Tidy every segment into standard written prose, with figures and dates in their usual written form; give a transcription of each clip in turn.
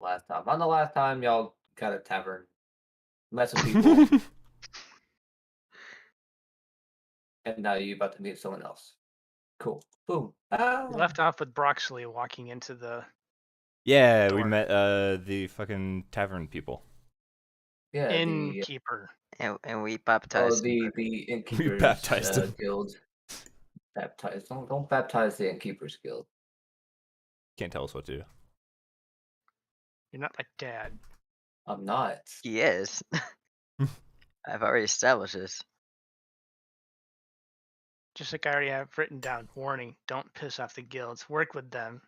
last time. On the last time y'all got a tavern, met some people, and now you're about to meet someone else. Cool. Boom. We Ah. left off with Broxley walking into the Yeah, we door. met the fucking tavern people. Yeah, Innkeeper. And we baptized him. the innkeepers baptized him. guild. Baptize. Don't baptize the innkeepers guild. Can't tell us what to do. You're not my dad. I'm not. He is. I've already established this. Just like I already have written down. Warning, don't piss off the guilds. Work with them.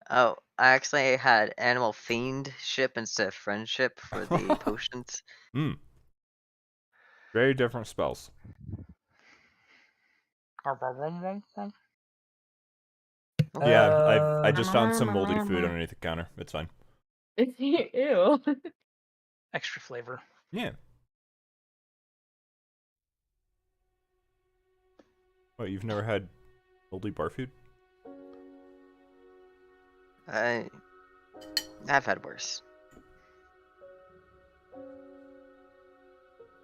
Oh, I actually had animal fiendship instead of friendship for the potions. Very different spells. Yeah, I just found some moldy food underneath the counter. It's fine. Ew. Extra flavor. Yeah. What, you've never had moldy bar food? I've had worse.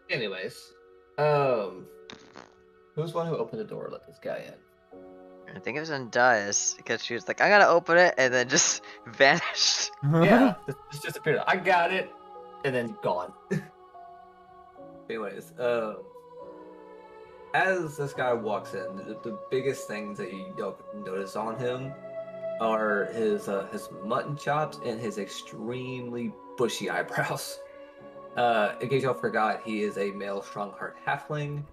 Anyways, who's the one who opened the door and let this guy in? I think it was on Dias because she was like, "I gotta open it," and then just vanished. Yeah, just disappeared. I got it, and then gone. Anyways, as this guy walks in, the biggest things that you don't notice on him are his mutton chops and his extremely bushy eyebrows. In case y'all forgot, he is a male strong-heart halfling.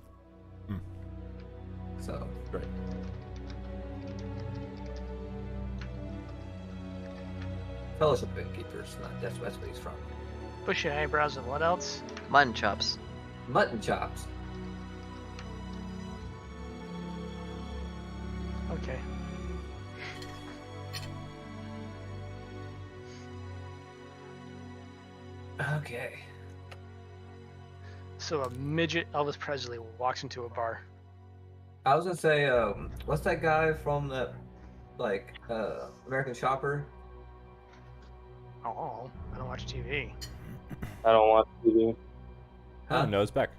So, Right. Fellowship of Innkeepers, that's where he's from. Bushy eyebrows and what else? Mutton chops. Mutton chops. Okay. Okay. So a midget Elvis Presley walks into a bar. I was gonna say, what's that guy from that, like, American Shopper? Oh, I don't watch TV. I don't watch TV. Oh, no, it's back.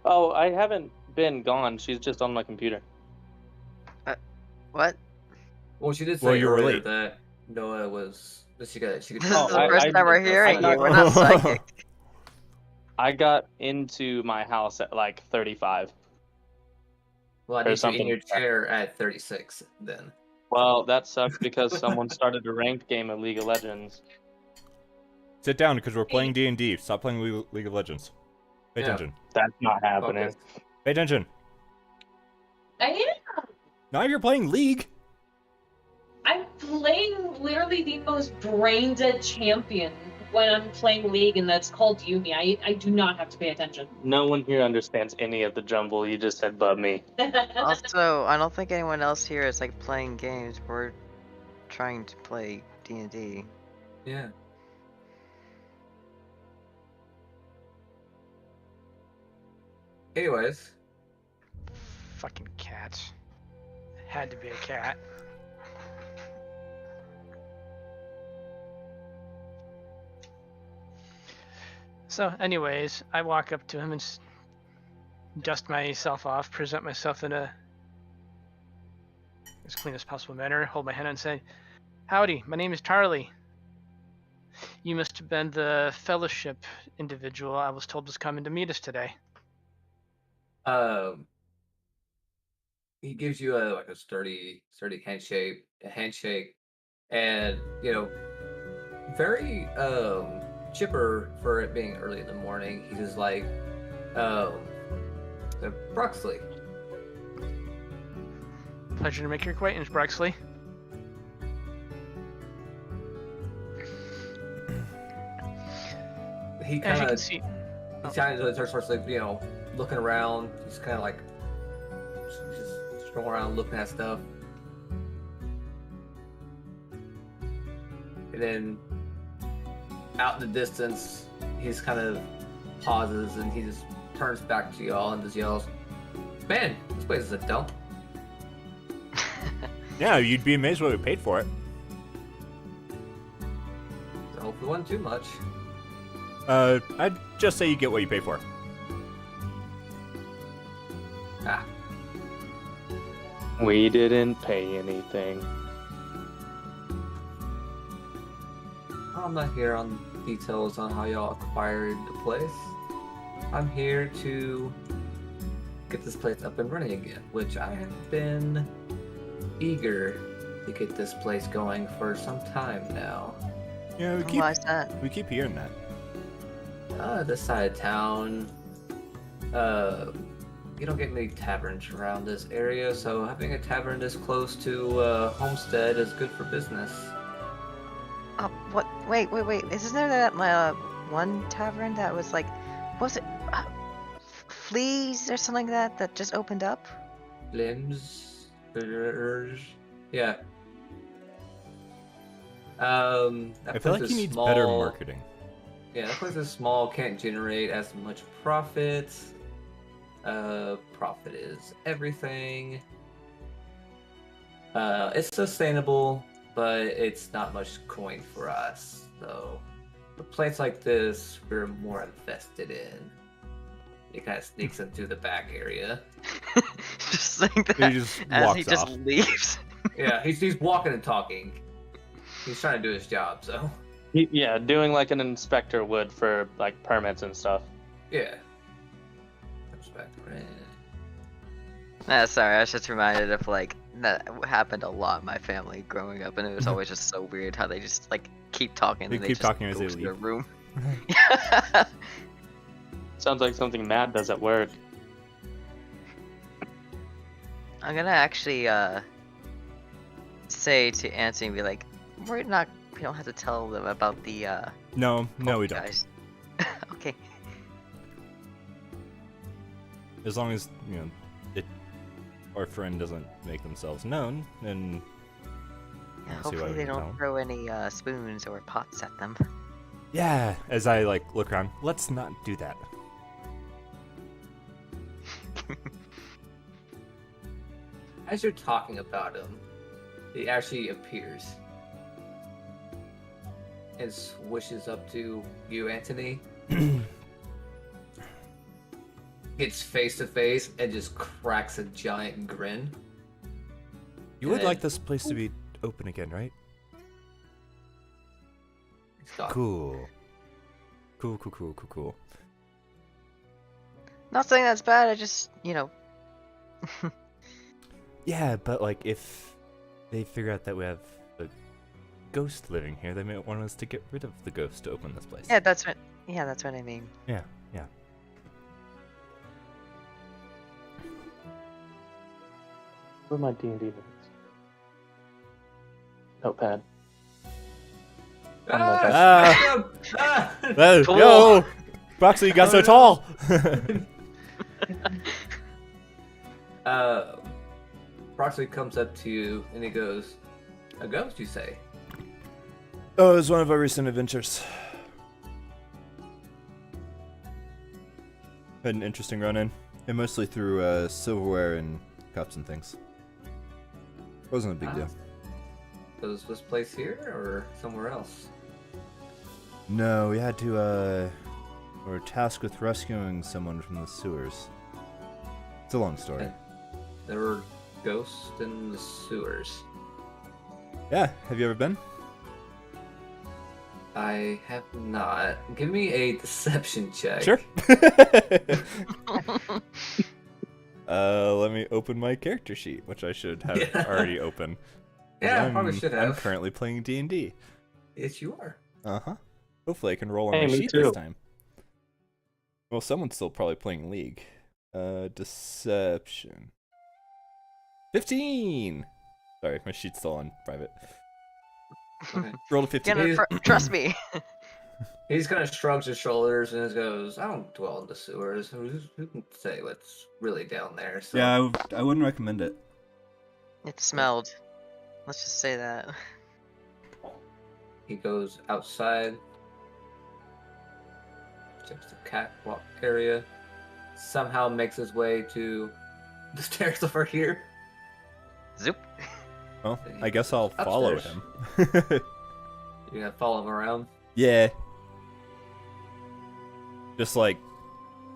Oh, I haven't been gone. She's just on my computer. What? Well, she did say Well, you were earlier late. that Noah was. She could. This is Oh, the first time we're hearing you. We're not psychic. I got into my house at like 35. Well, I Or need you in something your like that. chair at 36. Then. Well, that sucks because someone started a ranked game of League of Legends. Sit down, because we're playing D&D. Stop playing League of Legends. Pay Yeah. attention. That's not happening. Focus. Pay attention. I am. Now you're playing League. I'm playing literally the most brain dead champion when I'm playing League, and that's called Yumi. I do not have to pay attention. No one here understands any of the jumble you just said but me. Also, I don't think anyone else here is like playing games. We're trying to play D&D. Yeah. Anyways, Fucking cats. Had to be a cat. So, anyways, I walk up to him and dust myself off, present myself in a as clean as possible manner, hold my hand out and say, "Howdy, my name is Charlie. You must have been the fellowship individual I was told was coming to meet us today." he gives you a sturdy handshake, and very chipper for it being early in the morning. He's just like, Broxley. Pleasure to make your acquaintance, Broxley. He As kind you can of see, starts like looking around. He's kind of like just strolling around looking at stuff, and then out in the distance, he's kind of pauses and he just turns back to y'all and just yells, "Man, this place is a dump." Yeah, you'd be amazed what we paid for it. hopefully it wasn't too much. I'd just say you get what you pay for. Ah, We didn't pay anything. I'm not here on details on how y'all acquired the place. I'm here to get this place up and running again, which I have been eager to get this place going for some time now. Yeah, Why is that? we keep hearing that. This side of town, you don't get many taverns around this area, so having a tavern this close to Homestead is good for business. What? Wait. Isn't there that one tavern that was like, what was it? Fleas or something like that just opened up? Limbs, yeah. That I feel place like is he needs small. better marketing. Yeah, that place is small, can't generate as much profit. Profit is everything. It's sustainable, but it's not much coin for us. So, a place like this, we're more invested in. It kind of sneaks into the back area. Just saying that He just as he walks just off. leaves. Yeah, he's walking and talking. He's trying to do his job, so Yeah, doing like an inspector would for like permits and stuff. yeah. Comes back around. Sorry, I was just reminded of like that happened a lot in my family growing up, and it was always just so weird how they just like keep talking. They and keep just talking as go they to their leave. room. Sounds like something Matt does at work. I'm gonna actually say to Anthony, be like, we don't have to tell them about the No, we don't. guys. Okay. As long as our friend doesn't make themselves known, then Yeah, I don't see why hopefully we they can tell don't 'em. throw any spoons or pots at them. Yeah. As I like look around, let's not do that. As you're talking about him, he actually appears and swishes up to you, Anthony. Gets face to face and just cracks a giant grin. You would And like this place to be open again, right? he's gone. Cool. Cool. Not saying that's bad. I just, Yeah, but like if they figure out that we have a ghost living here, they may want us to get rid of the ghost to open this place. Yeah, that's what I mean. Yeah. Where are my D&D notes? Notepad. Ah! Ah! Cool. Yo! Broxley, you got so tall! Broxley comes up to you and he goes, "A ghost, you say?" Oh, it was one of our recent adventures. Had an interesting run-in. And mostly through silverware and cups and things. Wasn't a big deal. Was this place here or somewhere else? No, we had to, we were tasked with rescuing someone from the sewers. It's a long story. There were ghosts in the sewers. Yeah, have you ever been? I have not. Give me a deception check. Sure. Let me open my character sheet, which I should have already open. Yeah, I probably should I'm have. currently playing D&D. Yes, you are. Uh-huh. Hopefully I can roll on Hey, my me sheet too. this time. Well, someone's still probably playing League. Deception. 15! Sorry, my sheet's still on private. Okay. Roll a 15. Trust me. He just kind of shrugs his shoulders and just goes, "I don't dwell in the sewers. Who can say what's really down there?" So. Yeah, I wouldn't recommend it. It smelled. Let's just say that. He goes outside, checks the catwalk area, somehow makes his way to the stairs over here. Zoop. Well, I guess I'll follow Upstairs. him. You're gonna follow him around. Yeah. Just like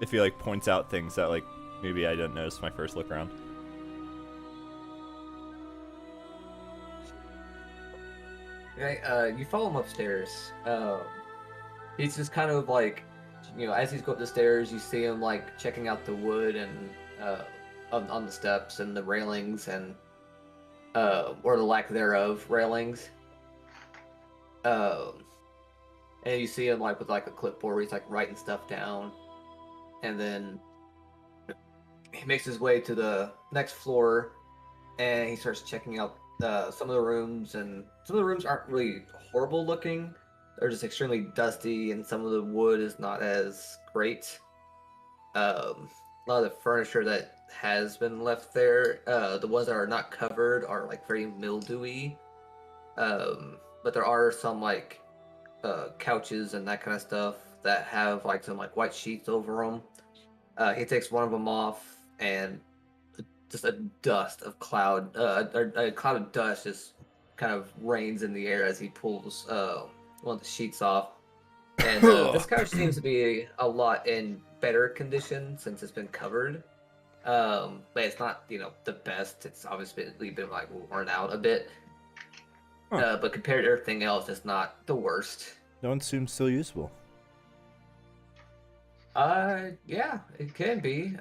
if he like points out things that like maybe I didn't notice my first look around. Okay, you follow him upstairs. He's just kind of like, as he's going up the stairs, you see him like checking out the wood and on the steps and the railings and or the lack thereof railings. And you see him like with like a clipboard where he's like writing stuff down, and then he makes his way to the next floor, and he starts checking out some of the rooms, and some of the rooms aren't really horrible looking. They're just extremely dusty, and some of the wood is not as great. A lot of the furniture that has been left there, the ones that are not covered, are like very mildewy. But there are some like couches and that kind of stuff that have like some like white sheets over them. He takes one of them off, and just a dust of cloud, a cloud of dust just kind of rains in the air as he pulls one of the sheets off. And this couch seems to be a lot in better condition since it's been covered. But it's not, the best. It's obviously been like worn out a bit. But compared to everything else, it's not the worst. No one seems still usable. Yeah, it can be.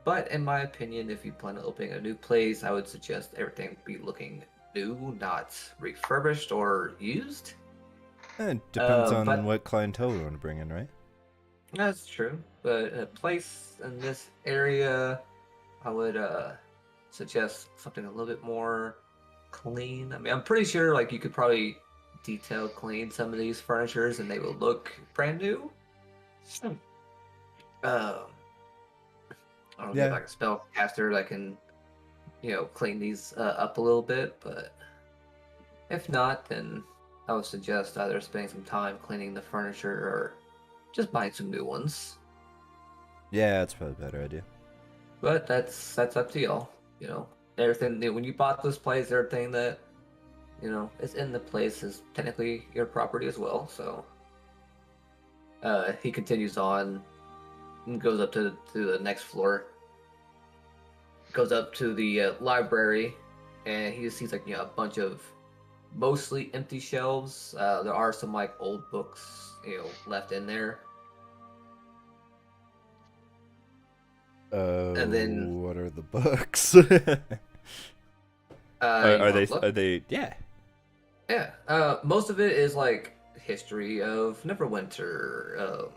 But in my opinion, if you plan on opening a new place, I would suggest everything be looking new, not refurbished or used. It depends on but- what clientele we want to bring in, right? That's true. But a place in this area, I would suggest something a little bit more clean. I mean, I'm pretty sure like you could probably detail clean some of these furnitures and they will look brand new. I don't know, Yeah. like a spellcaster that can, clean these up a little bit. But if not, then I would suggest either spending some time cleaning the furniture or just buying some new ones. Yeah, that's probably a better idea. But that's up to y'all. Everything when you bought this place, everything that is in the place is technically your property as well. So he continues on and goes up to the next floor. Goes up to the library, and he just sees like a bunch of mostly empty shelves. There are some like old books left in there. And then what are the books? are they? Yeah. Yeah. Most of it is like history of Neverwinter.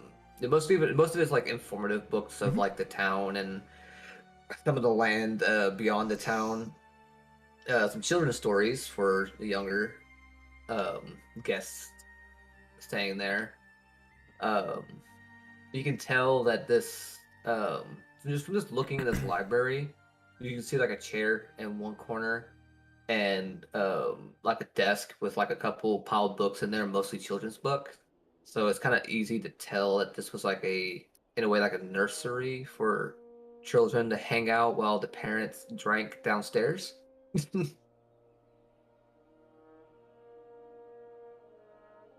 Most of it is like informative books of like the town and some of the land beyond the town. Some children's stories for the younger guests staying there. You can tell that this from just looking at this library, you can see like a chair in one corner and like a desk with like a couple piled books in there, mostly children's books. So it's kind of easy to tell that this was like in a way like a nursery for children to hang out while the parents drank downstairs.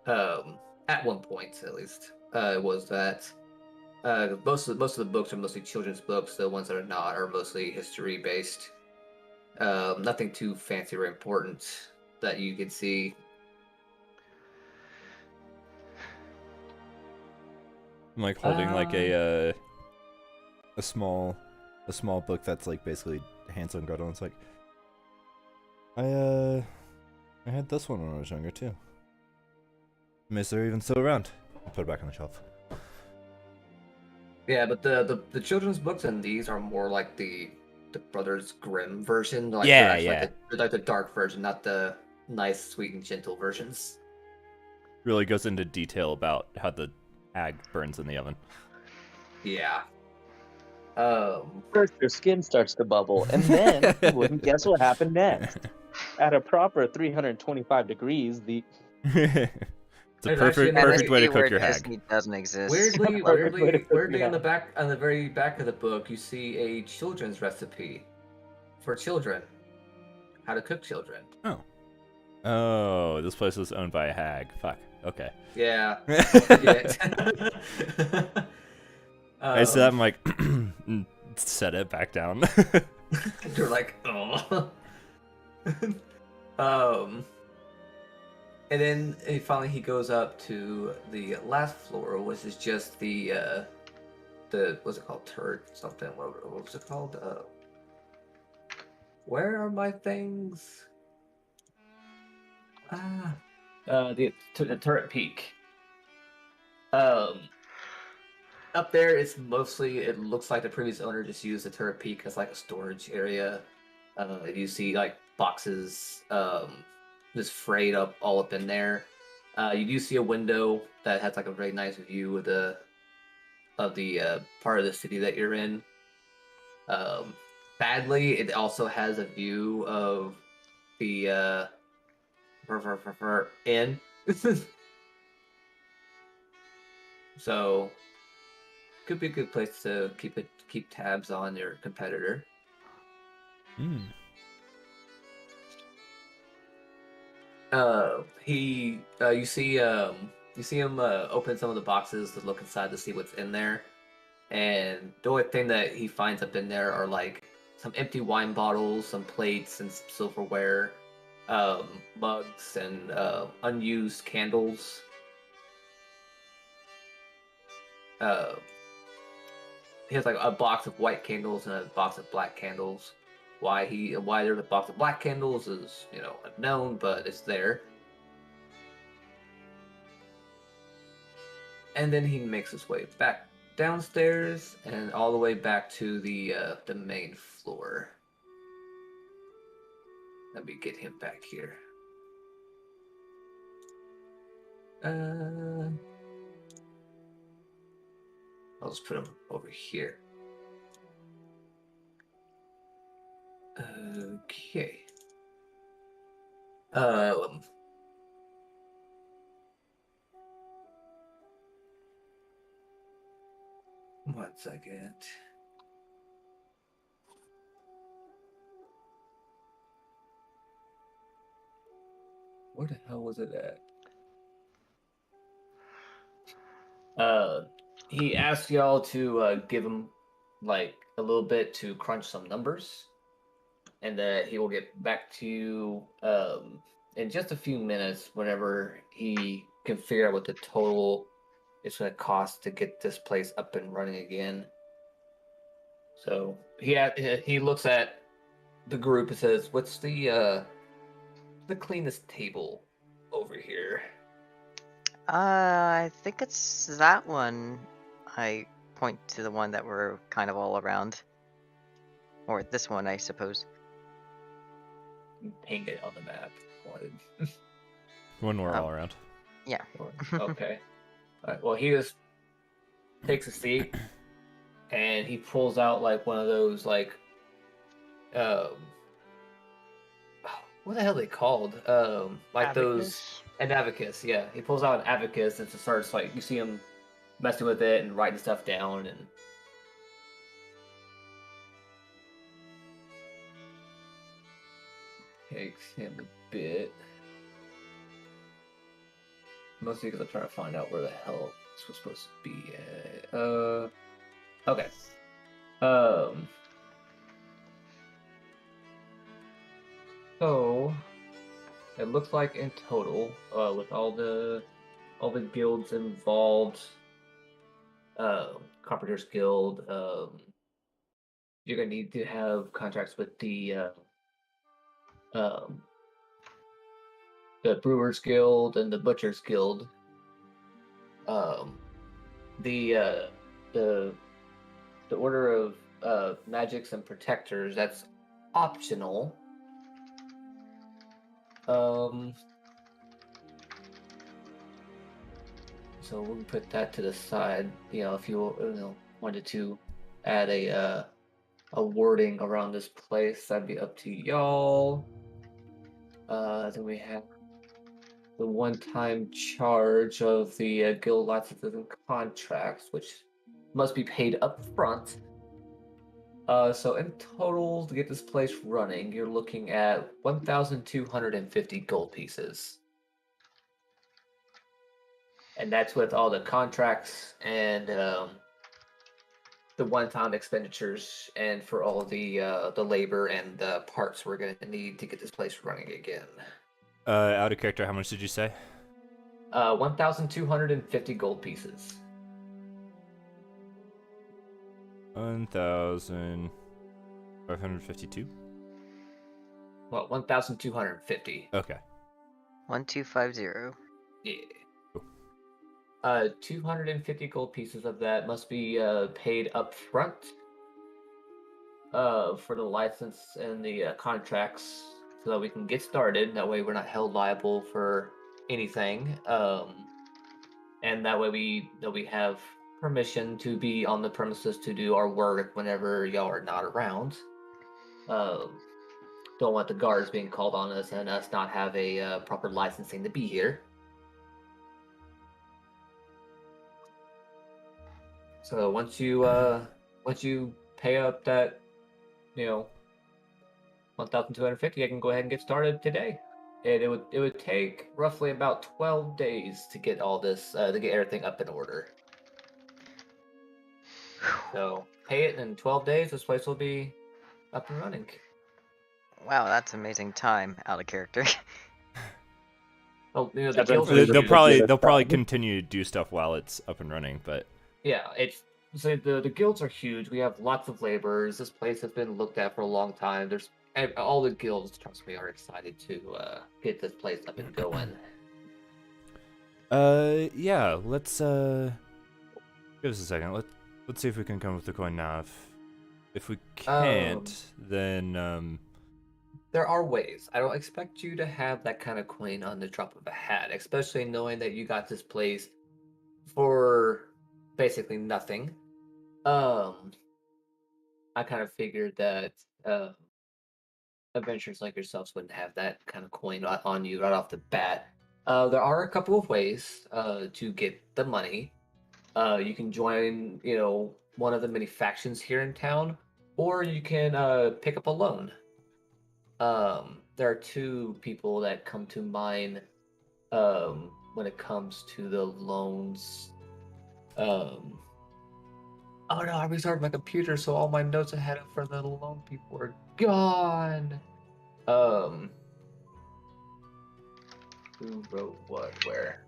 At one point, at least, it was that. Most of the books are mostly children's books. The ones that are not are mostly history based. Nothing too fancy or important that you can see. I'm like holding like a small book that's like basically Hansel and Gretel. And it's like I had this one when I was younger too. I mean, is there even still around? I'll put it back on the shelf. Yeah, but the children's books in these are more like the Brothers Grimm version. Like Yeah, they're actually yeah. They're like the dark version, not the nice, sweet, and gentle versions. Really goes into detail about how the ag burns in the oven. Yeah. First, your skin starts to bubble, and then you wouldn't guess what happened next. At a proper 325 degrees, the It's a There's actually perfect way to where cook your hag. Disney doesn't exist. Weirdly, Perfect way to cook weirdly, your on the very back of the book, you see a children's recipe for children. How to cook children. Oh. Oh, this place was owned by a hag. Fuck. Okay. Yeah. Shit. I said, I'm like, set it back down. You're like, oh. um, and then he goes up to the last floor, which is just the what's it called, turret something? What was it called? Where are my things? The turret peak. Up there, it's mostly, it looks like the previous owner just used the turret peak as like a storage area. You see like boxes just frayed up all up in there. You do see a window that has like a very nice view of the part of the city that you're in. Sadly, it also has a view of the inn. So could be a good place to keep tabs on your competitor. Hmm. You see him open some of the boxes to look inside to see what's in there, and the only thing that he finds up in there are like some empty wine bottles, some plates and some silverware, mugs, and unused candles. He has like a box of white candles and a box of black candles. Why there's a box of black candles is, unknown, but it's there. And then he makes his way back downstairs and all the way back to the main floor. Let me get him back here. I'll just put him over here. Okay. One second. Where the hell was it at? He asked y'all to give him like a little bit to crunch some numbers, and that he will get back to you in just a few minutes whenever he can figure out what the total is going to cost to get this place up and running again. So he looks at the group and says, "What's the cleanest table over here?" I think it's that one. I point to the one that we're kind of all around. Or this one, I suppose. Paint it on the map. Wanted. When we're all around. Yeah. Okay. All right, well, he just takes a seat and he pulls out like one of those like what the hell are they called? Like those Abacus. an abacus, yeah. He pulls out an abacus and just starts like, you see him messing with it and writing stuff down, and takes him a bit. Mostly because I'm trying to find out where the hell this was supposed to be at. Okay. So it looks like in total, with all the guilds involved, Carpenters Guild, you're gonna need to have contracts with um, the Brewers Guild and the Butchers Guild. The Order of Magics and Protectors, that's optional. So we'll put that to the side. If you wanted to add a wording around this place, that'd be up to y'all. Then we have the one-time charge of the guild licenses and contracts, which must be paid up front. So in total, to get this place running, you're looking at 1,250 gold pieces. And that's with all the contracts and the one-time expenditures, and for all the labor and the parts we're gonna need to get this place running again. Out of character, how much did you say? 1,250 gold pieces. 1,552. Well, 1,250. Okay. 1250. Yeah. Cool. 250 gold pieces of that must be paid up front for the license and the contracts, so that we can get started. That way we're not held liable for anything. And that way we have permission to be on the premises to do our work whenever y'all are not around. Don't want the guards being called on us and us not have a proper licensing to be here. So once you pay up that, 1,250, I can go ahead and get started today. And it would take roughly about 12 days to get all this to get everything up in order. So pay it in 12 days. This place will be up and running. Wow, that's amazing time out of character. Oh, the Seven guilds days. are They'll They'll probably continue to do stuff while it's up and running, but yeah. It's so the guilds are huge. We have lots of laborers. This place has been looked at for a long time. There's all the guilds, trust me, are excited to get this place up and going. yeah. Let's give us a second. Let's see if we can come up with a coin now. If we can't, then There are ways. I don't expect you to have that kind of coin on the drop of a hat, especially knowing that you got this place for basically nothing. I kind of figured that adventurers like yourselves wouldn't have that kind of coin on you right off the bat. There are a couple of ways to get the money. You can join, one of the many factions here in town, or you can pick up a loan. There are two people that come to mind when it comes to the loans. Oh no, I restarted my computer, so all my notes I had for the loan people are gone. Who wrote what where?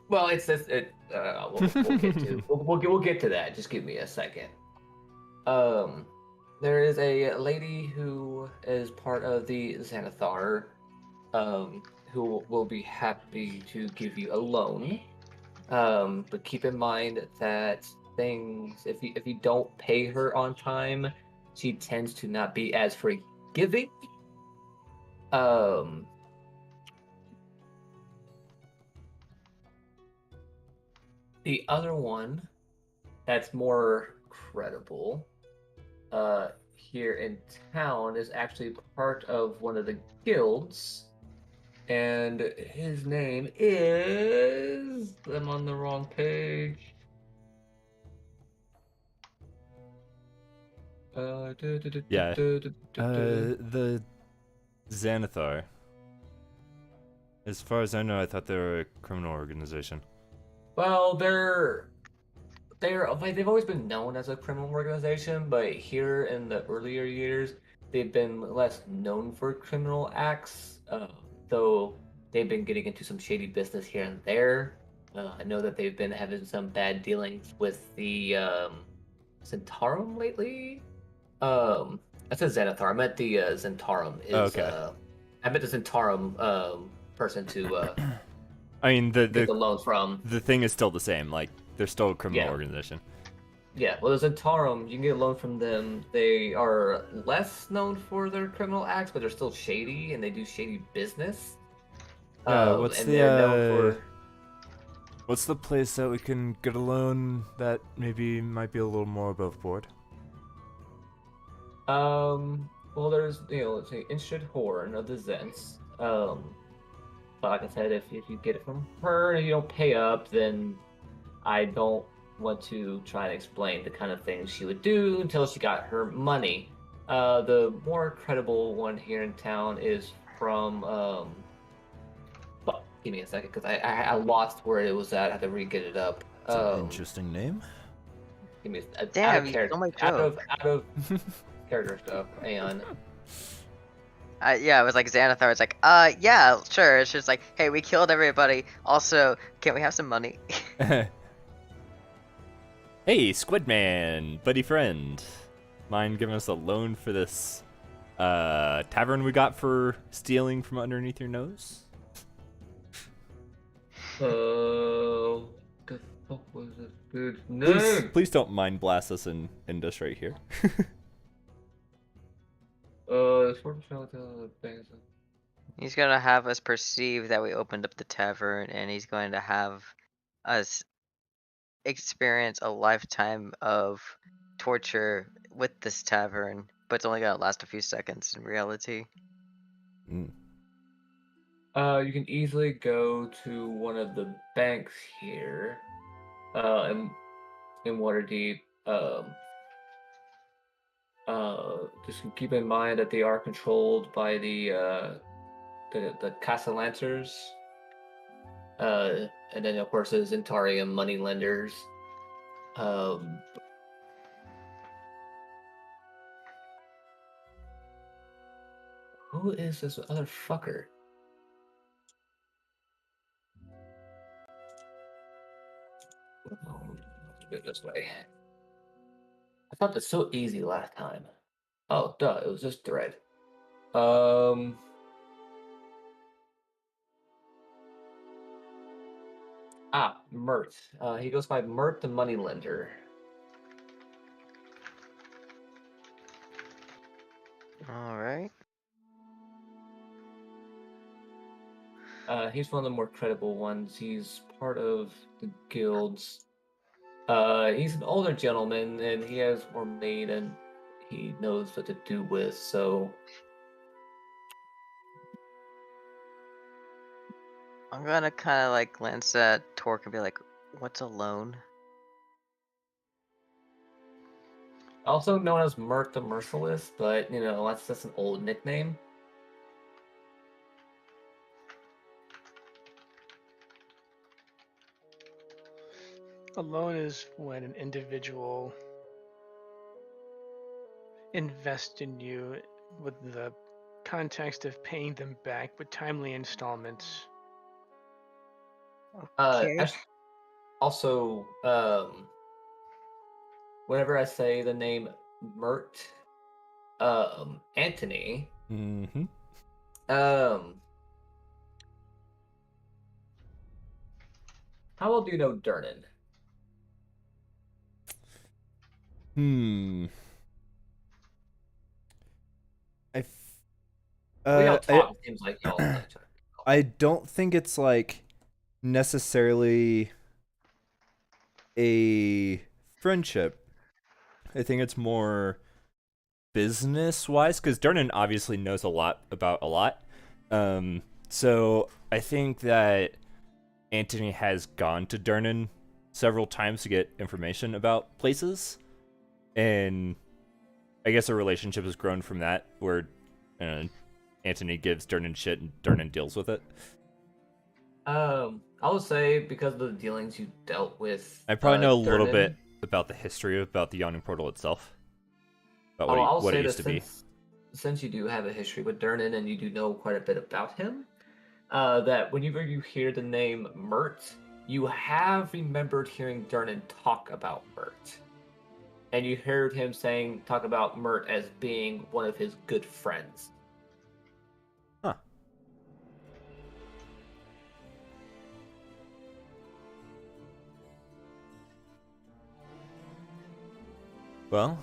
Well, it's this. We'll get to we'll get to that. Just give me a second. There is a lady who is part of the Xanathar, who will be happy to give you a loan. But keep in mind that if you don't pay her on time, she tends to not be as forgiving. The other one that's more credible here in town is actually part of one of the guilds, and his name is... I'm on the wrong page. Yeah. The Xanathar. As far as I know, I thought they were a criminal organization. Well, they've always been known as a criminal organization, but here in the earlier years, they've been less known for criminal acts, though they've been getting into some shady business here and there. I know that they've been having some bad dealings with the Zentarum lately. I said Xanathar. I meant the Zentarum. Okay. I meant the Zentarum person to I mean, get the loans from. the thing is still the same. Like, they're still a criminal Yeah. organization. Yeah, well, the Zentarum, you can get a loan from them. They are less known for their criminal acts, but they're still shady, and they do shady business. What's and the they're known what's the place that we can get a loan that maybe might be a little more above board? well, there's, let's say, Instrument Horn of the Zents. But like I said, if you get it from her and you don't pay up, then I don't went to try and explain the kind of things she would do until she got her money. The more credible one here in town is from. Well, give me a second because I lost where it was at. I had to re-get it up. It's an interesting name. Give me Damn, you stole my joke. out of character stuff. And Yeah, it was like Xanathar was like, yeah, sure. It's just like, hey, we killed everybody. Also, can we have some money? Hey, Squidman, buddy friend. Mind giving us a loan for this tavern we got for stealing from underneath your nose? the fuck was this dude's name? Please don't mind blast us and end us right here. He's gonna have us perceive that we opened up the tavern, and he's going to have us experience a lifetime of torture with this tavern, but it's only gonna last a few seconds in reality. Mm. You can easily go to one of the banks here, in Waterdeep. Just keep in mind that they are controlled by the Castellanters. And then of course there's Intarium moneylenders. Who is this other fucker? Oh, let's do it this way. I thought that's so easy last time. Oh, duh, it was just Thread. Mert. He goes by Mert the Moneylender. Alright. He's one of the more credible ones. He's part of the guilds. He's an older gentleman, and he has more money than he knows what to do with, so... I'm gonna kind of like glance at Torque and be like, what's a loan? Also known as Mert the Merciless, but, you know, that's just an old nickname. A loan is when an individual invests in you with the context of paying them back with timely installments. Okay. Also, whenever I say the name Mert, Anthony, Mm-hmm. how well do you know Durnan? We all talk, it seems like y'all know each other. I don't think it's like necessarily a friendship. I think it's more business wise, because Durnan obviously knows a lot about a lot. So I think that Anthony has gone to Durnan several times to get information about places, and I guess a relationship has grown from that, where Anthony gives Durnan shit and Durnan deals with it. I would say because of the dealings you dealt with. I probably know a little Durnan, bit about the history about the Yawning Portal itself. About what it used to be. Since you do have a history with Durnan and you do know quite a bit about him, that whenever you hear the name Mert, you have remembered hearing Durnan talk about Mert. And you heard him talk about Mert as being one of his good friends. Huh. Well,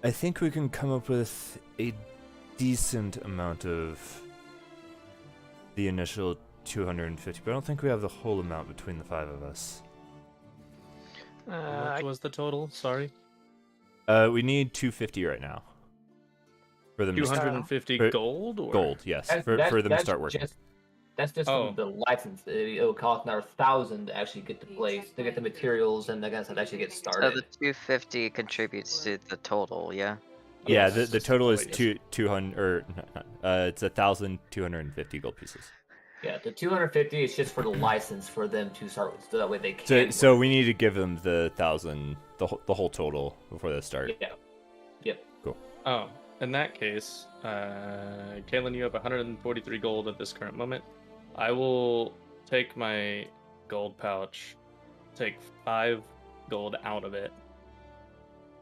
I think we can come up with a decent amount of the initial 250, but I don't think we have the whole amount between the 5 of us. What was the total? Sorry. We need 250 right now. For them 250 to gold? Or? Gold, yes. That- For them to that's start working. That's just from the license. It'll cost another 1,000 to actually get the place, to get the materials and the guys that actually get So started. the 250 contributes to the total, yeah. Yeah, Yes. the total is Oh, yes. 200 or it's 1,250 gold pieces. Yeah, the 250 is just for the license for them to start with, so that way they So can. so we need to give them the 1,000, the whole total before they start. Yeah. Yep. Oh, in that case, Kaylin, you have 143 gold at this current moment. I will take my gold pouch, take 5 gold out of it,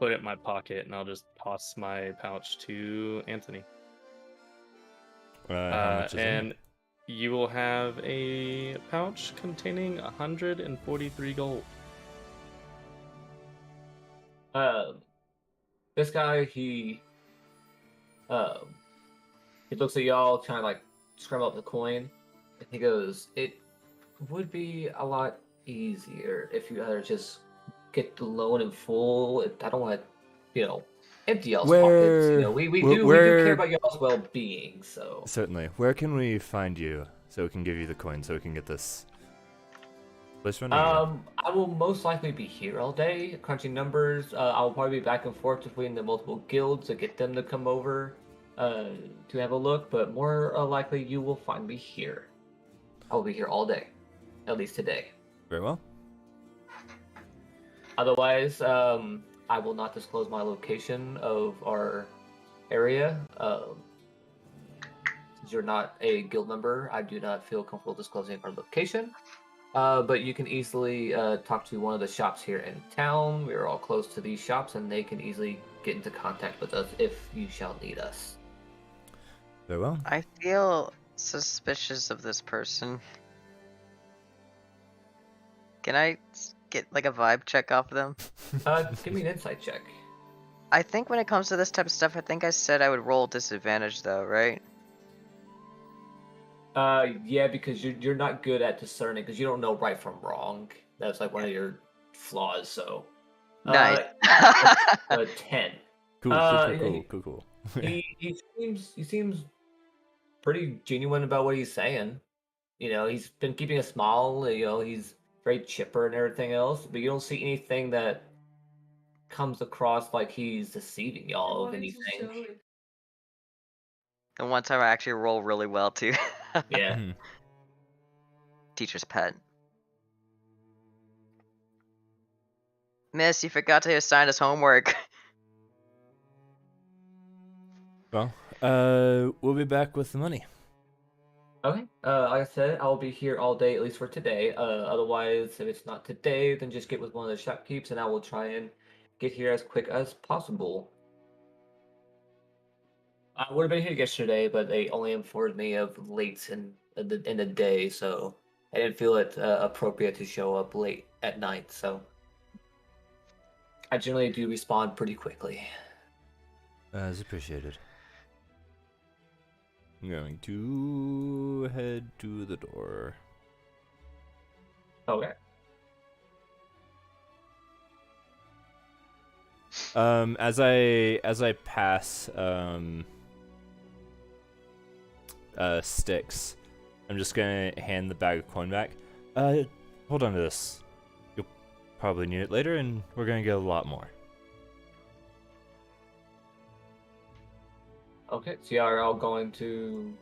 put it in my pocket, and I'll just toss my pouch to Anthony. How much is in And it? you will have a pouch containing 143 gold. This guy, he looks at y'all, trying to like scramble up the coin, and he goes, "It would be a lot easier if you either just get the loan in full. I don't want to, empty y'all's pockets. We do care about y'all's well-being. So Certainly. Where can we find you so we can give you the coin so we can get this place running? I will most likely be here all day, crunching numbers. I'll probably be back and forth between the multiple guilds to get them to come over to have a look. But more likely, you will find me here. I will be here all day, at least today. Very well. Otherwise, I will not disclose my location of our area. Since you're not a guild member, I do not feel comfortable disclosing our location. But you can easily talk to one of the shops here in town. We are all close to these shops, and they can easily get into contact with us if you shall need us. Very well. I feel suspicious of this person. Can I get like a vibe check off them? Give me an insight check. I think when it comes to this type of stuff, I think I said I would roll disadvantage though, right? Yeah, because you're not good at discerning, because you don't know right from wrong. That's like one of your flaws. So Nice. 10. Cool. He seems pretty genuine about what he's saying. He's been keeping a smile. He's very chipper and everything else, but you don't see anything that comes across like he's deceiving y'all of anything. And one time I actually roll really well too. Yeah. Teacher's pet. Miss, you forgot to assign us homework. Well, we'll be back with the money. Okay. Like I said, I'll be here all day, at least for today. Otherwise, if it's not today, then just get with one of the shopkeepers, and I will try and get here as quick as possible. I would have been here yesterday, but they only informed me of late in the day, so I didn't feel it appropriate to show up late at night. So I generally do respond pretty quickly. As appreciated. I'm going to head to the door. Okay. As I pass Sticks, I'm just gonna hand the bag of coin back. Hold on to this. You'll probably need it later, and we're gonna get a lot more. Okay, so y'all are all going to...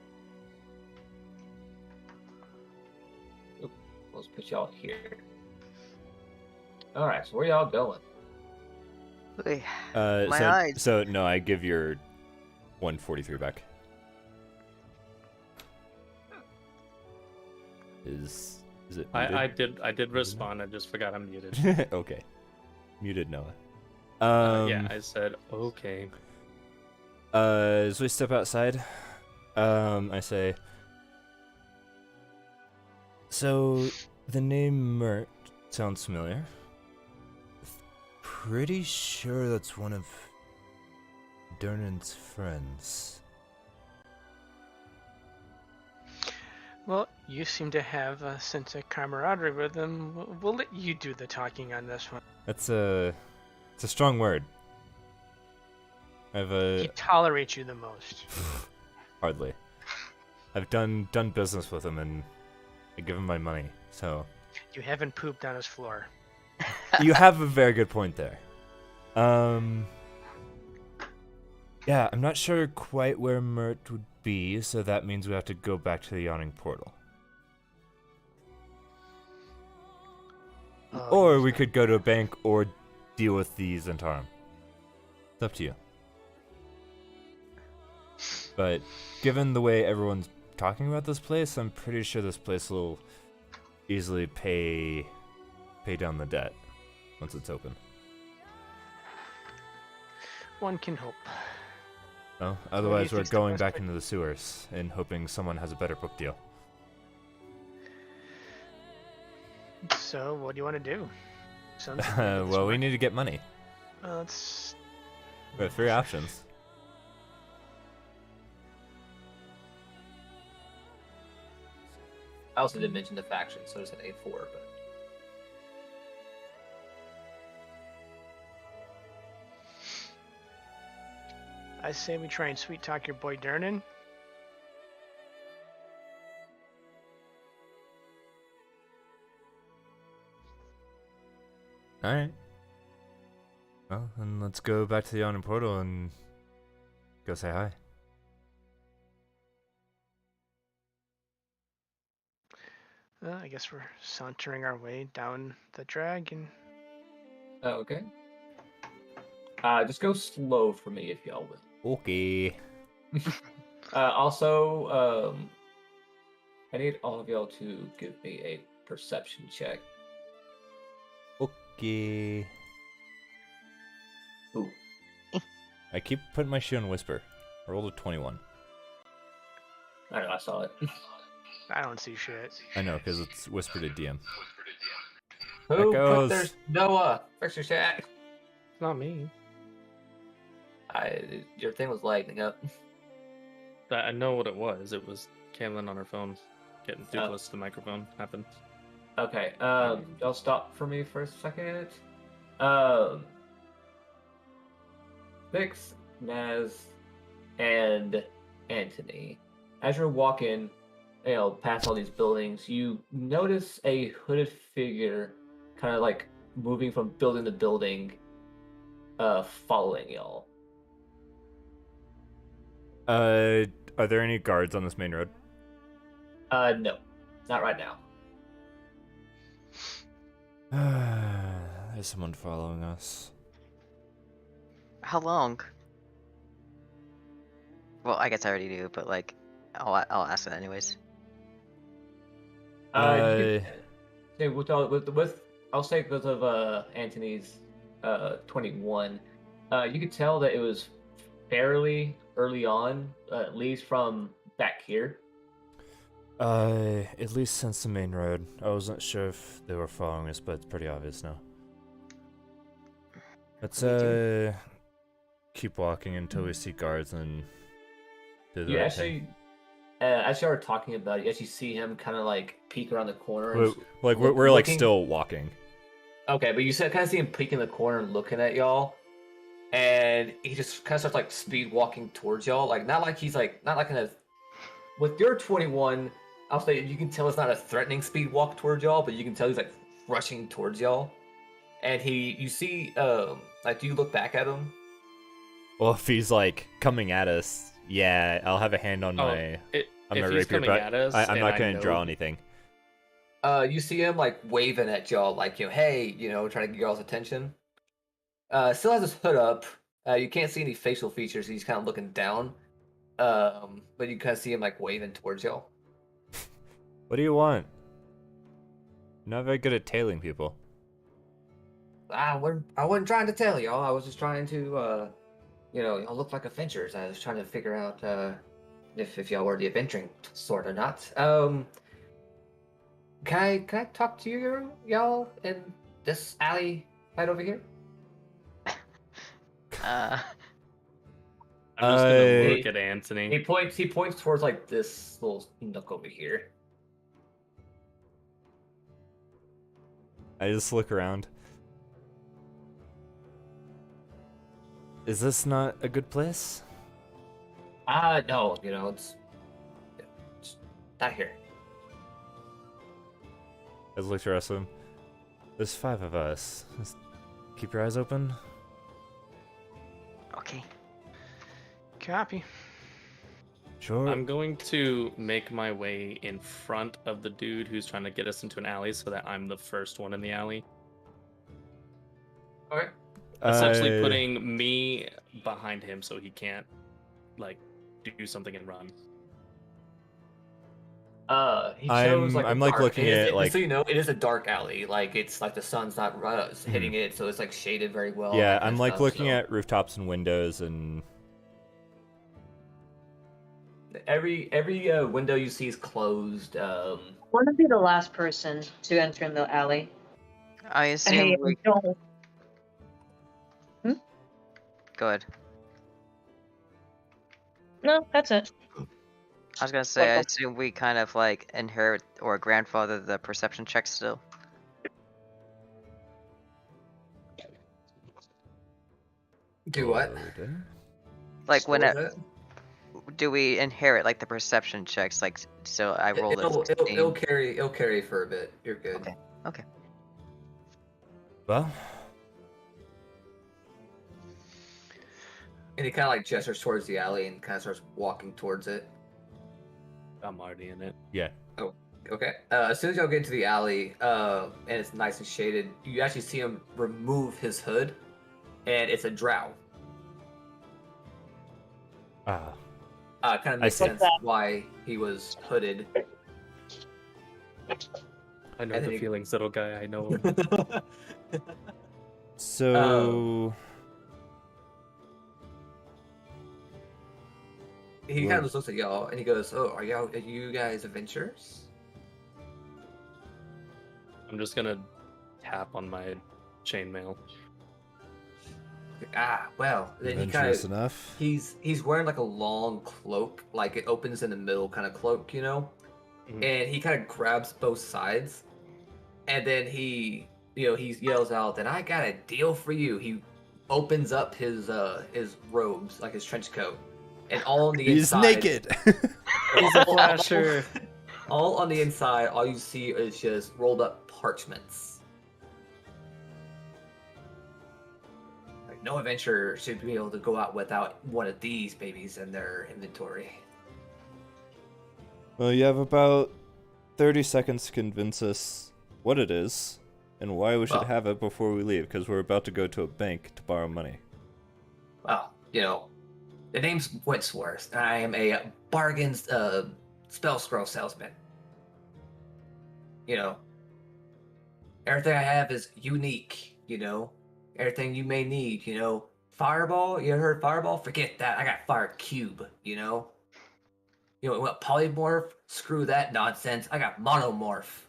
Oop, let's put y'all here. Alright, so where y'all going? My So eyes. no, I give your 143 back. Is it muted? I did respond. I just forgot I'm muted. Okay. Muted Noah. Yeah, I said okay. As we step outside, I say, so the name Mert sounds familiar. Pretty sure that's one of Dernan's friends. Well, you seem to have a sense of camaraderie with them. We'll let you do the talking on this one. It's a strong word. He tolerates you the most. Hardly. I've done business with him and I give him my money. So You haven't pooped on his floor. you have a very good point there. Yeah, I'm not sure quite where Mert would be, so that means we have to go back to the yawning portal. Oh, Or yes. we could go to a bank or deal with the Zentarum. It's up to you. But given the way everyone's talking about this place, I'm pretty sure this place will easily pay down the debt once it's open. One can hope. No? do Otherwise you we're think's the going best back way- into the sewers and hoping someone has a better book deal. So, what do you want to do? Sounds like you're really Well, we smart. need to get money. Let's. We have 3 options. I also didn't mention the faction, so I just had A4, but I say we try and sweet talk your boy Durnan. Alright. Well, then let's go back to the yawning portal and go say hi. I guess we're sauntering our way down the dragon. oh, okay. Just go slow for me if y'all will. Okay. Also, I need all of y'all to give me a perception check. Okay. Ooh. I keep putting my shit on whisper. I rolled a 21. I know, I saw it. I don't see shit. I know, because it's whispered to DM. Who put Echoes. their Noah? Fix your chat. It's not me. Your thing was lighting up. I know what it was. It was Kaylin on her phone getting too Oh. close to the microphone. Happened. Okay, y'all stop for me for a second. Vix, Naz, and Anthony. As you're walking, past all these buildings, you notice a hooded figure kind of like moving from building to building, following y'all. Are there any guards on this main road? No, not right now. There's someone following us. How long? Well, I guess I already do, but like, I'll ask it anyways. You could say with I'll say because of Anthony's 21, you could tell that it was fairly early on, at least from back here. At least since the main road. I wasn't sure if they were following us, but it's pretty obvious now. Let's keep walking until we see guards and do the You right thing. actually, as you are talking about it, you actually see him kind of like peek around the corner. And Like we're like looking- still walking. Okay, but you kind of see him peeking in the corner and looking at y'all, and he just kind of starts like speed walking towards y'all. Like not like in a. With your 21, I'll say you can tell it's not a threatening speed walk towards y'all, but you can tell he's like rushing towards y'all. And you see, like, do you look back at him? Well, if he's like coming at us, yeah, I'll have a hand on my If my he's rapier, coming but at us, I'm and not I gonna know- draw anything. You see him like waving at y'all, like hey, trying to get y'all's attention. Still has his hood up. You can't see any facial features. He's kind of looking down. But you kind of see him like waving towards y'all. What do you want? You're not very good at tailing people. I wasn't trying to tell y'all. I was just trying to, y'all look like adventurers. I was trying to figure out if y'all were the adventuring sort or not. Can I talk to y'all in this alley right over here? Uh, I'm just gonna Uh, look at Anthony. He points towards like this little nook over here. I just look around. Is this not a good place? No, it's Out here. As look to the rest of them. There's 5 of us. Just keep your eyes open. Okay. Copy. Sure. I'm going to make my way in front of the dude who's trying to get us into an alley so that I'm the first one in the alley. Okay. Essentially putting me behind him so he can't, like, do something and run. He shows I'm a like dark, looking at like so you know, it is a dark alley. Like it's like the sun's not hitting it, so it's like shaded very well. yeah, that kind I'm of like stuff, looking so. at rooftops and windows and Every window you see is closed. I want to be the last person to enter in the alley. I assume Hey, we. don't. Go ahead. No, that's it. I was gonna say, I Welcome. assume we kind of like inherit or grandfather the perception check still. Do what? Like when What was do we inherit like the perception checks? Like, so I it? rolled a It'll 16. carry for a bit. You're good. Okay. Okay. well, And he kind of like gestures towards the alley and kind of starts walking towards it. I'm already in it. yeah. Okay. As soon as y'all get into the alley, and it's nice and shaded, you actually see him remove his hood, and it's a drow. Ah. Kind of makes see. sense why he was hooded. I know And the then feelings, little guy. I know him. So He kind of just looks at y'all and he goes, "Oh, are you guys adventurers?" I'm just gonna tap on my chainmail. Well, then he kind adventurous of enough. he's wearing like a long cloak, like it opens in the middle kind of cloak, you know? Mhm. And he kind of grabs both sides, and then he yells out, "Then I got a deal for you." He opens up his robes, like his trench coat, and all on the He's inside, naked. He's a flasher. all on the inside, all you see is just rolled up parchments. Like no adventurer should be able to go out without one of these babies in their inventory. Well, you have about 30 seconds to convince us what it is and why we should Well- have it before we leave, because we're about to go to a bank to borrow money. Well, the name's Wentworth, and I am a bargain spell scroll salesman. Everything I have is unique, everything you may need, Fireball, you ever heard of Fireball? Forget that, I got Fire Cube, what polymorph? Screw that nonsense, I got monomorph,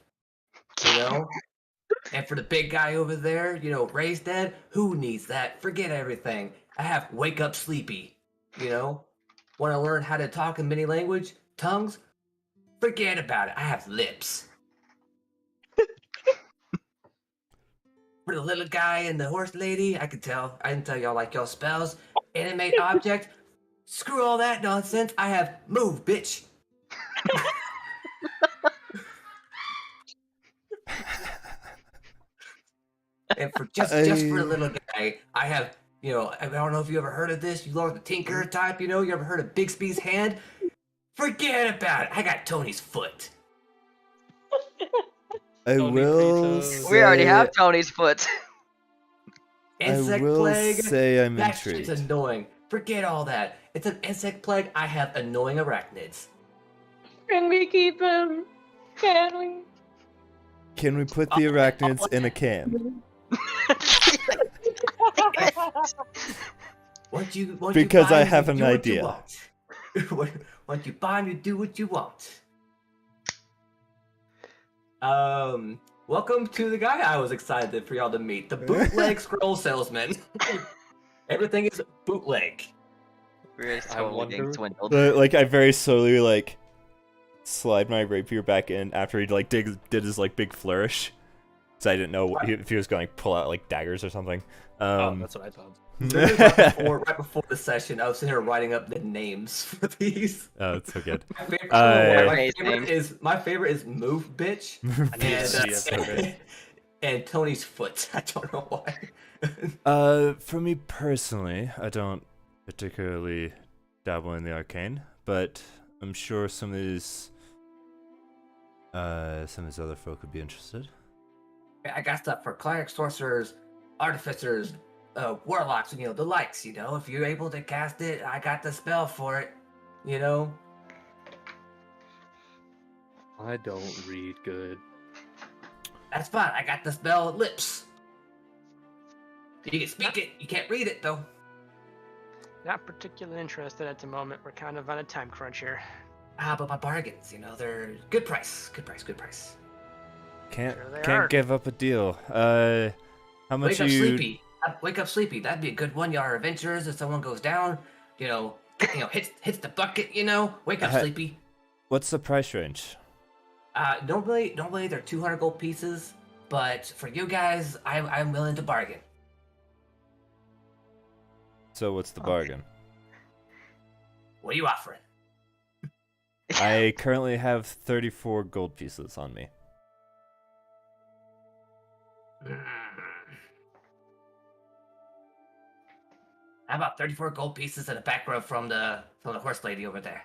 And for the big guy over there, raised dead, who needs that? Forget everything. I have wake up sleepy, Want to learn how to talk in many language? Tongues? Forget about it. I have lips. For the little guy and the horse lady, I can tell y'all like y'all spells. Animate object? Screw all that nonsense. I have move, bitch. And for just for a little guy, I have, I don't know if you ever heard of this. You learn the tinker type, you ever heard of Bixby's hand? Forget about it. I got Tony's foot. I Tony will Pito. We already say- have Tony's foot. Insect I will plague? say I'm That intrigued. shit's annoying. Forget all that. It's an insect plague. I have annoying arachnids. Can we keep him? Can we? Can we put the arachnids in a can? Because I have an idea. Once you buy me, do what you want. Welcome to the guy I was excited for y'all to meet, the bootleg scroll salesman. Everything is bootleg. We're totally getting wonder- swindled. Like I very slowly slide my rapier back in after he did his big flourish. So I didn't know if he was going to pull out daggers or something. Oh, that's what I thought. Literally right before the session, I was sitting here writing up the names for these. Oh, that's so good. My favorite is Move Bitch Yes, okay. and Tony's Foot. I don't know why. For me personally, I don't particularly dabble in the arcane, but I'm sure some of these other folk would be interested. I got stuff for clerics, sorcerers, artificers, warlocks, the likes, If you're able to cast it, I got the spell for it, I don't read good. That's fine. I got the spell Lips. You can speak it. You can't read it, though. Not particularly interested at the moment. We're kind of on a time crunch here. But my bargains, they're good price. Good price, good price. Can't Sure they can't are. give up a deal. How much Wake up you? sleepy. Wake up sleepy. That'd be a good 1 yard adventures if someone goes down, hits the bucket, Wake up sleepy. What's the price range? Normally they're 200 gold pieces, but for you guys, I'm willing to bargain. So what's the bargain? What are you offering? I currently have 34 gold pieces on me. How about 34 gold pieces and a back rub from the horse lady over there?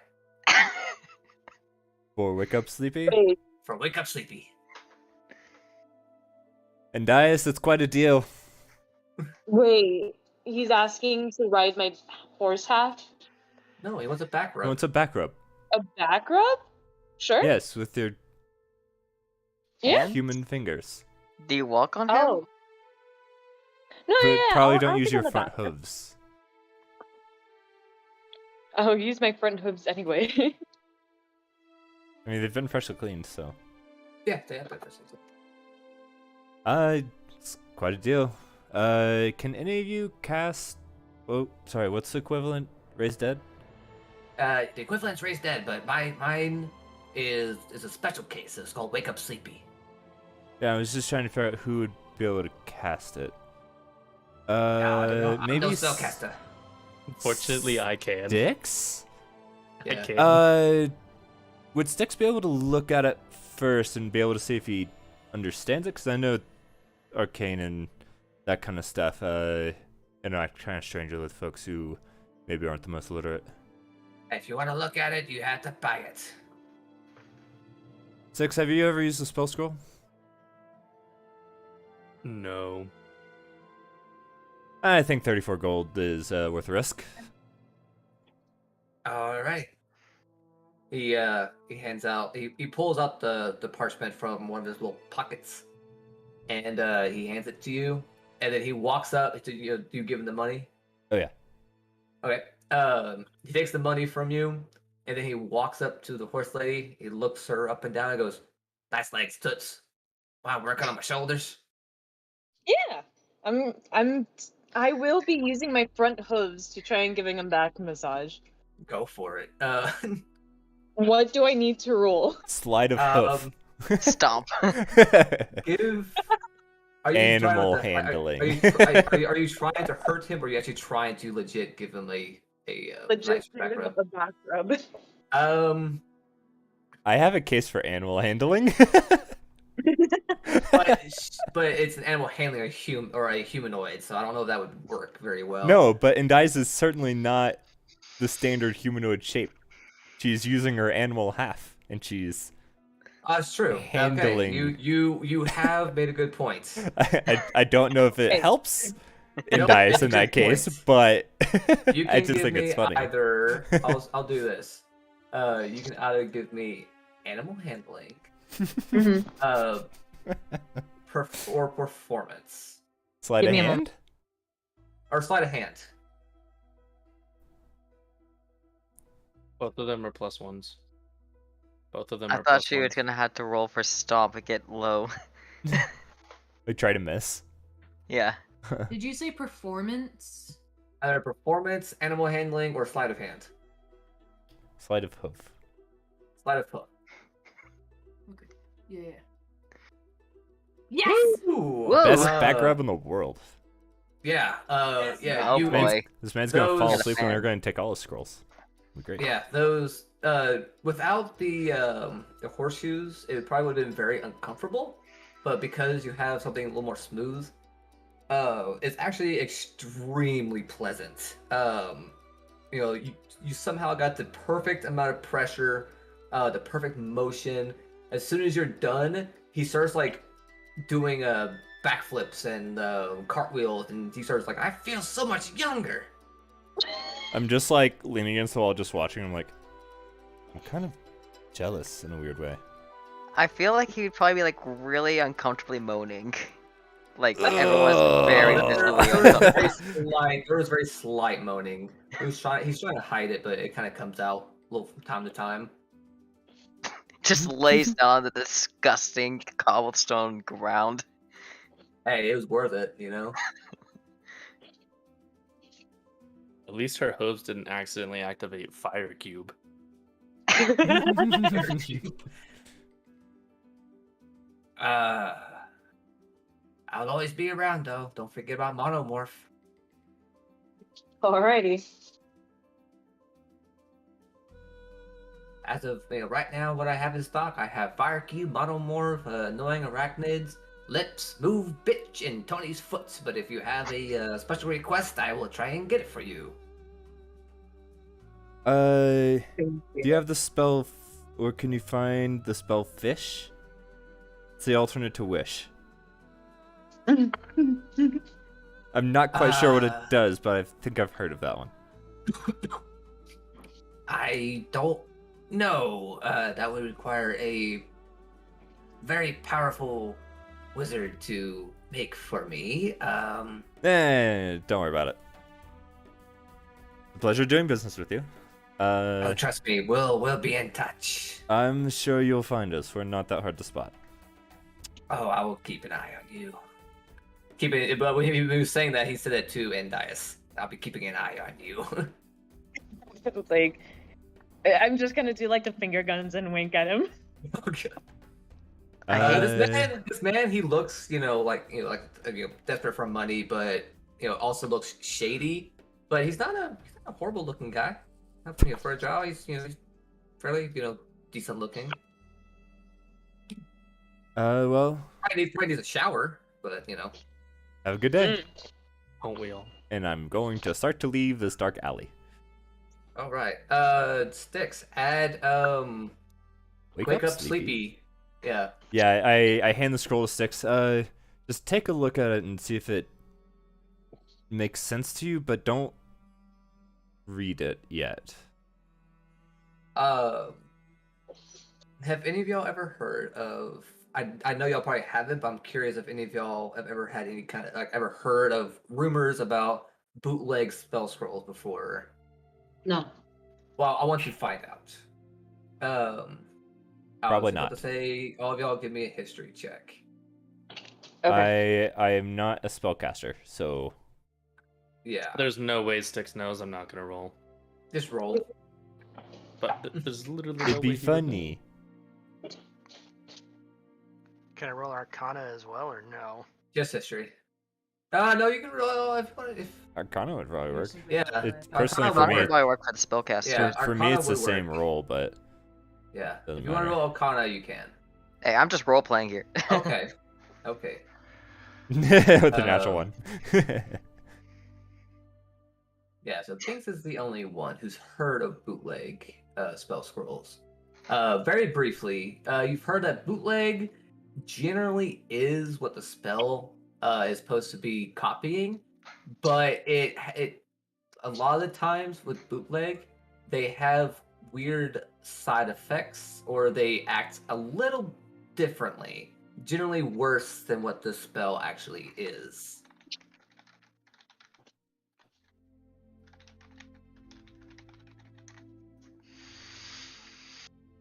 For Wake Up Sleepy? Wait, For Wake Up Sleepy. And Dias, that's quite a deal. wait. He's asking to ride my horse half? No, he wants a back Oh, rub. it's a back rub. A back rub? Sure. Yes, with your Yeah. human fingers. Do you walk on him? Oh. No, But yeah. probably I'll don't use give your him a front back rub. hooves. I'll use my front hooves anyway. I mean, they've been freshly cleaned, so. Yeah, they have breakfast. It's quite a deal. Can any of you cast? Oh, sorry. What's the equivalent? Raise Dead? The equivalent's Raised Dead, but mine is a special case. It's called Wake Up Sleepy. Yeah, I was just trying to figure out who would be able to cast it. I don't know. I'm Maybe no spellcaster. Fortunately, I can. Styx? I Yeah. can. Would Styx be able to look at it first and be able to see if he understands it? Because I know arcane and that kind of stuff interact kind of strangely with folks who maybe aren't the most literate. If you want to look at it, you have to buy it. Styx, have you ever used the spell scroll? No. I think 34 gold is worth a risk. All right. He hands out. He pulls out the parchment from one of his little pockets, and he hands it to you. And then he walks up to you. You give him the money. Oh yeah. Okay. He takes the money from you, and then he walks up to the horse lady. He looks her up and down and goes, "Nice legs, toots. Wow, working on my shoulders." Yeah. I will be using my front hooves to try and giving him back a massage. Go for it. What do I need to roll? Slide of hoof. Stomp. Give. Are you Animal trying to, handling. Are you trying to hurt him, or are you actually trying to legit give him a Legit nice give back him rub? a back rub. I have a case for animal handling. but it's an animal handling a humanoid, so I don't know if that would work very well. No, but Indai's is certainly not the standard humanoid shape. She's using her animal half, and she's It's true. handling. Okay. You have made a good point. I don't know if it Okay. helps You know, Indai's it's a in that good case, point. but You I can just give think me it's funny. either. I'll do this. You can either give me animal handling, or performance, Sleight Give of me a hand. or sleight of hand. Both of them are plus ones. Both of them I are thought plus she was ones. gonna have to roll for stomp and get low. We try to miss. Yeah. Did you say performance? Either performance, animal handling, or sleight of hand. Sleight of hoof. Sleight of hoof. Okay. Yeah. Yes! Ooh, Whoa. Best back rub in the world. Yeah. Yeah. Oh You. boy. This man's gonna fall Those- asleep and we're gonna take all his scrolls. Be great. Yeah. Those. Without the horseshoes, it probably would have been very uncomfortable. But because you have something a little more smooth, it's actually extremely pleasant. You somehow got the perfect amount of pressure, the perfect motion. As soon as you're done, he starts like doing backflips and cartwheels, and he starts like, I feel so much younger. I'm just like leaning against the wall, just watching. I'm like, I'm kind of jealous in a weird way. I feel like he would probably be like really uncomfortably moaning. Like everyone's very visibly uncomfortable. There was very slight moaning. He's trying to hide it, but it kind of comes out a little from time to time. Just lays down on the disgusting cobblestone ground. Hey, it was worth it, you know. At least her hooves didn't accidentally activate Fire Cube. I'll always be around though. Don't forget about Monomorph. Alrighty. As of right now, what I have in stock, I have Fire Cube, Monomorph, Annoying Arachnids, Lips, Move, Bitch, and Tony's Foot. But if you have a special request, I will try and get it for you. Do you have the spell, or can you find the spell Fish? It's the alternate to Wish. I'm not quite sure what it does, but I think I've heard of that one. I don't know. That would require a very powerful wizard to make for me. Don't worry about it. Pleasure doing business with you. Trust me, we'll be in touch. I'm sure you'll find us. We're not that hard to spot. Oh, I will keep an eye on you. But when he was saying that, he said it to Endias. I'll be keeping an eye on you. Like, I'm just gonna do like the finger guns and wink at him. Okay. I hate this man. This man, he looks, like desperate for money, but also looks shady. But he's not a horrible looking guy. For a job, he's he's fairly decent looking. Well, Probably needs a shower, but have a good day. Don't we all? And I'm going to start to leave this dark alley. All right. Sticks. Add Wake up, sleepy. Yeah. Yeah, I hand the scroll to Sticks. Just take a look at it and see if it makes sense to you, but don't read it yet. Have any of y'all ever heard of? I know y'all probably haven't, but I'm curious if any of y'all have ever had any kind of ever heard of rumors about bootleg spell scrolls before. No. Well, I want you to find out. I Probably was about not. to say, all of y'all give me a history check. Okay. I am not a spellcaster, so Yeah. There's no way Sticks knows I'm not gonna roll. Just roll. But there's literally no it'd be way he would know. funny. Can I roll Arcana as well, or no? Just history. No, you can roll if you want. If Arcana would probably work. yeah. Personally, Arcana for would me, That would work. probably work for the spellcaster. Yeah. for me, Arcana it's the would same work. roll, but Yeah. Doesn't If you want to matter. roll Arcana, you can. Hey, I'm just role playing here. Okay. Okay. with the natural one. Yeah, so Binks is the only one who's heard of bootleg spell scrolls. Very briefly, you've heard that bootleg generally is what the spell is supposed to be copying, but it a lot of the times with bootleg, they have weird side effects or they act a little differently, generally worse than what the spell actually is.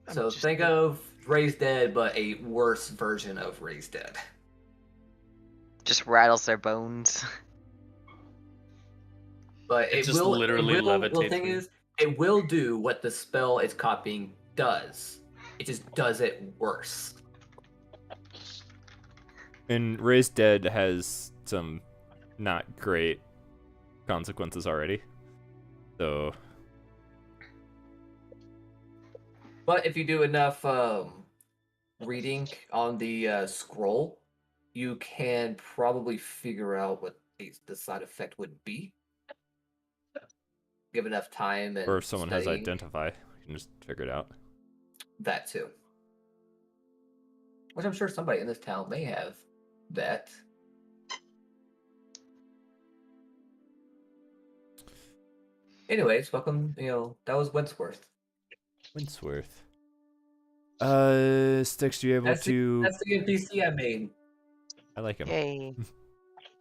So think of Raised Dead, but a worse version of Raised Dead. Just rattles their bones. But It it just will literally it will, the levitates thing me. is, it will do what the spell it's copying does. It just does it worse. And Raised Dead has some not great consequences already. So But if you do enough reading on the scroll, you can probably figure out what the side effect would be. Give enough time and or if someone has studying. identify, you can just figure it out. That too. Which I'm sure somebody in this town may have that. Anyways, welcome. That was Wentworth. Winsworth. Sticks, you able That's to? the NPC I made. I like him. Yay.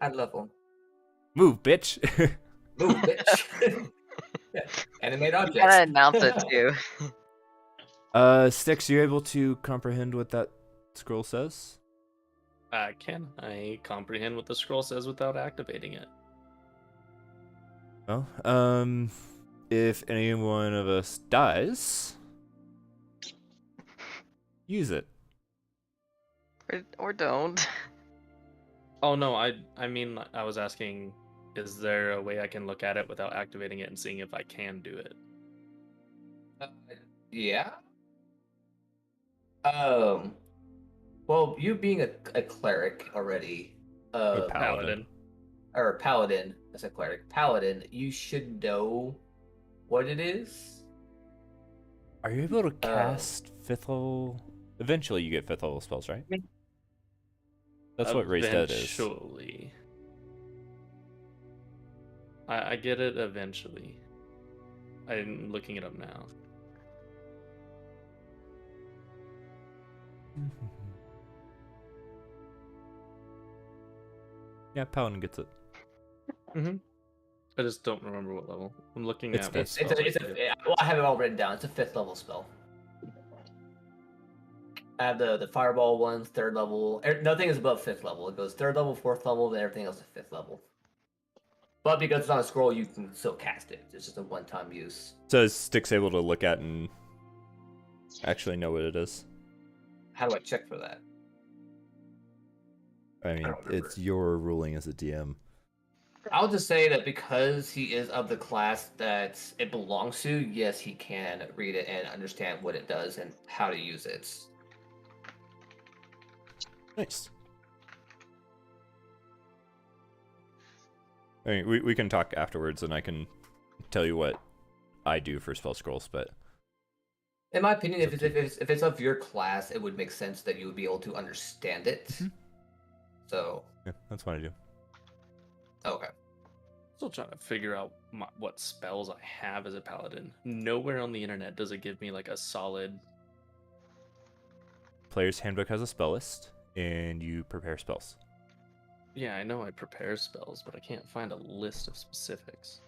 I love him. Move, bitch. Move, bitch. Yeah. Animate You objects. gotta announce it too. Sticks, you able to comprehend what that scroll says? Can I comprehend what the scroll says without activating it? Well, if any one of us dies, use it. Or don't. Oh no, I mean I was asking, is there a way I can look at it without activating it and seeing if I can do it? Yeah. Well, you being a cleric already, Or paladin. or paladin, as a cleric, paladin, you should know what it is. Are you able to cast 5th level? Eventually, you get 5th level spells, right? That's what Raised Dead is. Eventually. I get it eventually. I'm looking it up now. Yeah, paladin gets it. Mm-hmm. I just don't remember what level. I'm looking It's at fifth. what spells I can get. Well, I have it all written down. It's a 5th level spell. I have the fireball ones, 3rd level. Nothing is above 5th level. It goes 3rd level, 4th level, then everything else is 5th level. But because it's on a scroll, you can still cast it. It's just a one-time use. So is Sticks able to look at and actually know what it is? How do I check for that? I mean, it's your ruling as a DM. I'll just say that because he is of the class that it belongs to, yes, he can read it and understand what it does and how to use it. Nice. I mean, we can talk afterwards, and I can tell you what I do for spell scrolls, but In my opinion, if it's of your class, it would make sense that you would be able to understand it. Mhm. So, yeah, that's what I do. okay. Still trying to figure out what spells I have as a paladin. Nowhere on the internet does it give me like a solid. Player's Handbook has a spell list, and you prepare spells. Yeah, I know I prepare spells, but I can't find a list of specifics.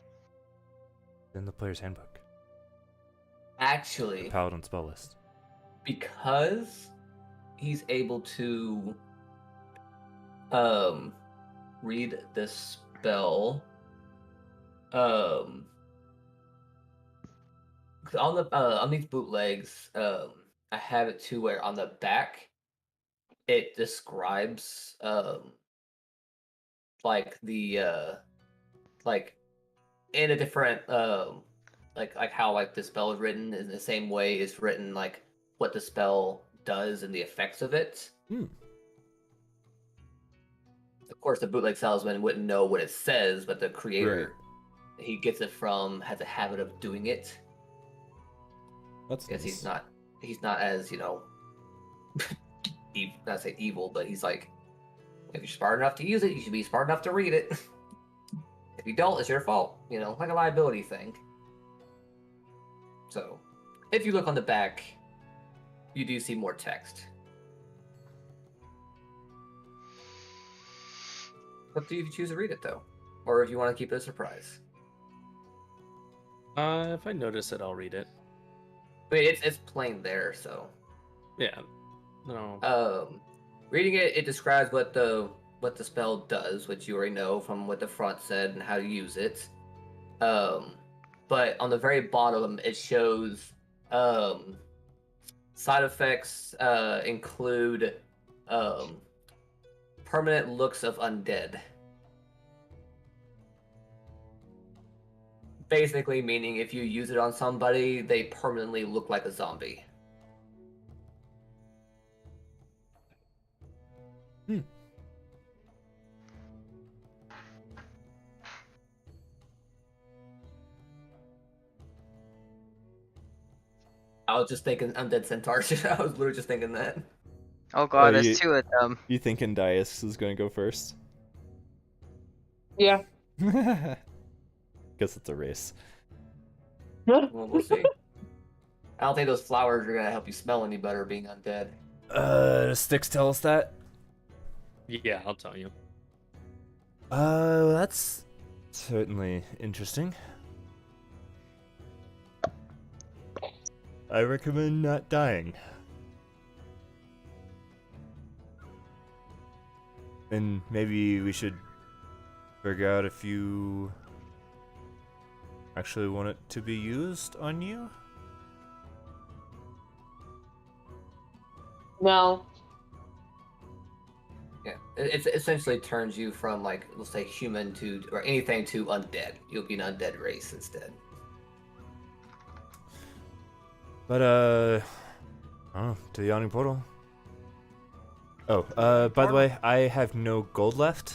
In the Player's Handbook, Actually, the Paladin spell list. because he's able to read this spell, on these bootlegs, I have it to where on the back it describes like the like in a different like how like the spell is written in the same way it's written, like what the spell does and the effects of it. Of course, the bootleg salesman wouldn't know what it says, but the creator he gets it from has a habit of doing it. That's Because nice. he's not as not say evil, but he's like, if you're smart enough to use it, you should be smart enough to read it. If you don't, it's your fault. Like a liability thing. So, if you look on the back, you do see more text. Up to you if you choose to read it, though, or if you want to keep it a surprise. If I notice it, I'll read it. I mean, it's plain there, so. Yeah. No. Reading it describes what the spell does, which you already know from what the front said and how to use it. But on the very bottom, it shows side effects include permanent looks of undead. Basically meaning if you use it on somebody, they permanently look like a zombie. I was just thinking undead centaurs. I was literally just thinking that. Oh god, you- there's 2 of them. You thinking Dias is going to go first? Yeah. Guess it's a race. Well, we'll see. I don't think those flowers are gonna help you smell any better being undead. Styx tell us that? Yeah, I'll tell you. That's certainly interesting. I recommend not dying. And maybe we should figure out if you actually want it to be used on you? No. Yeah, it essentially turns you from, like, let's say human to, or anything to undead. You'll be an undead race instead. But, oh, to the Yawning Portal. Oh, by the way, I have no gold left.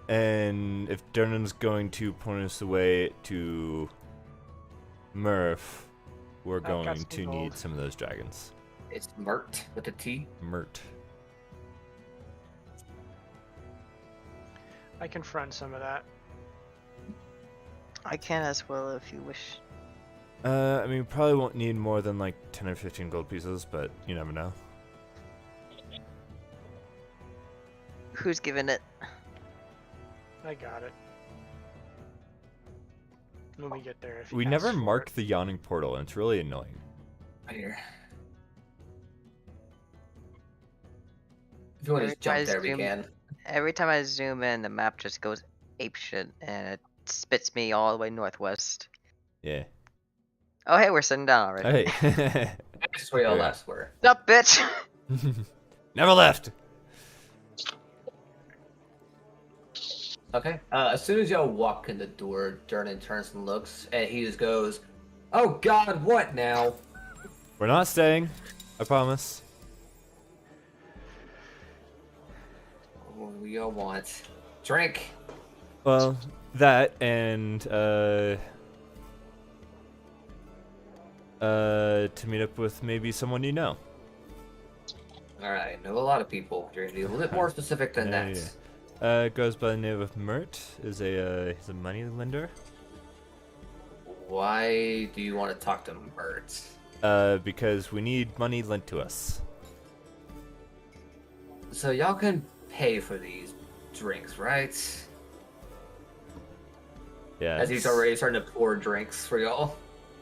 And if Dernan's going to point us the way to Murph, we're I've got going some to gold. need some of those dragons. It's Mert with a T. Mert. I can front some of that. I can as well if you wish. I mean, we probably won't need more than like 10 or 15 gold pieces, but you never know. Who's giving it? I got it. When we get there, if We he never asks for mark it. the Yawning Portal, and it's really annoying. Right here. If you want to just jump there, we can. Every time I zoom in, the map just goes apeshit and it spits me all the way northwest. Yeah. Oh hey, we're sitting down already. Hey. That's where y'all Yeah. last were. Sup, bitch? Never left. Okay. As soon as y'all walk in the door, Durnan turns and looks, and he just goes, "Oh God, what now?" We're not staying. I promise. What do y'all want? Drink. Well, that and to meet up with maybe someone you know. All right. Know a lot of people. You're gonna be a little bit more specific than Yeah, that. yeah. Goes by the name of Mert. Is he's a money lender. Why do you want to talk to Mert? Because we need money lent to us. So y'all can pay for these drinks, right? Yeah. As he's already starting to pour drinks for y'all.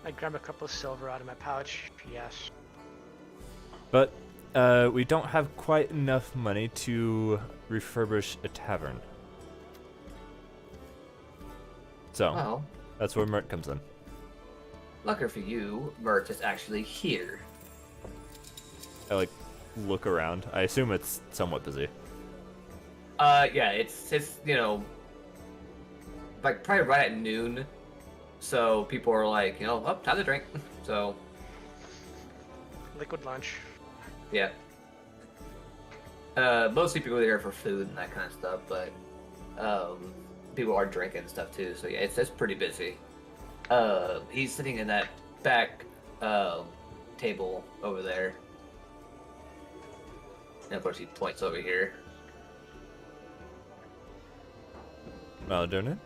I grab a couple of silver out of my pouch. Yes. But we don't have quite enough money to refurbish a tavern. So Well, that's where Mert comes in. lucky for you, Mert is actually here. I like look around. I assume it's somewhat busy. Yeah, it's like probably right at noon. So people are like, oh, time to drink. So Liquid lunch. yeah. Mostly people are there for food and that kind of stuff, but people are drinking and stuff too. So yeah, it's pretty busy. He's sitting in that back table over there. And of course he points over here. Well, Dernan.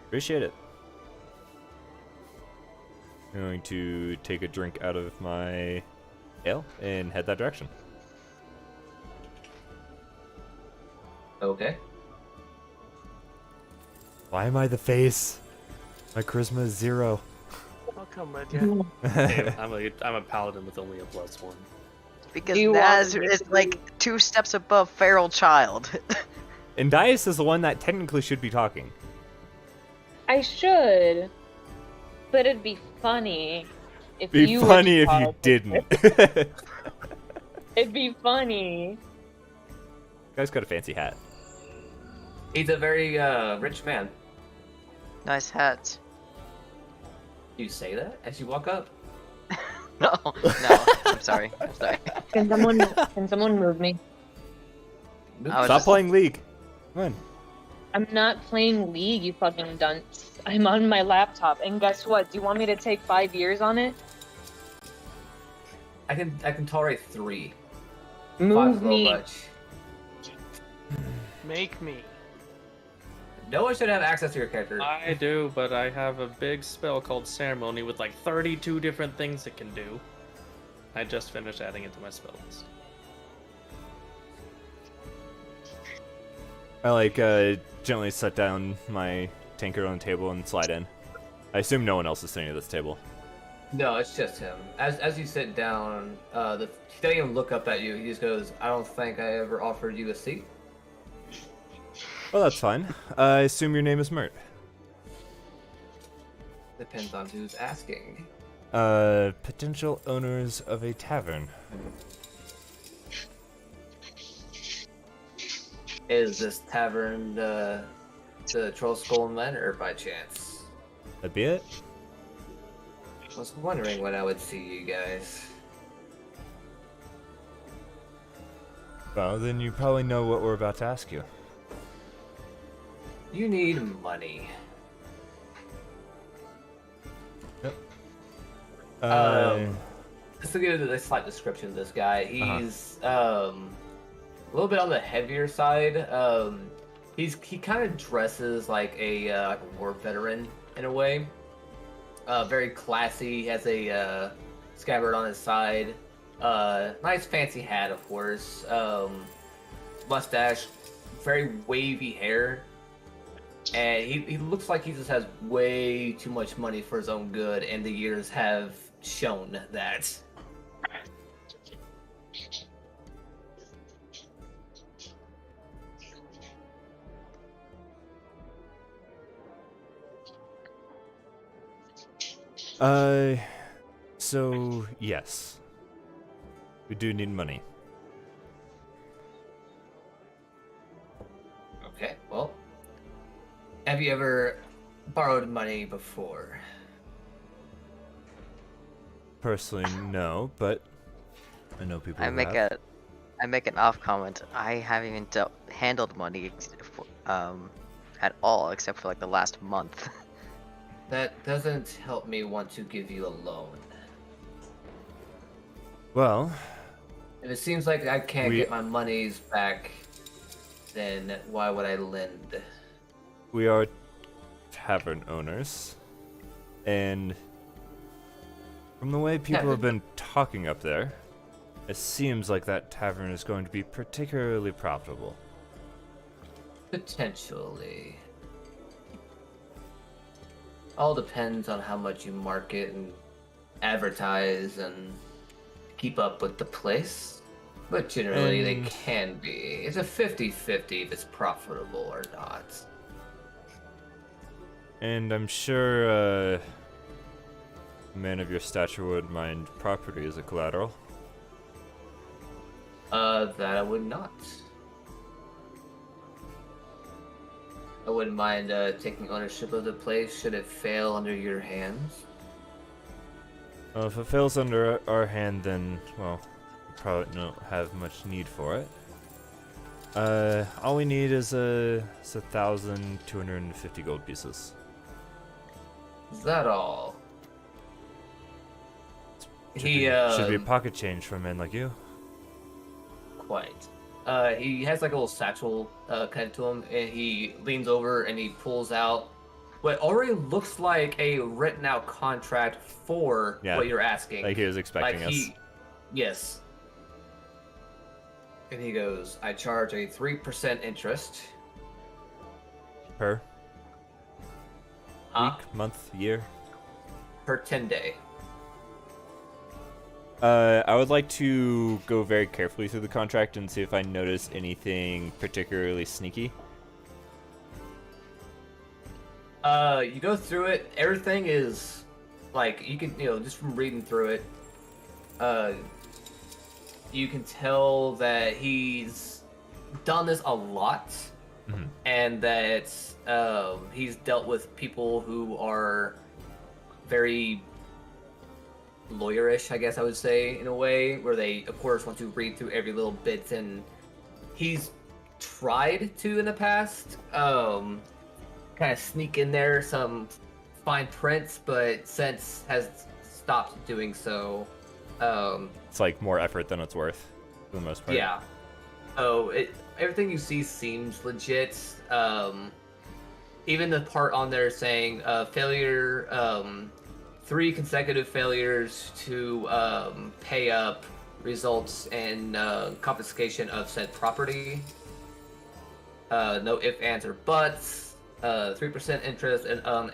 Appreciate it. I'm going to take a drink out of my ale and head that direction. Okay. Why am I the face? My charisma is 0. I'll come with you. Hey, I'm a paladin with only a +1. Because Do you Naz want- is like 2 steps above feral child. And Dias is the one that technically should be talking. I should, but it'd be funny if Be you were funny to if you talk. didn't. It'd be funny. Guy's got a fancy hat. He's a very rich man. Nice hat. You say that as you walk up? No, no. I'm sorry. I'm sorry. Can someone move me? I was Stop just- playing League. Come on. I'm not playing League, you fucking dunce. I'm on my laptop, and guess what? Do you want me to take 5 years on it? I can tolerate 3. Move 5's a little me. much. Make me. No one should have access to your character. I do, but I have a big spell called Ceremony with like 32 different things it can do. I just finished adding it to my spell list. I gently set down my tankard on the table and slide in. I assume no one else is sitting at this table. No, it's just him. As you sit down, he doesn't even look up at you. He just goes, "I don't think I ever offered you a seat." Well, that's fine. I assume your name is Mert. Depends on who's asking. Potential owners of a tavern. Is this tavern the Troll Skull Manor by chance? That be it? Was wondering when I would see you guys. Well, then you probably know what we're about to ask you. You need money. Just to give a slight description of this guy, he's a little bit on the heavier side. He kind of dresses like a war veteran in a way. Very classy. He has a scabbard on his side. Nice fancy hat, of course. Mustache, very wavy hair. And he looks like he just has way too much money for his own good, and the years have shown that. So, yes. We do need money. Okay, well, have you ever borrowed money before? Personally, no, but I know people I who make have. I make an off comment. I haven't even handled money at all except for like the last month. That doesn't help me want to give you a loan. Well, If it seems like I can't We- get my monies back, then why would I lend? we are tavern owners, and from the way people have been talking up there, it seems like that tavern is going to be particularly profitable. Potentially. All depends on how much you market and advertise and keep up with the place. But generally, they And- can be. It's a 50-50 if it's profitable or not. And I'm sure a man of your stature would mind property as a collateral. That I would not. I wouldn't mind taking ownership of the place should it fail under your hands. Well, if it fails under our hand, then, well, we probably don't have much need for it. All we need is 1,250 gold pieces. Is that all? Should He be a pocket change for a man like you. Quite. He has like a little satchel connected to him, and he leans over and he pulls out what already looks like a written out contract for Yeah, what you're asking. Like he was expecting us. Yes. And he goes, I charge a 3% interest. Per Huh? week, month, year. Per 10 day. I would like to go very carefully through the contract and see if I notice anything particularly sneaky. You go through it, everything is like you can just from reading through it, you can tell that he's done this a lot Mhm. and that he's dealt with people who are very lawyerish, I guess I would say, in a way, where they, of course, want to read through every little bit, and he's tried to in the past, kind of sneak in there some fine prints, but since has stopped doing so. It's like more effort than it's worth, for the most part. Yeah. So everything you see seems legit. Even the part on there saying failure, 3 consecutive failures to pay up results in confiscation of said property. No ifs, ands, or buts. 3% interest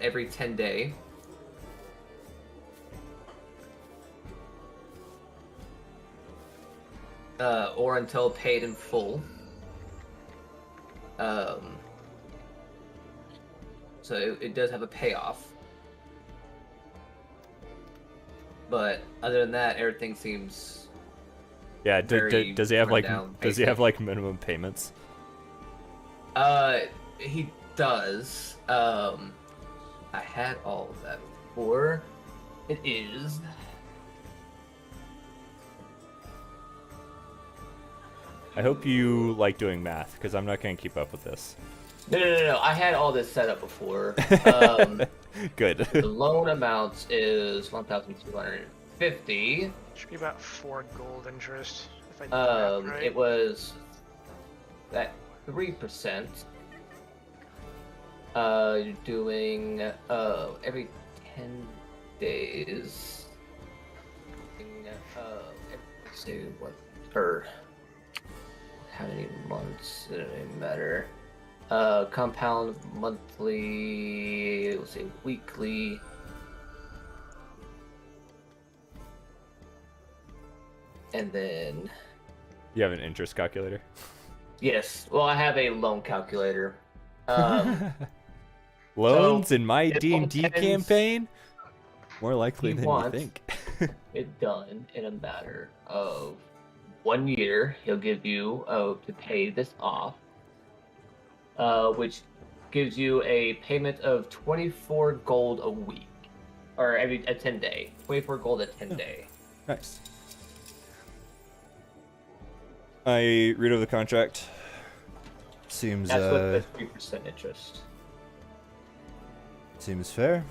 every 10 day. Or until paid in full. So it does have a payoff. But other than that, everything seems Yeah. very Does he have like rundown, does he have basic. like minimum payments? He does. I had all of that before. It is. I hope you like doing math, because I'm not gonna keep up with this. No. I had all this set up before. Good. The loan amount is 1,250. Should be about 4 gold interest. If I did that right. It was at 3%. You're doing every 10 days. Let's see what per how many months? It doesn't matter. Compound monthly. Let's say weekly. And then You have an interest calculator? yes, well, I have a loan calculator. Loans so in my it all D&D depends. campaign? More likely He than you wants think. it done in a matter of 1 year. He'll give you to pay this off, which gives you a payment of 24 gold a week, or every a 10 day. 24 gold a 10 day. Nice. I read over the contract. Seems That's with the 3% interest. seems fair.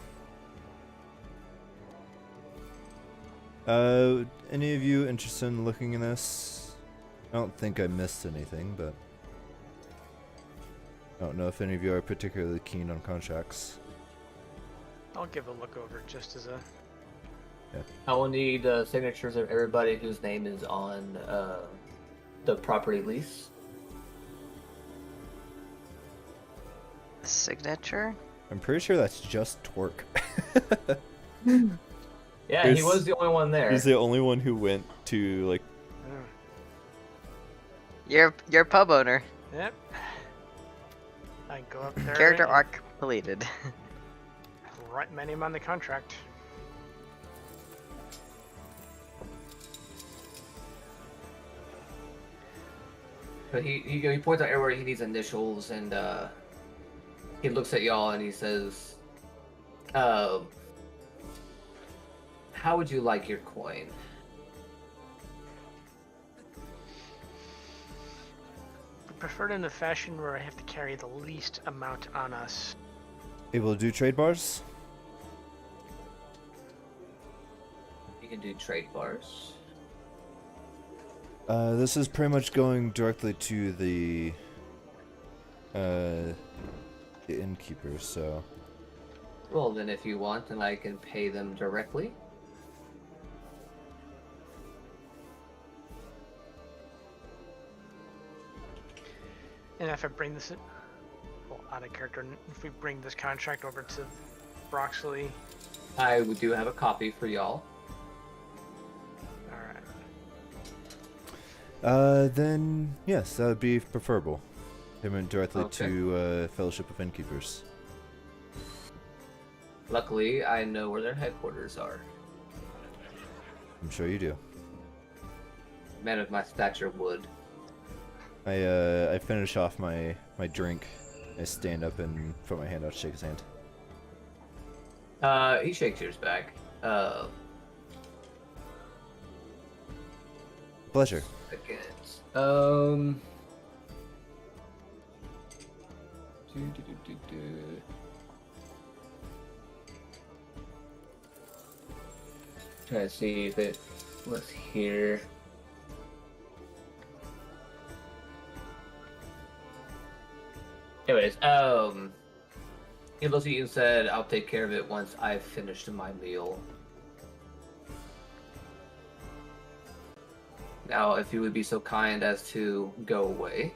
Any of you interested in looking in this? I don't think I missed anything, but I don't know if any of you are particularly keen on contracts. I'll give a look over it just as a. I will need signatures of everybody whose name is on the property lease. Signature? I'm pretty sure that's just Torque. Yeah, he He's- was the only one there. He's the only one who went to like. You're pub owner. Yep. I go up there. Character and arc completed. Write my name on the contract. But he points out everywhere he needs initials, and he looks at y'all and he says, "How would you like your coin?" I prefer it in a fashion where I have to carry the least amount on us. Able to do trade bars? You can do trade bars. This is pretty much going directly to the innkeeper, so Well, then, if you want, then I can pay them directly. And if I bring this, well, out of character, if we bring this contract over to Broxley, I do have a copy for y'all. alright. then yes, that would be preferable. Payment directly Okay. to Fellowship of Innkeepers. Luckily, I know where their headquarters are. I'm sure you do. Man of my stature would. I finish off my my drink. I stand up and put my hand out to shake his hand. He shakes yours back. Pleasure. Seconds. Trying to see if it was here. Anyways, he looks at you and said, "I'll take care of it once I've finished my meal." Now, if you would be so kind as to go away,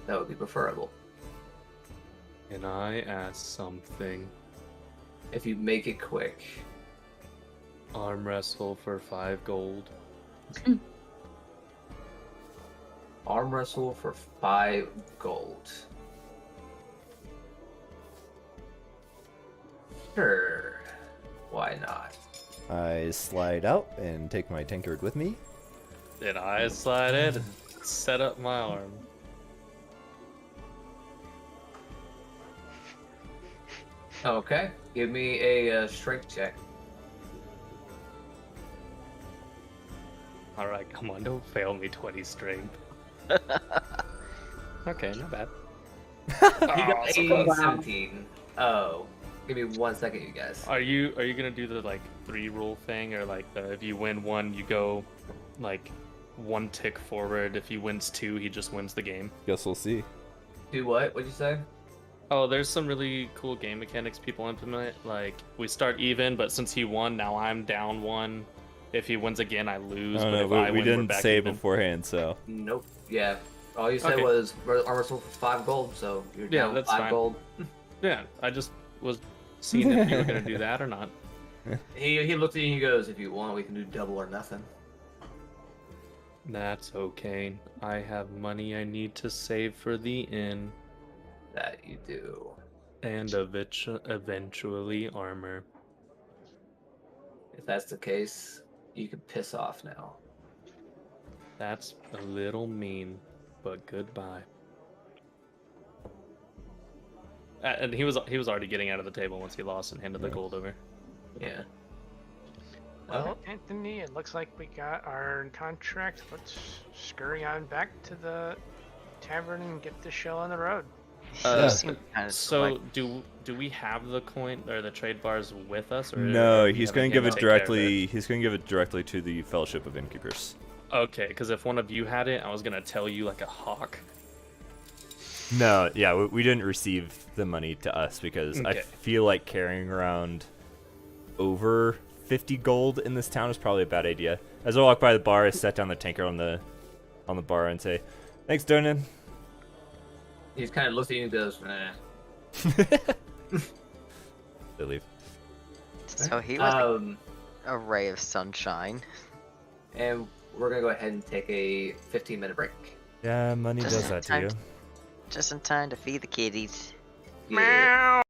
that would be preferable. Can I ask something? If you make it quick. Arm wrestle for 5 gold. Arm wrestle for 5 gold. Sure. Why not? I slide out and take my tankard with me. Then I slide in and set up my arm. Okay. Give me a strength check. Alright, come on, don't fail me 20 strength. Okay, not bad. He got so a close. 17. Oh. Give me 1 second, you guys. Are you gonna do the like 3 rule thing, or like the, if you win 1 you go like 1 tick forward, if he wins 2 he just wins the game? Guess we'll see. Do what? What'd you say? Oh, there's some really cool game mechanics people implement, like we start even, but since he won, now I'm down 1. If he wins again, I lose. Oh, but no, if I we win, we're didn't back say even. beforehand, so. Nope. Yeah. All you said Okay. was armor sold for 5 gold, so you're Yeah, down that's 5 fine. gold. Yeah, I just was seeing if you were gonna do that or not. He looked at you and he goes, "If you want, we can do double or nothing." That's okay. I have money I need to save for the inn, That you do. and eventually armor. If that's the case, you can piss off now. That's a little mean, but goodbye. And he was already getting out of the table once he lost and handed the gold over. Yeah. Well, Anthony, it looks like we got our contract. Let's scurry on back to the tavern and get the show on the road. Yeah. Seems kind of So do we have the coin or the trade bars with us, or No, are we he's having going to give him it take care of directly. He's going to give it directly to the Fellowship of Innkeepers. Okay, because if one of you had it, I was gonna tell you like a hawk. No, yeah, we didn't receive the money to us because I Okay. feel like carrying around over 50 gold in this town is probably a bad idea. As I walk by the bar, I set down the tanker on the bar and say, "Thanks, Donan." He just kind of looks at you and goes, "Nah." They leave. So he was Um, a ray of sunshine. and we're gonna go ahead and take a 15-minute break. Yeah, money Just does that to time you. to- Just in time to feed the kitties. Yeah.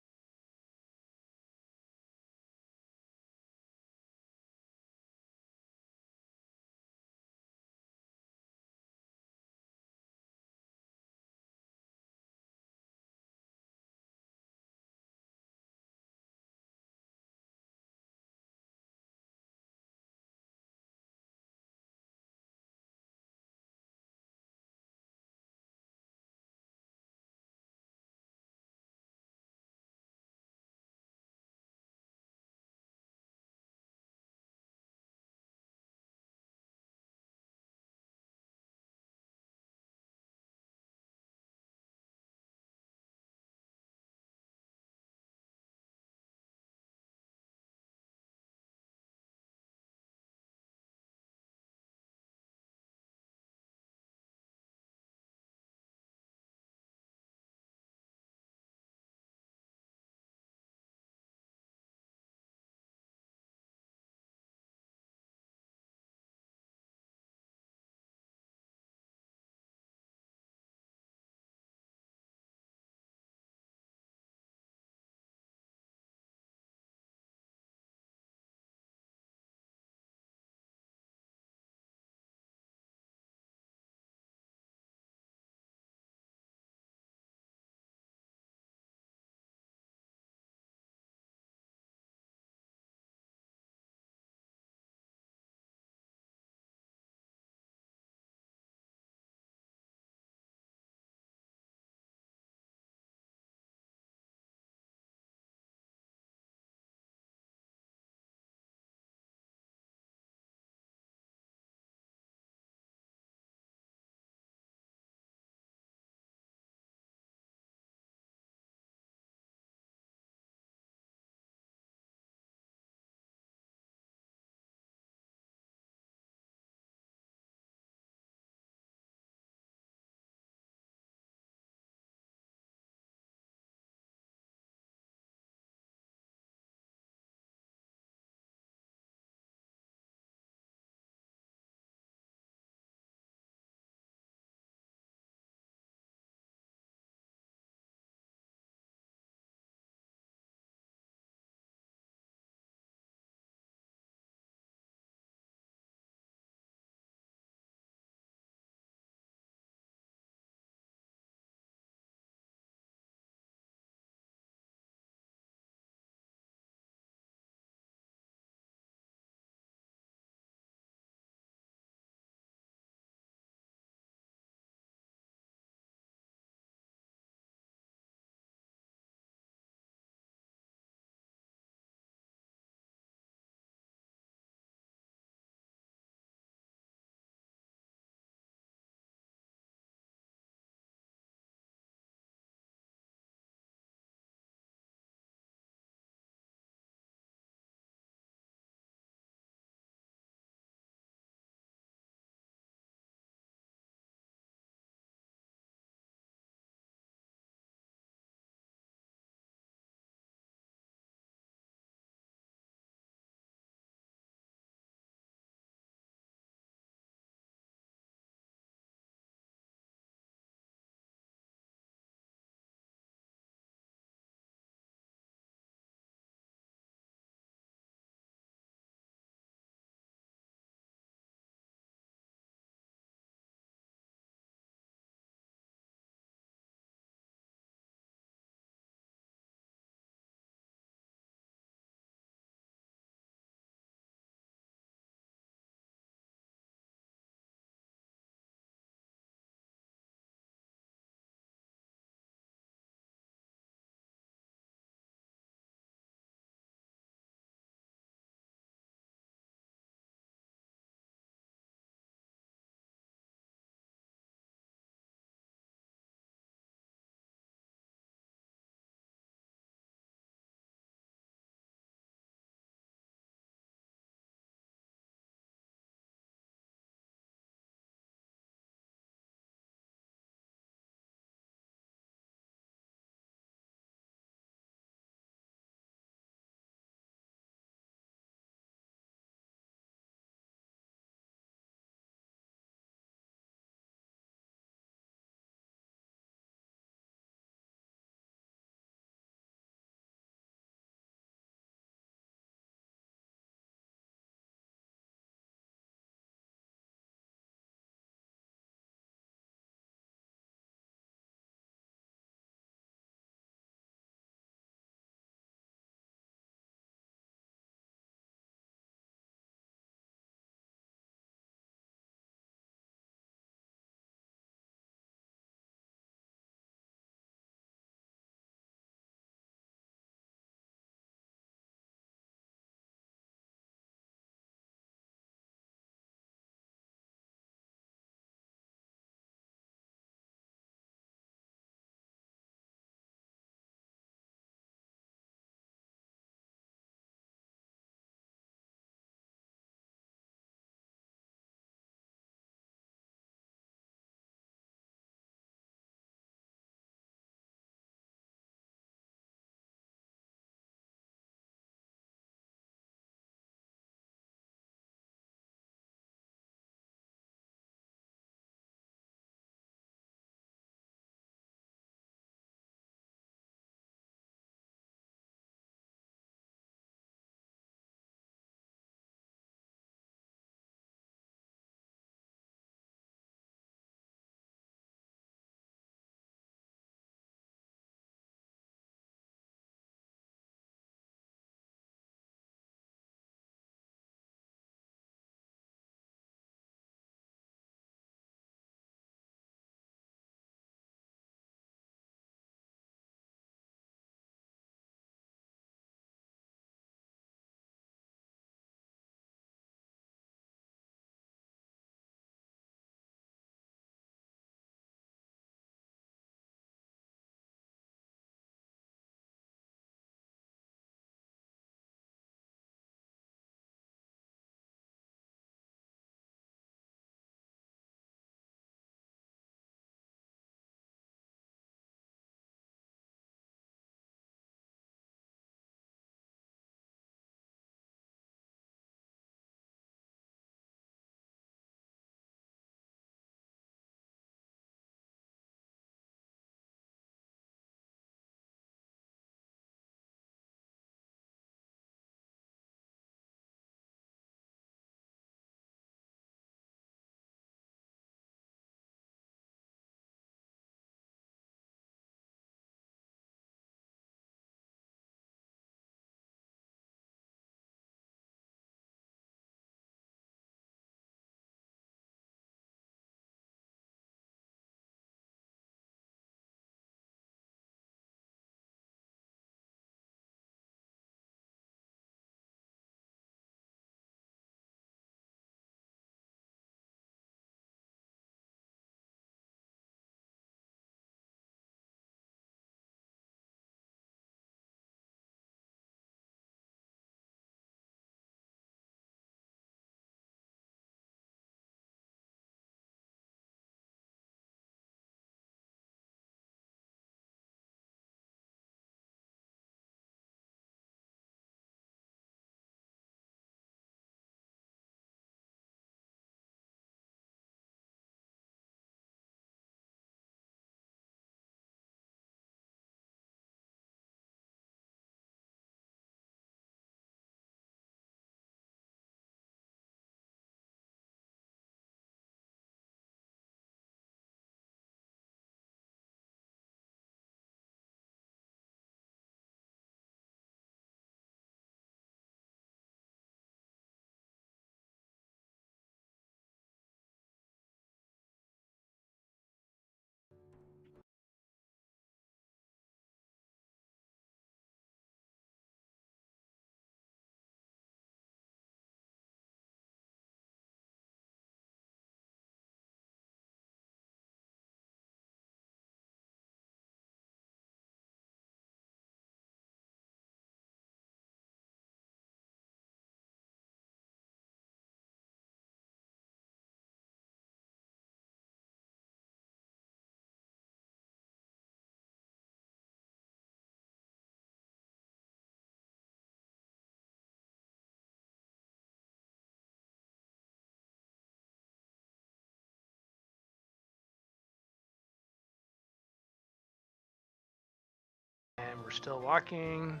And we're still walking.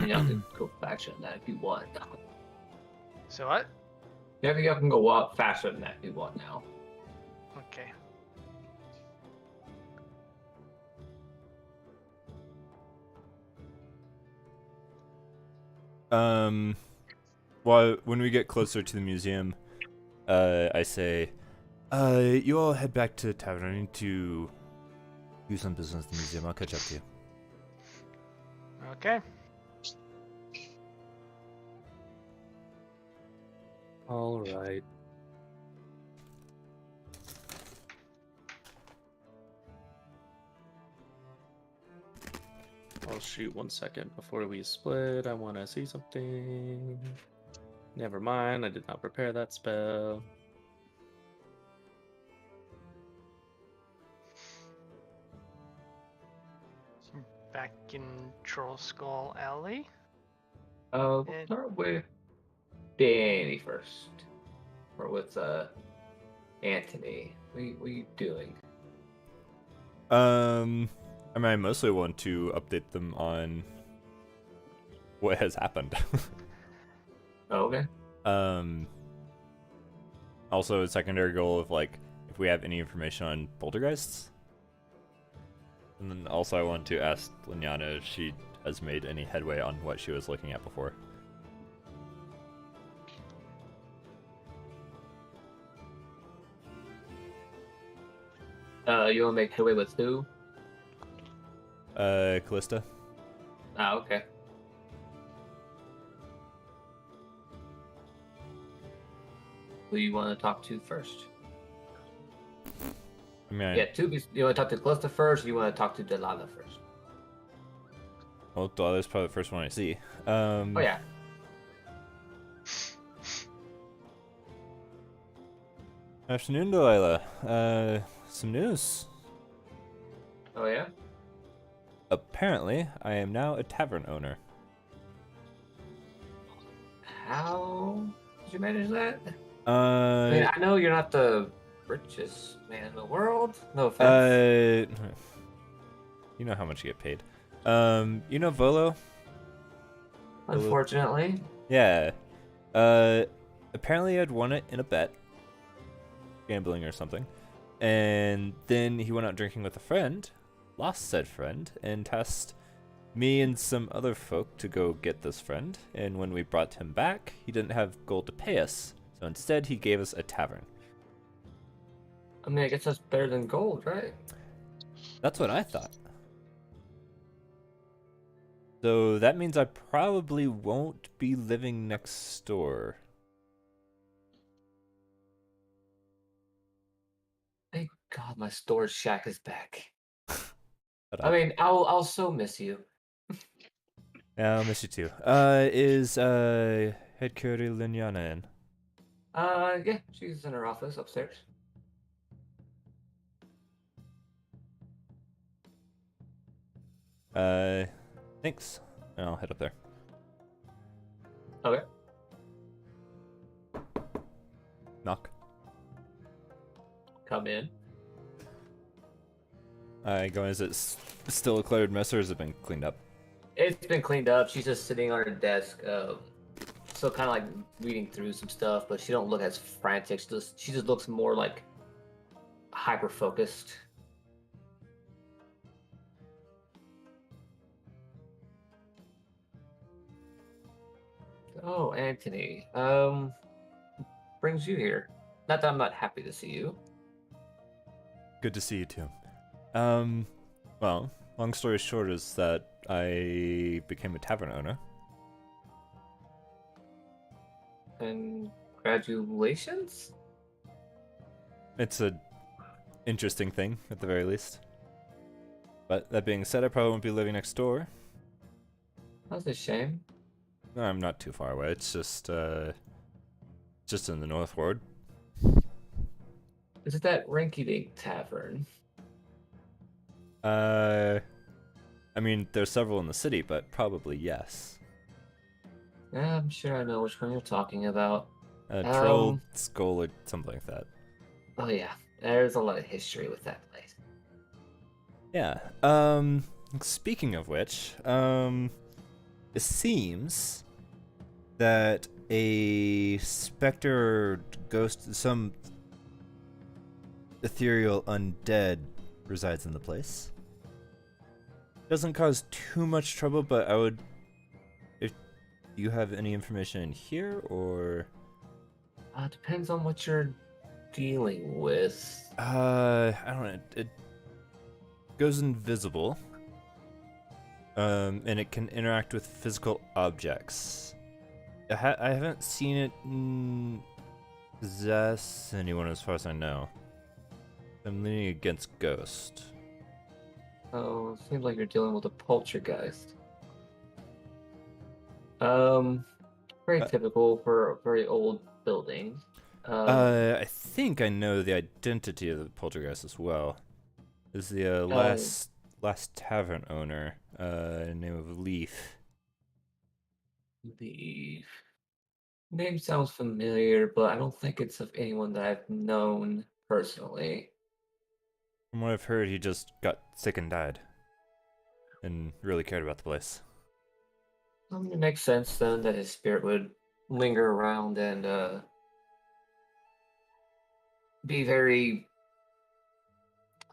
Y'all can go faster than that if you want. So what? Yeah, y'all can go walk faster than that if you want now. Okay. Well, when we get closer to the museum, I say, you all head back to the tavern. I need to do some business at the museum. I'll catch up to you. Okay. All right. I'll shoot 1 second before we split. I want to see something. Never mind, I did not prepare that spell. Back in Troll Skull Alley. We'll And- start with Danny first. Or with Anthony. What are you doing? I mean, I mostly want to update them on what has happened. Oh, okay. Also a secondary goal of like if we have any information on poltergeists. And then also I want to ask Linyana if she has made any headway on what she was looking at before. You want to make headway with who? Callista? Ah, okay. Who you want to talk to first? I mean, Yeah, you want to talk to Callista first, or you want to talk to Delilah first? well, Delilah's probably the first one I see. Oh, yeah. Afternoon, Delilah. Some news. Oh, yeah? Apparently, I am now a tavern owner. How did you manage that? I mean, I know you're not the richest man in the world. No offense. You know how much you get paid. You know Volo? Unfortunately. Yeah. Apparently I'd won it in a bet. Gambling or something. And then he went out drinking with a friend, lost said friend, and tasked me and some other folk to go get this friend. And when we brought him back, he didn't have gold to pay us. So instead, he gave us a tavern. I mean, I guess that's better than gold, right? That's what I thought. So that means I probably won't be living next door. Thank God my storage shack is back. But I mean, I'll so miss you. yeah, I'll miss you too. Is head curator Linyana in? Yeah, she's in her office upstairs. Thanks. And I'll head up there. Okay. Knock. Come in. I go, is it still a cluttered mess or has it been cleaned up? It's been cleaned up. She's just sitting on her desk, so kind of like reading through some stuff, but she don't look as frantic. She just looks more like hyper focused. Oh, Anthony. Brings you here. Not that I'm not happy to see you. Good to see you too. Well, long story short is that I became a tavern owner. Congratulations? It's a interesting thing, at the very least. But that being said, I probably won't be living next door. That's a shame. No, I'm not too far away. It's just in the North Ward. Is it that rinky-dink tavern? I mean, there's several in the city, but probably yes. Yeah, I'm sure I know which one you're talking about. Troll Skull or something like that. Oh yeah, there's a lot of history with that place. Yeah. Speaking of which, it seems that a specter, ghost, some ethereal undead resides in the place. Doesn't cause too much trouble, but I would, if you have any information in here, or Depends on what you're dealing with. I don't know. It goes invisible. And it can interact with physical objects. I haven't seen it possess anyone as far as I know. I'm leaning against ghost. Oh, seems like you're dealing with a poltergeist. Very typical for a very old building. I think I know the identity of the poltergeist as well. Is the last tavern owner, name of Leaf. The name sounds familiar, but I don't think it's of anyone that I've known personally. From what I've heard, he just got sick and died, and really cared about the place. It makes sense then that his spirit would linger around and be very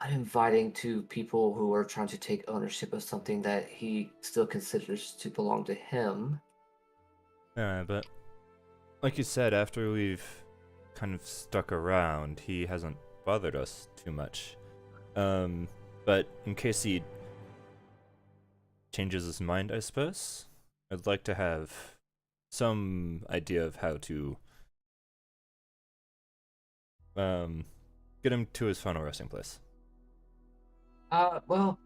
uninviting to people who are trying to take ownership of something that he still considers to belong to him. But like you said, after we've kind of stuck around, he hasn't bothered us too much. But in case he changes his mind, I suppose, I'd like to have some idea of how to get him to his final resting place. Well,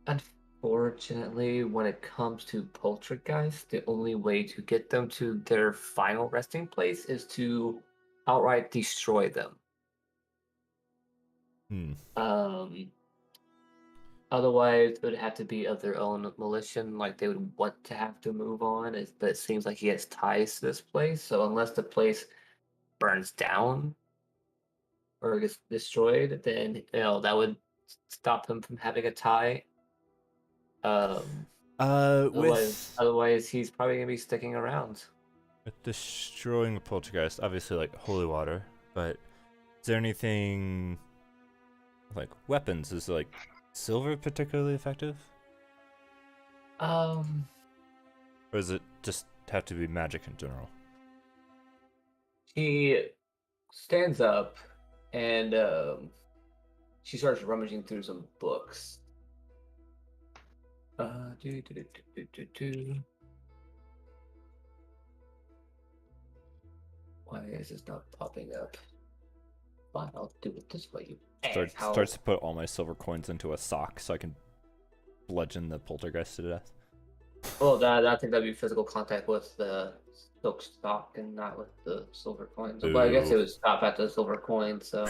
unfortunately, when it comes to poltergeists, the only way to get them to their final resting place is to outright destroy them. Otherwise, it would have to be of their own volition, like they would want to have to move on. But it seems like he has ties to this place, so unless the place burns down or gets destroyed, then that would stop him from having a tie. Otherwise, he's probably gonna be sticking around. With destroying a poltergeist, obviously like holy water, but is there anything like weapons? Is like silver particularly effective? Or does it just have to be magic in general? She stands up and she starts rummaging through some books. Why is this not popping up? Fine, I'll do it this way, you Starts to put all my silver coins into a sock so I can bludgeon the poltergeist to death. Well, I think that'd be physical contact with the silk sock and not with the silver coins. But I guess it would stop at the silver coins, so.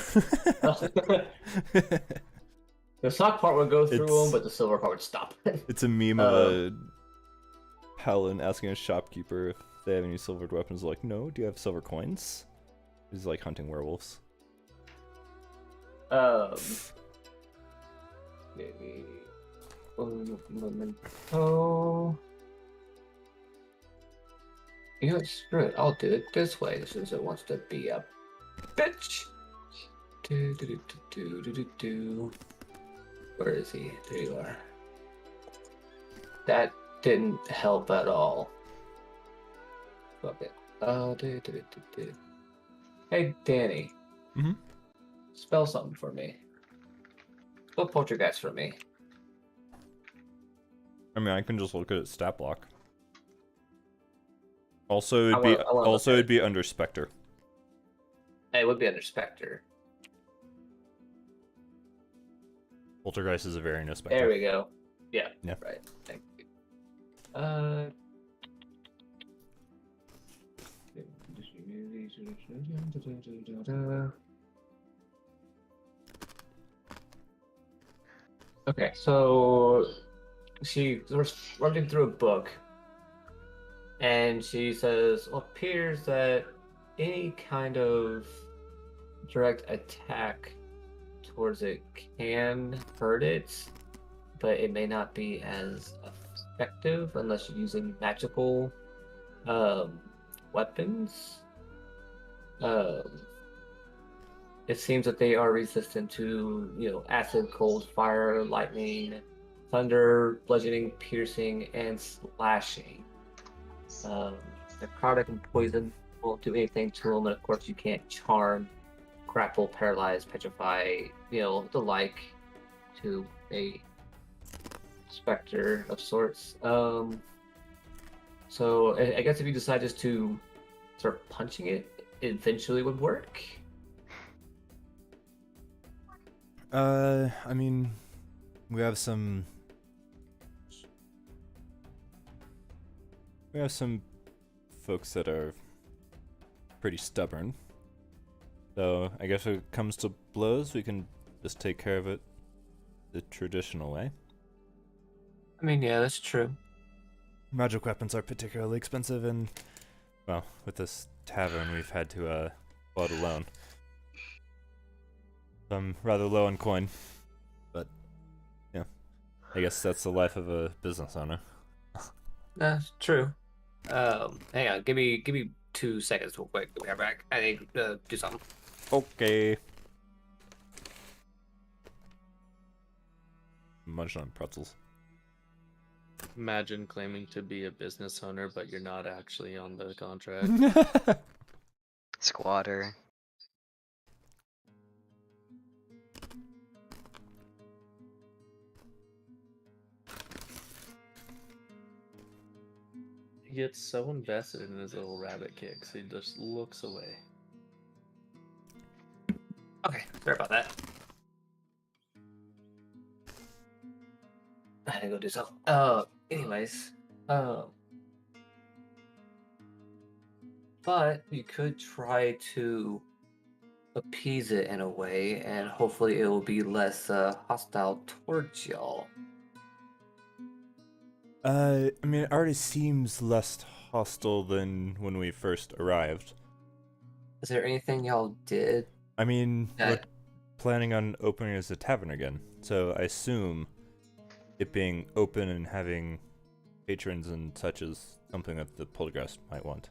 The sock part would go through them, but the silver part would stop. It's a meme of a paladin asking a shopkeeper if they have any silvered weapons. Like, no, do you have silver coins? He's like hunting werewolves. Maybe un momento. You know what, screw it. I'll do it this way since it wants to be a bitch. Where is he? There you are. That didn't help at all. Fuck it. Hey, Danny. Mm-hmm. Spell something for me. Spell poltergeist for me. I mean, I can just look at its stat block. Also, it'd be under Spectre. It would be under Spectre. Poltergeist is a variant of Spectre. There we go. Yeah. Yeah. Right. Thank you. Okay, so she was running through a book, and she says, "Well, it appears that any kind of direct attack towards it can hurt it, but it may not be as effective unless you're using magical weapons. Um, it seems that they are resistant to, acid, cold, fire, lightning, thunder, bludgeoning, piercing, and slashing. Necrotic and poison won't do anything to them, and of course you can't charm, grapple, paralyze, petrify, the like to a specter of sorts. So I guess if you decide just to start punching it, it eventually would work. I mean, we have some folks that are pretty stubborn. So I guess if it comes to blows, we can just take care of it the traditional way. I mean, yeah, that's true. Magic weapons are particularly expensive, and well, with this tavern, we've had to go it alone. I'm rather low on coin, but yeah, I guess that's the life of a business owner. That's true. Hang on, give me 2 seconds real quick. We'll be right back. I need to do something. Okay. Munching on pretzels. Imagine claiming to be a business owner, but you're not actually on the contract. Squatter. He gets so invested in his little rabbit kicks, he just looks away. Okay, sorry about that. I had to go do something. Anyways, but you could try to appease it in a way, and hopefully it will be less hostile towards y'all. I mean, it already seems less hostile than when we first arrived. Is there anything y'all did? I mean, we're that planning on opening as a tavern again, so I assume it being open and having patrons and such is something that the Poltergeist might want.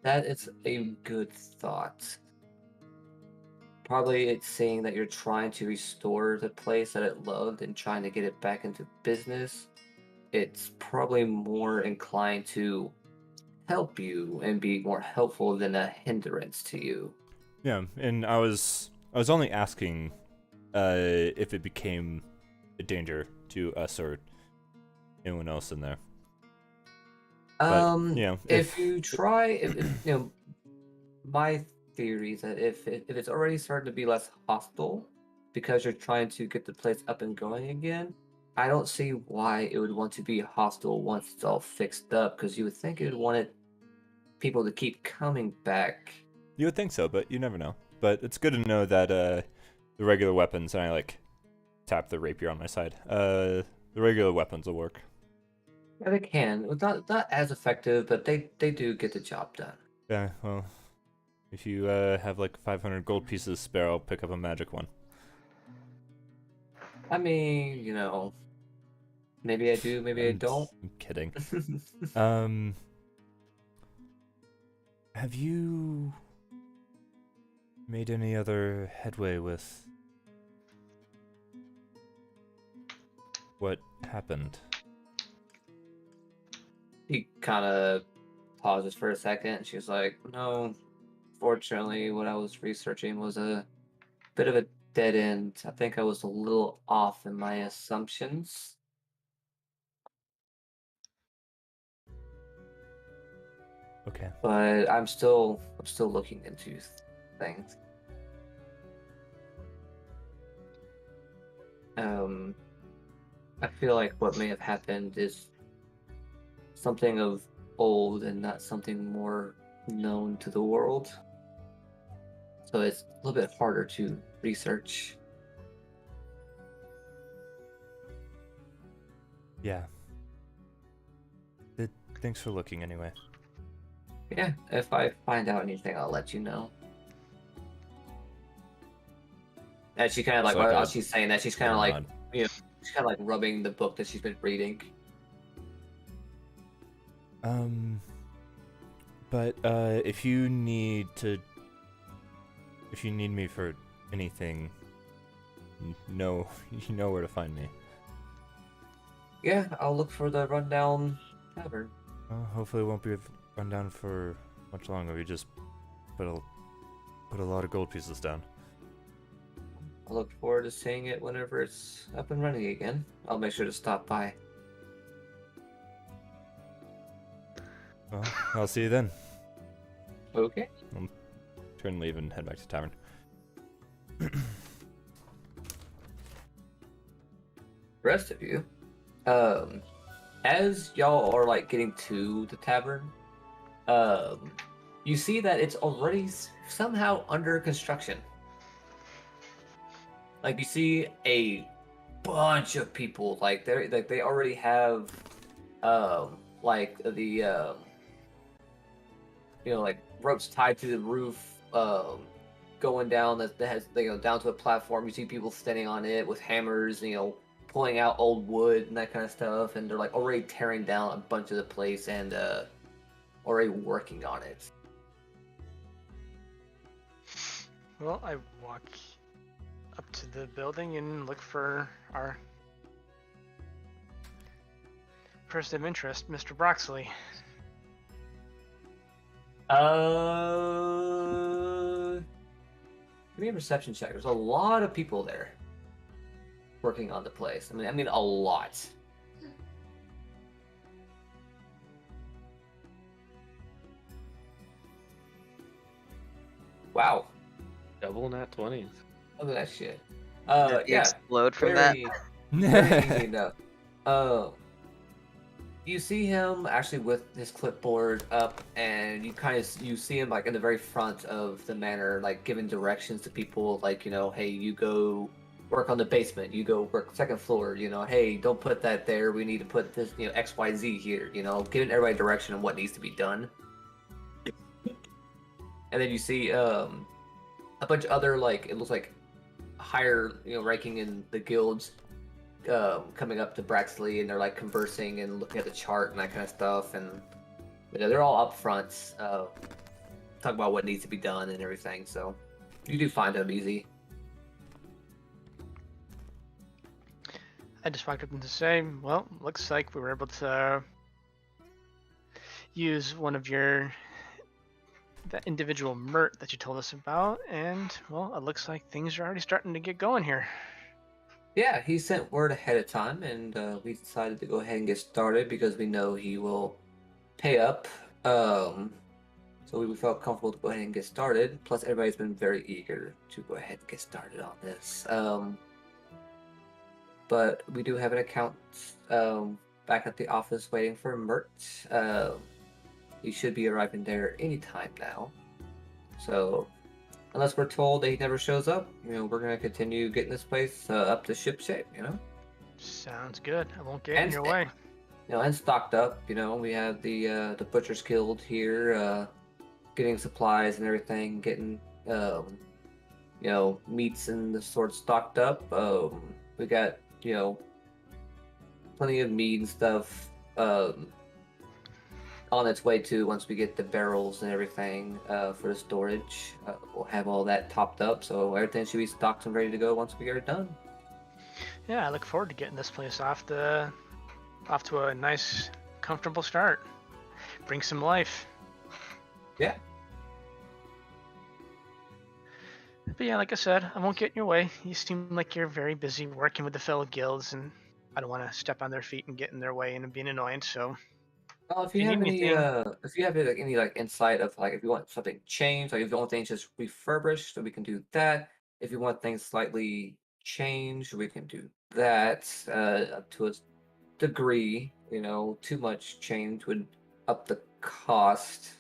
That is a good thought. Probably it's saying that you're trying to restore the place that it loved and trying to get it back into business. It's probably more inclined to help you and be more helpful than a hindrance to you. Yeah, and I was only asking if it became a danger to us or anyone else in there. But, If you try, my theory is that if it's already starting to be less hostile because you're trying to get the place up and going again, I don't see why it would want to be hostile once it's all fixed up, because you would think it would want people to keep coming back. You would think so, but you never know. But it's good to know that the regular weapons, and I tap the rapier on my side. The regular weapons will work. Yeah, they can. Not as effective, but they do get the job done. Yeah, well, if you have 500 gold pieces spare, I'll pick up a magic one. I mean, maybe I do, maybe I don't. I'm kidding. Have you made any other headway with what happened? He kind of pauses for a second. She's like, no, fortunately, what I was researching was a bit of a dead end. I think I was a little off in my assumptions. Okay. But I'm still looking into things. I feel like what may have happened is something of old and not something more known to the world. So it's a little bit harder to research. Yeah. Thanks for looking anyway. Yeah, if I find out anything, I'll let you know. And she kind of So while good. she's saying that, she's kind of Hold on. She's kind of like rubbing the book that she's been reading. But if you need me for anything, you know where to find me. Yeah, I'll look for the rundown tavern. Well, hopefully it won't be run down for much longer. We just put a lot of gold pieces down. I look forward to seeing it whenever it's up and running again. I'll make sure to stop by. Well, I'll see you then. Okay. Turn, leave, and head back to tavern. Rest of you, as y'all are like getting to the tavern, you see that it's already somehow under construction. Like you see a bunch of people, like they already have, like the like ropes tied to the roof, going down that has down to a platform. You see people standing on it with hammers, pulling out old wood and that kind of stuff, and they're like already tearing down a bunch of the place and already working on it. Well, I walk up to the building and look for our person of interest, Mr. Broxley. Give me a perception check. There's a lot of people there working on the place. I mean a lot. Wow. Double nat 20s. Look at that shit. Did you Yeah. explode from that? Very easy enough. You see him actually with his clipboard up, and you see him like in the very front of the manor, like giving directions to people, like hey, you go work on the basement, you go work second floor, hey, don't put that there, we need to put this, XYZ here, giving everybody direction on what needs to be done. And then you see a bunch of other, like, it looks like higher, ranking in the guilds coming up to Braxley, and they're like conversing and looking at the chart and that kind of stuff, and they're all up front, talk about what needs to be done and everything. So you do find them easy. I just walked up and to say, well, looks like we were able to use one of that individual mert that you told us about, and well, it looks like things are already starting to get going here. Yeah, he sent word ahead of time, and we decided to go ahead and get started because we know he will pay up. So we felt comfortable to go ahead and get started. Plus, everybody's been very eager to go ahead and get started on this. But we do have an account back at the office waiting for Mert. He should be arriving there anytime now. So, unless we're told that he never shows up, we're gonna continue getting this place up to ship shape. Sounds good. I won't get in your way. And stocked up. We have the Butcher's Guild here, getting supplies and everything, getting meats and the sort stocked up. We got plenty of meat and stuff on its way too. Once we get the barrels and everything for the storage, we'll have all that topped up, so everything should be stocked and ready to go once we get it done. Yeah, I look forward to getting this place off to a nice, comfortable start. Bring some life. Yeah. But yeah, like I said, I won't get in your way. You seem like you're very busy working with the fellow guilds, and I don't want to step on their feet and get in their way and being annoying. So, Well, if you have any, insight of like if you want something changed, like if you want things just refurbished, so we can do that. If you want things slightly changed, we can do that up to a degree. Too much change would up the cost.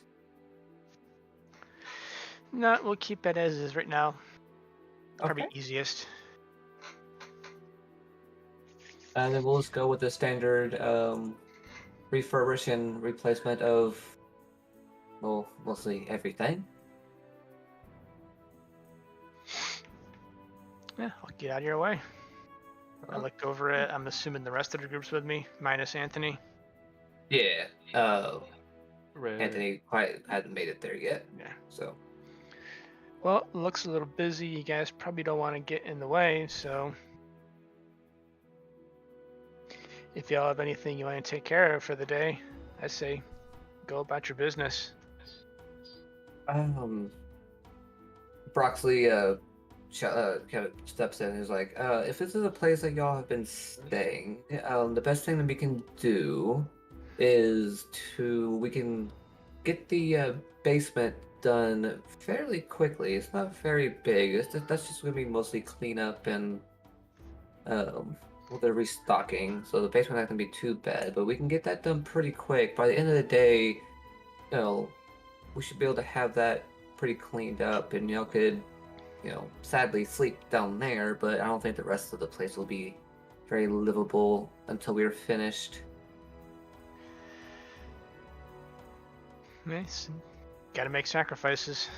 no, we'll keep it as is right now. Probably Okay. easiest. And then we'll just go with the standard refurbish and replacement of, well, mostly everything. Yeah, I'll get out of your way. I looked over it. I'm assuming the rest of the group's with me, minus Anthony. Yeah. Right. Anthony quite hadn't made it there yet. Yeah. So. Well, it looks a little busy. You guys probably don't want to get in the way, so if y'all have anything you want to take care of for the day, I say go about your business. Broxley kind of steps in and is like, if this is a place that y'all have been staying, the best thing that we can do is we can get the basement done fairly quickly. It's not very big. That's just gonna be mostly cleanup and well, they're restocking, so the basement not gonna be too bad. But we can get that done pretty quick. By the end of the day, you know, we should be able to have that pretty cleaned up, and y'all could, sadly sleep down there. But I don't think the rest of the place will be very livable until we are finished. Nice. Got to make sacrifices.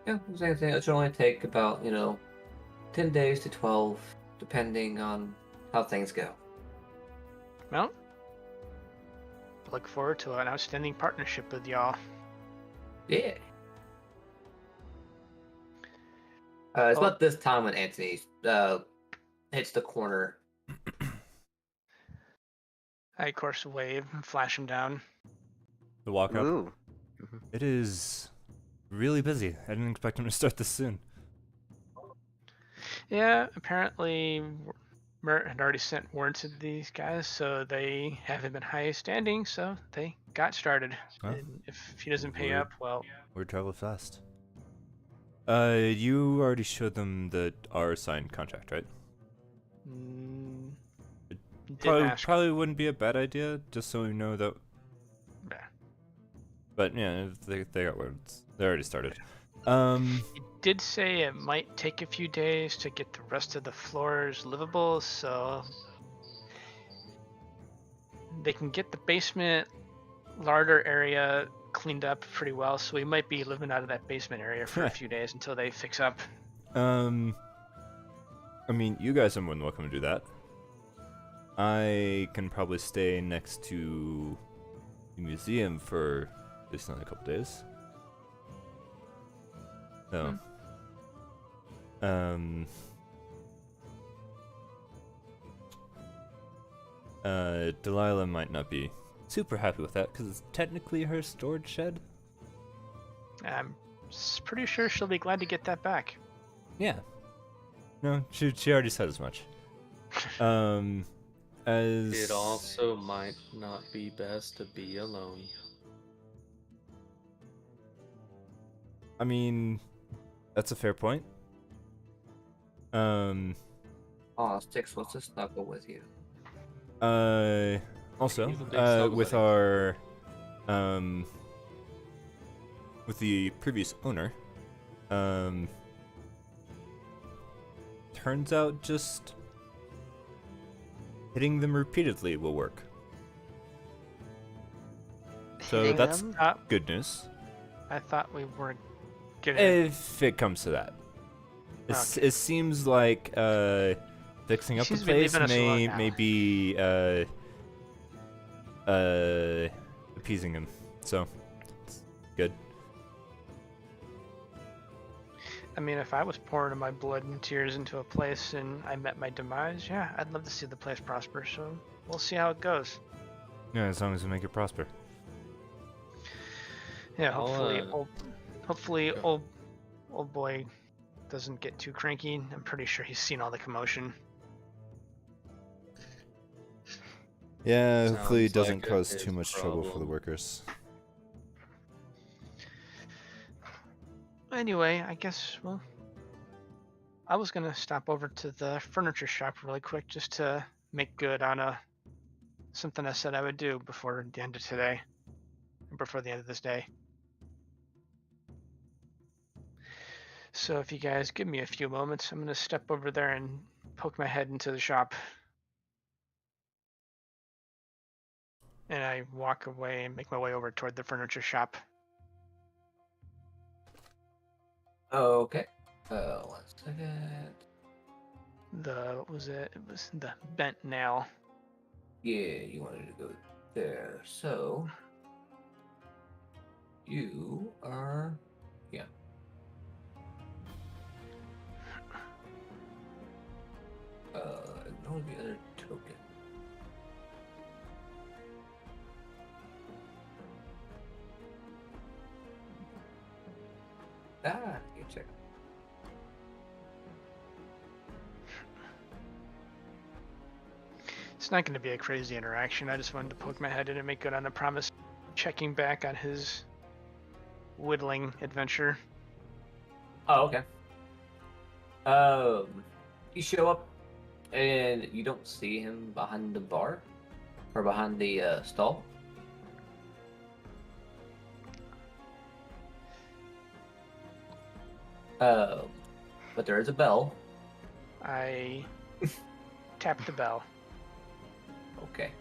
Yeah, it should only take about 10 days to 12, depending on how things go. Well, look forward to an outstanding partnership with y'all. Yeah. It's about this time when Anthony hits the corner. I, of course, wave and flash him down. The walk up. Ooh. It is really busy. I didn't expect him to start this soon. Yeah, apparently Mert had already sent word to these guys, so they haven't been high standing, so they got started. Huh? And if he doesn't pay Word. up, well, Word travel fast. You already showed them the our signed contract, right? didn't ask. Probably wouldn't be a bad idea, just so we know that. Yeah. But yeah, they got words. They already started. He did say it might take a few days to get the rest of the floors livable, so they can get the basement larder area cleaned up pretty well, so we might be living out of that basement area for a few days until they fix up. I mean, you guys are more than welcome to do that. I can probably stay next to the museum for at least another couple days. So, Delilah might not be super happy with that because it's technically her storage shed. I'm pretty sure she'll be glad to get that back. Yeah. No, she already said as much. As It also might not be best to be alone. I mean, that's a fair point. Aw, Styx wants to snuggle with you. Also, He's a big snuggle with buddy. our, with the previous owner, turns out just hitting them repeatedly will work. So Hitting that's them? good news. I thought we weren't getting If it comes to that. It seems like fixing up the Seems to be place leaving us alone may now. be appeasing him. So it's good. I mean, if I was pouring my blood and tears into a place and I met my demise, yeah, I'd love to see the place prosper. So we'll see how it goes. Yeah, as long as we make it prosper. Yeah, I'll, hopefully go. old boy doesn't get too cranky. I'm pretty sure he's seen all the commotion. Yeah, hopefully it Sounds doesn't like cause his too much trouble for the problem. workers. Anyway, I guess, well, I was gonna stop over to the furniture shop really quick just to make good on something I said I would do before the end of today, or before the end of this day. So if you guys give me a few moments, I'm gonna step over there and poke my head into the shop. And I walk away and make my way over toward the furniture shop. Okay. 1 second. What was it? It was the bent nail. Yeah, you wanted to go there. So you are, yeah. Ignore the other token. You check. It's not going to be a crazy interaction. I just wanted to poke my head in and make good on the promise. Checking back on his whittling adventure. Oh, okay. You show up and you don't see him behind the bar or behind the stall. But there is a bell. I tapped the bell. Okay.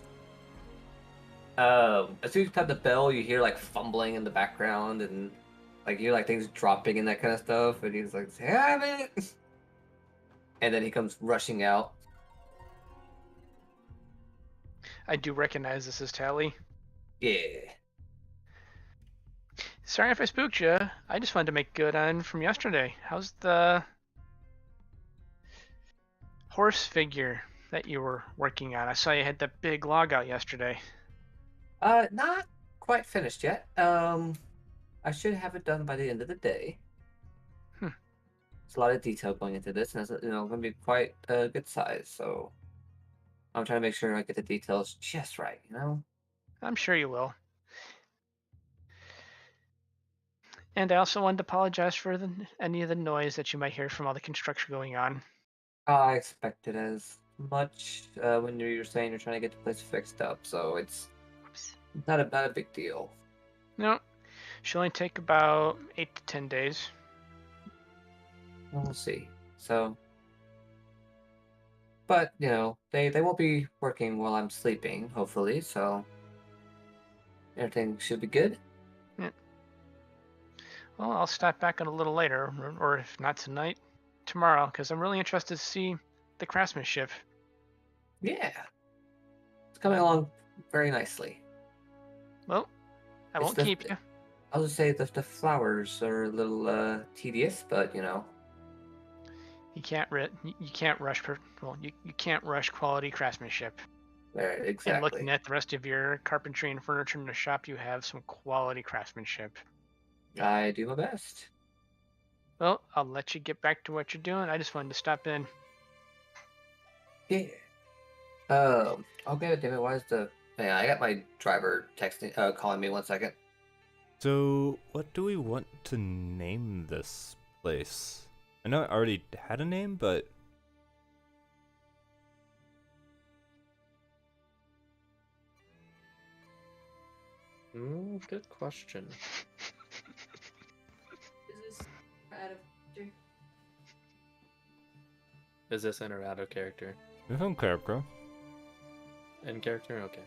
As soon as you tap the bell, you hear like fumbling in the background and like you hear like things dropping and that kind of stuff. And he's like, "Damn it!" And then he comes rushing out. I do recognize this as Tally. Yeah. Sorry if I spooked you. I just wanted to make good on from yesterday. How's the horse figure that you were working on? I saw you had that big log out yesterday. Not quite finished yet. I should have it done by the end of the day. Hmm. There's a lot of detail going into this, and it's going to be quite a good size. So I'm trying to make sure I get the details just right. I'm sure you will. And I also wanted to apologize for any of the noise that you might hear from all the construction going on. I expected as much when you're saying you're trying to get the place fixed up, so it's not a big deal. No, should only take about 8 to 10 days. We'll see. So, but they won't be working while I'm sleeping, hopefully. So everything should be good. Yeah. Well, I'll stop back in a little later, or if not tonight, tomorrow, because I'm really interested to see the craftsmanship. Yeah, it's coming along very nicely. Well, I won't keep you. I'll just say that the flowers are a little tedious, but You can't rush. You can't rush quality craftsmanship. exactly. And looking at the rest of your carpentry and furniture in the shop, you have some quality craftsmanship. I do my best. Well, I'll let you get back to what you're doing. I just wanted to stop in. Yeah. Okay, David. Why is the man? I got my driver texting, calling me 1 second. So, what do we want to name this place? I know it already had a name, but Good question. Is this out of character? Is this in or out of character? it's in character. In character? Okay.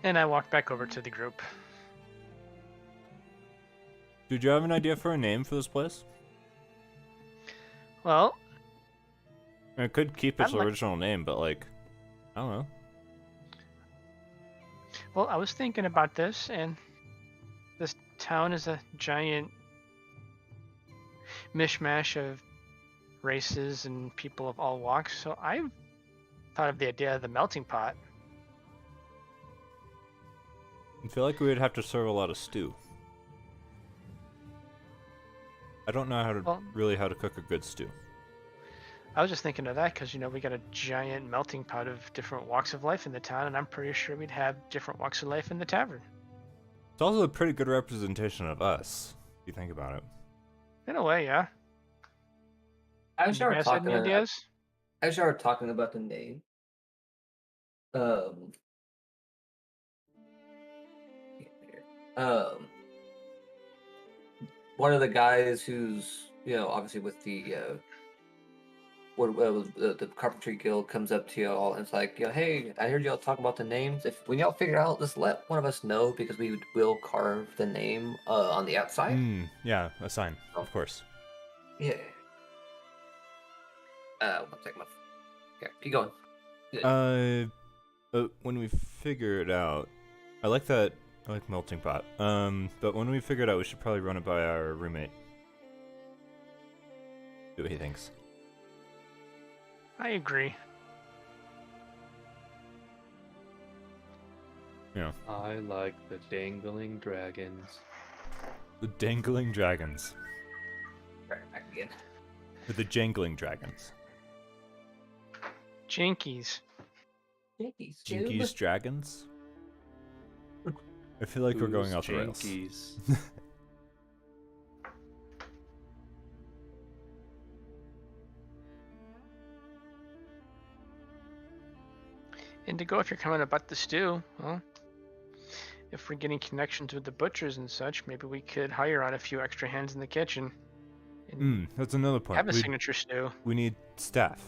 And I walked back over to the group. Did you have an idea for a name for this place? Well, It could keep its original name, but I don't know. Well, I was thinking about this, and this town is a giant mishmash of races and people of all walks, so I thought of the idea of the melting pot. I feel like we would have to serve a lot of stew. I don't know how to cook a good stew. I was just thinking of that because, we got a giant melting pot of different walks of life in the town, and I'm pretty sure we'd have different walks of life in the tavern. It's also a pretty good representation of us, if you think about it. In a way, yeah. As you You guys had any ideas? As you were talking about the name, um, one of the guys who's obviously with the the carpentry guild comes up to y'all and it's like, hey, I heard y'all talk about the names. When y'all figure out, just let one of us know because we will carve the name on the outside. Yeah, a sign, of course. Yeah. One second, my Yeah, keep going. When we figure it out, I like that. I like melting pot. But when we figure it out, we should probably run it by our roommate. See what he thinks. I agree. Yeah. I like the dangling dragons. The dangling dragons. Right, back again. Or the jangling dragons. Jinkies. Jinkies. Jinkies dragons? I feel like we're going off the rails. Jinkies? Indigo, if you're coming about the stew, well, if we're getting connections with the butchers and such, maybe we could hire on a few extra hands in the kitchen. And That's another point. have a signature stew. We need staff.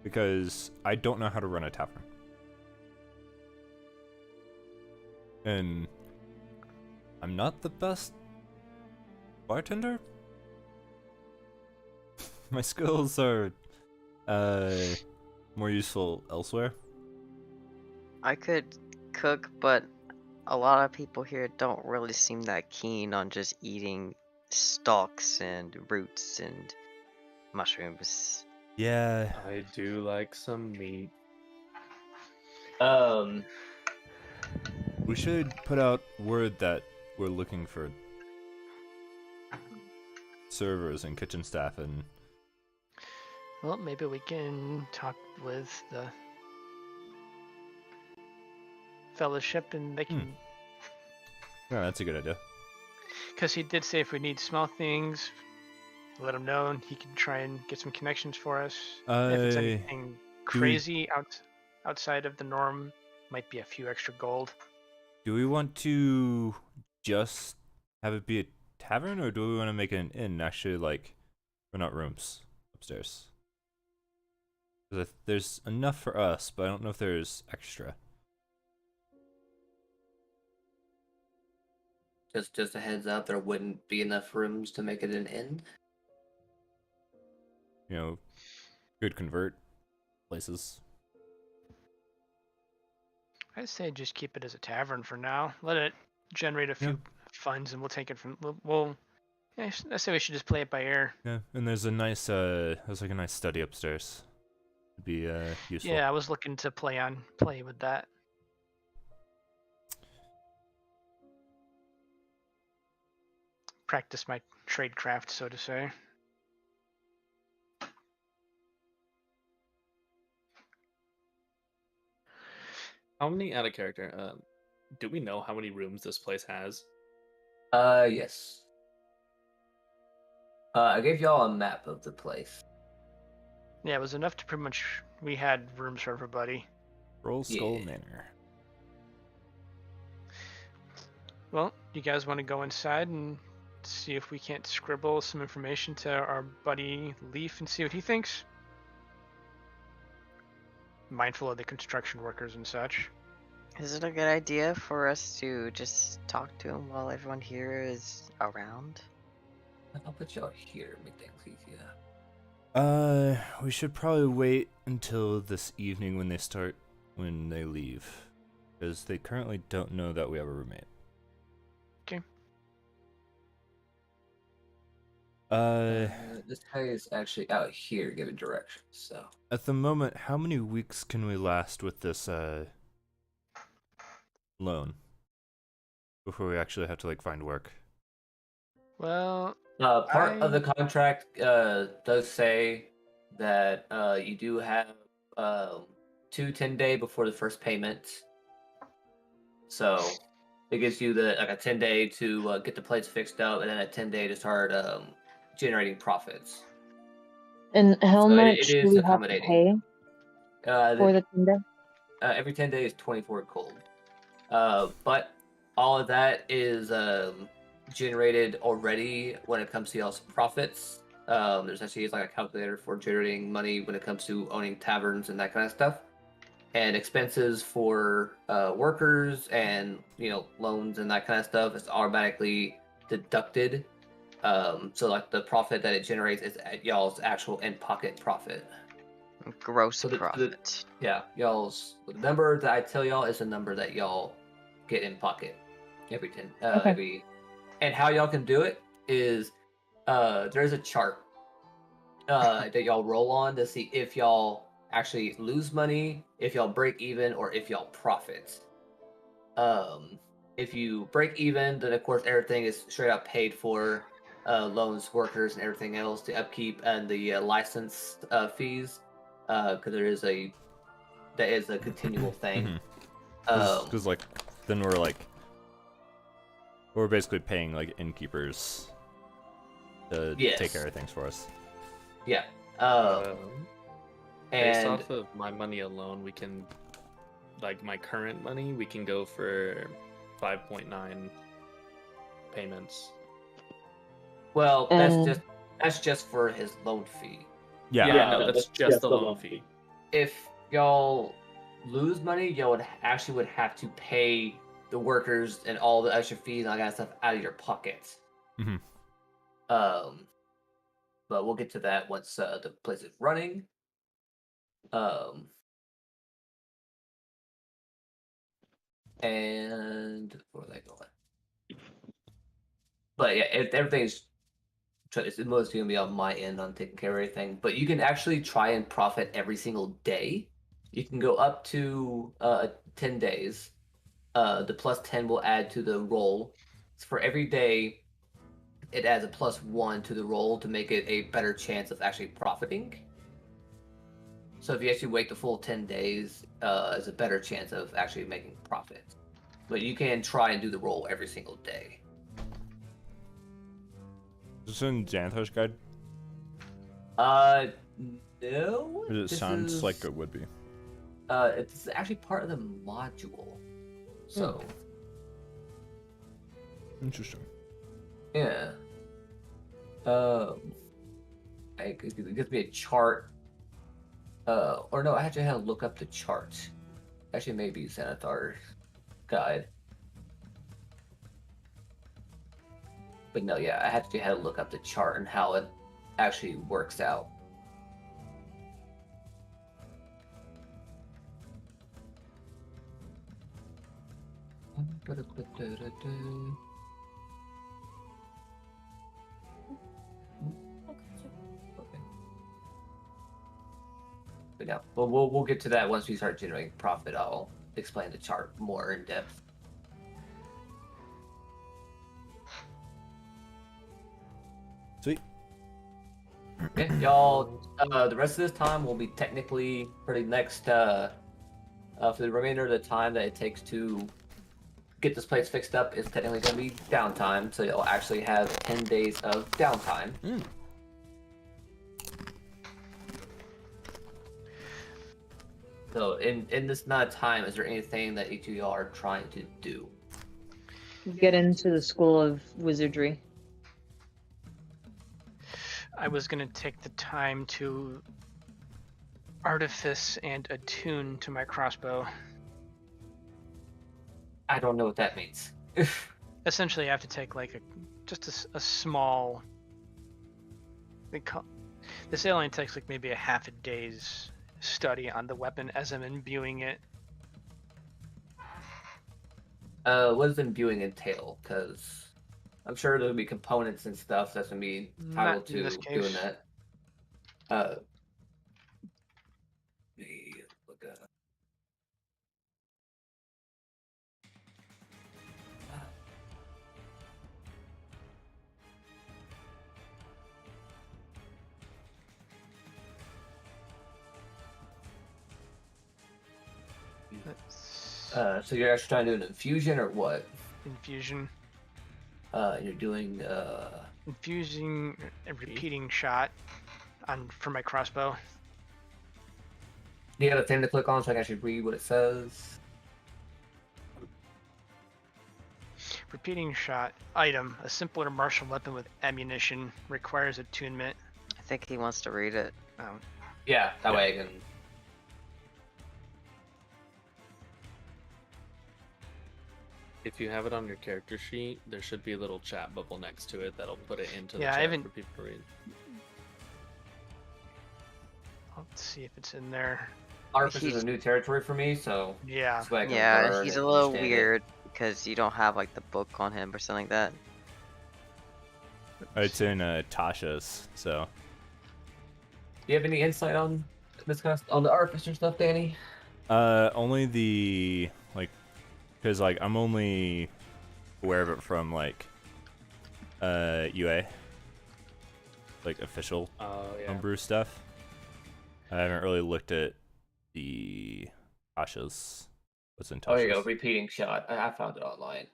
Because I don't know how to run a tavern. And I'm not the best bartender? My skills are more useful elsewhere. I could cook, but a lot of people here don't really seem that keen on just eating stalks and roots and mushrooms. Yeah. I do like some meat. We should put out word that we're looking for servers and kitchen staff and Well, maybe we can talk with the fellowship and they can... yeah, that's a good idea. Because he did say if we need small things, let him know and he can try and get some connections for us. If it's anything crazy outside of the norm, might be a few extra gold. Do we want to just have it be a tavern, or do we want to make it an inn? Actually, like, rent out rooms upstairs. Because there's enough for us, but I don't know if there's extra. Just a heads up, there wouldn't be enough rooms to make it an inn. You know, could convert places. I'd say just keep it as a tavern for now. Let it generate a few funds and we'll take it from... I say we should just play it by ear. Yeah, and there's a nice, there's like a nice study upstairs. It'd be useful. Yeah, I was looking to play with that. Practice my trade craft, so to say. How many out of character? Do we know how many rooms this place has? Yes. I gave y'all a map of the place. Yeah, it was enough to pretty much... We had rooms for everybody. Roll Skull Yeah. Manor. Well, you guys want to go inside and see if we can't scribble some information to our buddy Leaf and see what he thinks? Mindful of the construction workers and such. Is it a good idea for us to just talk to him while everyone here is around? I'll put y'all here, make things easier. We should probably wait until this evening when they leave. Because they currently don't know that we have a roommate. Okay. This guy is actually out here giving directions, so. At the moment, how many weeks can we last with this, loan? Before we actually have to, like, find work? Well, Part of the contract does say that you do have 2 10-day before the first payment. So it gives you a 10-day to get the plates fixed up, and then a 10-day to start generating profits. And how So much it is do we have to accommodating. pay for the tender? Every 10 days, 24 gold. But all of that is generated already when it comes to y'all's profits. There's actually like a calculator for generating money when it comes to owning taverns and that kind of stuff. And expenses for workers and loans and that kind of stuff is automatically deducted. So like the profit that it generates is at y'all's actual in-pocket profit. Gross So the profit. yeah, y'all's the number that I tell y'all is the number that y'all get in pocket every Okay. every, and how y'all can do it is there's a chart that y'all roll on to see if y'all actually lose money, if y'all break even, or if y'all profit. If you break even, then of course everything is straight up paid for, loans, workers, and everything else, the upkeep and the license fees, because that is a continual thing. Because like then we're basically paying like innkeepers to take care of things for us. Yeah. Based And off of my money alone, we can, like my current money, we can go for 5.9 payments. well, And- that's just for his loan fee. Yeah, no, that's just the loan fee. If y'all lose money, y'all would have to pay the workers and all the extra fees and all that stuff out of your pockets. Mm-hmm. But we'll get to that once the place is running. And where are they going? But yeah, everything's it's mostly gonna be on my end on taking care of everything. But you can actually try and profit every single day. You can go up to 10 days. The plus 10 will add to the roll. So for every day, it adds a +1 to the roll to make it a better chance of actually profiting. So if you actually wait the full 10 days, there's a better chance of actually making profit. But you can try and do the roll every single day. Is this in Xanthar's guide? No. It sounds like it would be. It's actually part of the module. So. Interesting. Yeah. It gives me a chart. Or no, I actually had to look up the chart. Actually, maybe Xanathar's guide. But no, yeah, I actually had to look up the chart and how it actually works out. But yeah, we'll get to that once we start generating profit. I'll explain the chart more in depth. Sweet. Okay, y'all. The rest of this time will be technically for the next for the remainder of the time that it takes to get this place fixed up is technically going to be downtime. So you'll actually have 10 days of downtime. So in this amount of time, is there anything that each of y'all are trying to do? Get into the School of Wizardry. I was going to take the time to artifice and attune to my crossbow. I don't know what that means. Essentially, I have to take like a small. This only takes like maybe a half a day's study on the weapon as I'm imbuing it. What does imbuing entail? Because I'm sure there'll be components and stuff that's gonna be entitled Not in this to case. doing that. Let me look up. So you're actually trying to do an infusion or what? Infusion. You're doing Infusing a repeating shot for my crossbow. Do you have a thing to click on so I can actually read what it says? Repeating shot. Item. A simpler martial weapon with ammunition. Requires attunement. I think he wants to read it. Yeah, that way I can. If you have it on your character sheet, there should be a little chat bubble next to it that'll put it into the Yeah, I chat haven't- for people to read. Let's see if it's in there. Arfus is He's- a new territory for me, so Yeah. that's why I can Yeah, learn he's and a little understand it. weird because you don't have like the book on him or something like that. It's in Tasha's, so. Do you have any insight on this kind of on the Artificer stuff, Danny? Only the like, cause like I'm only aware of it from like, UA, like official Oh yeah. homebrew stuff. I haven't really looked at the Tasha's. What's in Tasha's? Oh, here you go. Repeating shot. I found it online.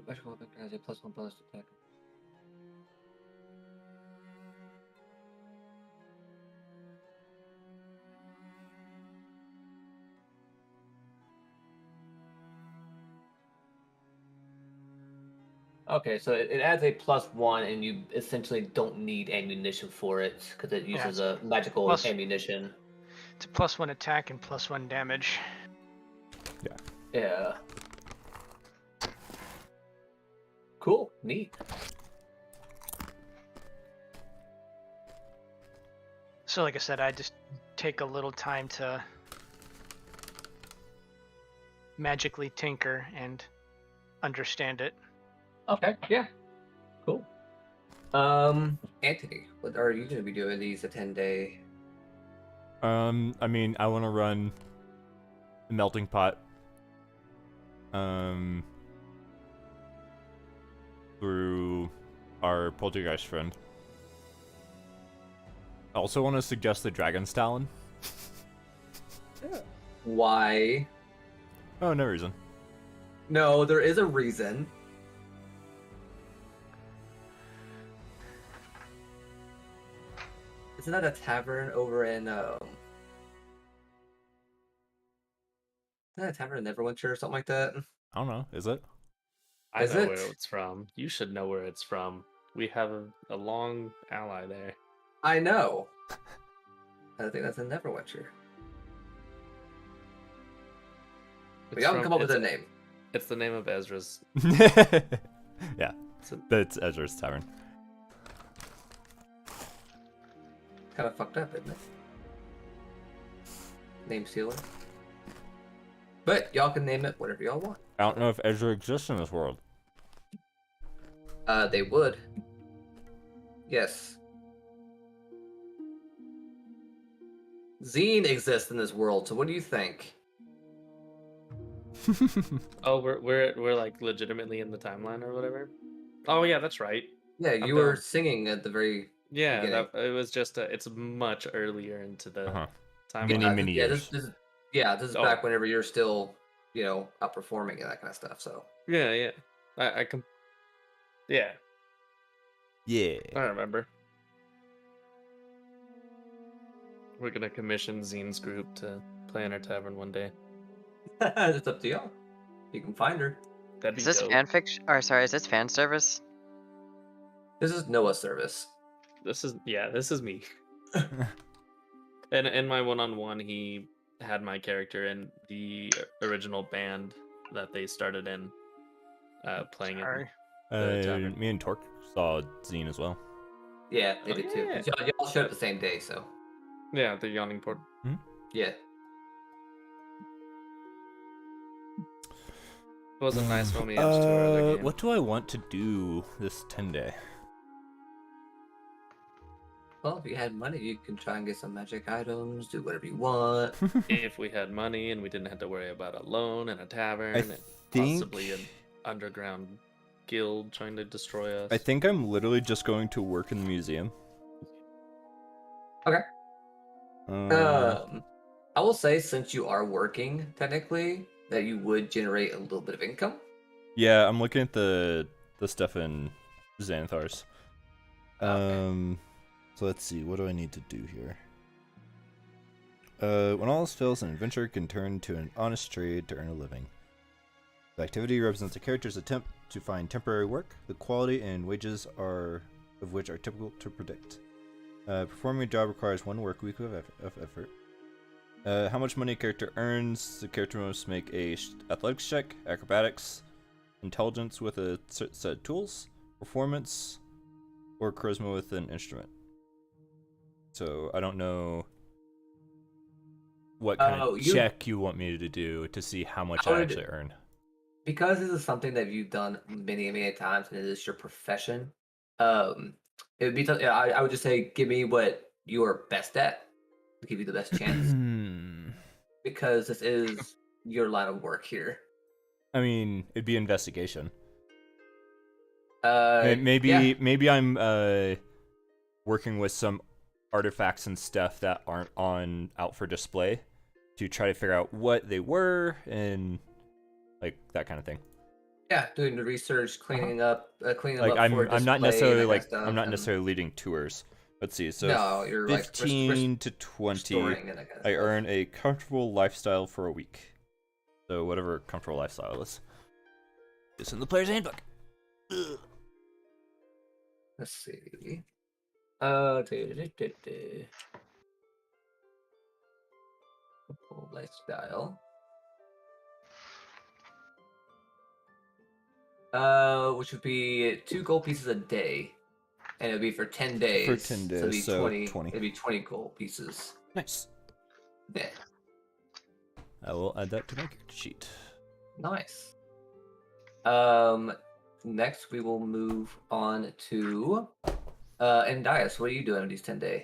Magical Vector has a +1 bonus to attack. Okay, so it adds a +1, and you essentially don't need ammunition for it because it Yeah, uses it's a magical plus- ammunition. It's a +1 attack and +1 damage. Yeah. Cool. Neat. So like I said, I just take a little time to magically tinker and understand it. Okay. Yeah. Cool. Anthony, what are you going to be doing these a 10-day? I mean, I want to run the melting pot. Through our poltergeist friend. I also want to suggest the Dragon's Talon. Why? Oh, no reason. No, there is a reason. Isn't that a tavern over in Isn't that a tavern in Neverwinter or something like that? I don't know. Is it? I Is know it? where it's from. You should know where it's from. We have a long ally there. I know. I think that's in Neverwinter. But y'all can come up with a name. It's the name of Ezra's. Yeah, So- that's Ezra's Tavern. Kind of fucked up, isn't it? Name sealer. But y'all can name it whatever y'all want. I don't know if Ezra exists in this world. They would. Yes. Zine exists in this world, so what do you think? Oh, we're like legitimately in the timeline or whatever. Oh yeah, that's right. Yeah, I'm you were down. singing at the very Yeah, beginning. it was just it's much earlier into the Uh-huh. timeline. Many yeah, years. This is Oh. back whenever you're still, outperforming and that kind of stuff. So Yeah. I can. Yeah, Yeah. I remember. We're gonna commission Zine's group to play in our tavern one day. it's up to y'all. You can find her. That'd be Is this dope. fanfiction? Or sorry, is this fan service? This is Noah's service. This is me. And in my one-on-one, he had my character in the original band that they started in, playing Sorry. The tavern. Me and Torque saw Zine as well. Yeah, they Oh, did too. yeah. 'Cause y'all showed up the same day, so it. Yeah, the Yawning Port. yeah. It was a nice homage to our other game. What do I want to do this 10-day? Well, if you had money, you can try and get some magic items, do whatever you want. If we had money and we didn't have to worry about a loan and a tavern and think- possibly an underground guild trying to destroy us. I think I'm literally just going to work in the museum. Okay. Um, I will say, since you are working technically, that you would generate a little bit of income. yeah, I'm looking at the stuff in Xanathar's. Okay. So let's see. What do I need to do here? When all else fails, an adventurer can turn to an honest trade to earn a living. The activity represents a character's attempt to find temporary work, the quality and wages of which are difficult to predict. Performing a job requires 1 work week of effort. How much money a character earns, the character must make a athletics check, acrobatics, intelligence with a set of tools, performance, or charisma with an instrument. So I don't know what kind Oh, of you- check you want me to do to see how much I I would- actually earn. Because this is something that you've done many times, and it is your profession. It would be. I would just say, give me what you're best at to give you the best chance. Because this is your line of work here. I mean, it'd be investigation. Yeah. Maybe I'm working with some artifacts and stuff that aren't out for display to try to figure out what they were and like that kind of thing. Yeah, doing the research, cleaning up, cleaning Like them up for I'm not display, necessarily that kind of like stuff, I'm not and necessarily leading tours. Let's see. So No, you're, like, 15 to 20. restoring and that kind of I stuff. earn a comfortable lifestyle for a week. So whatever comfortable lifestyle is. It's in the player's handbook. Ugh. Let's see. Lifestyle. Which would be 2 gold pieces a day, and it'd be for 10 days. For 10 days, it'd be so 20. 20. It'd be 20 gold pieces. Nice. Yeah, I will add that to my character sheet. nice. Next we will move on to Endias. What are you doing these 10 days?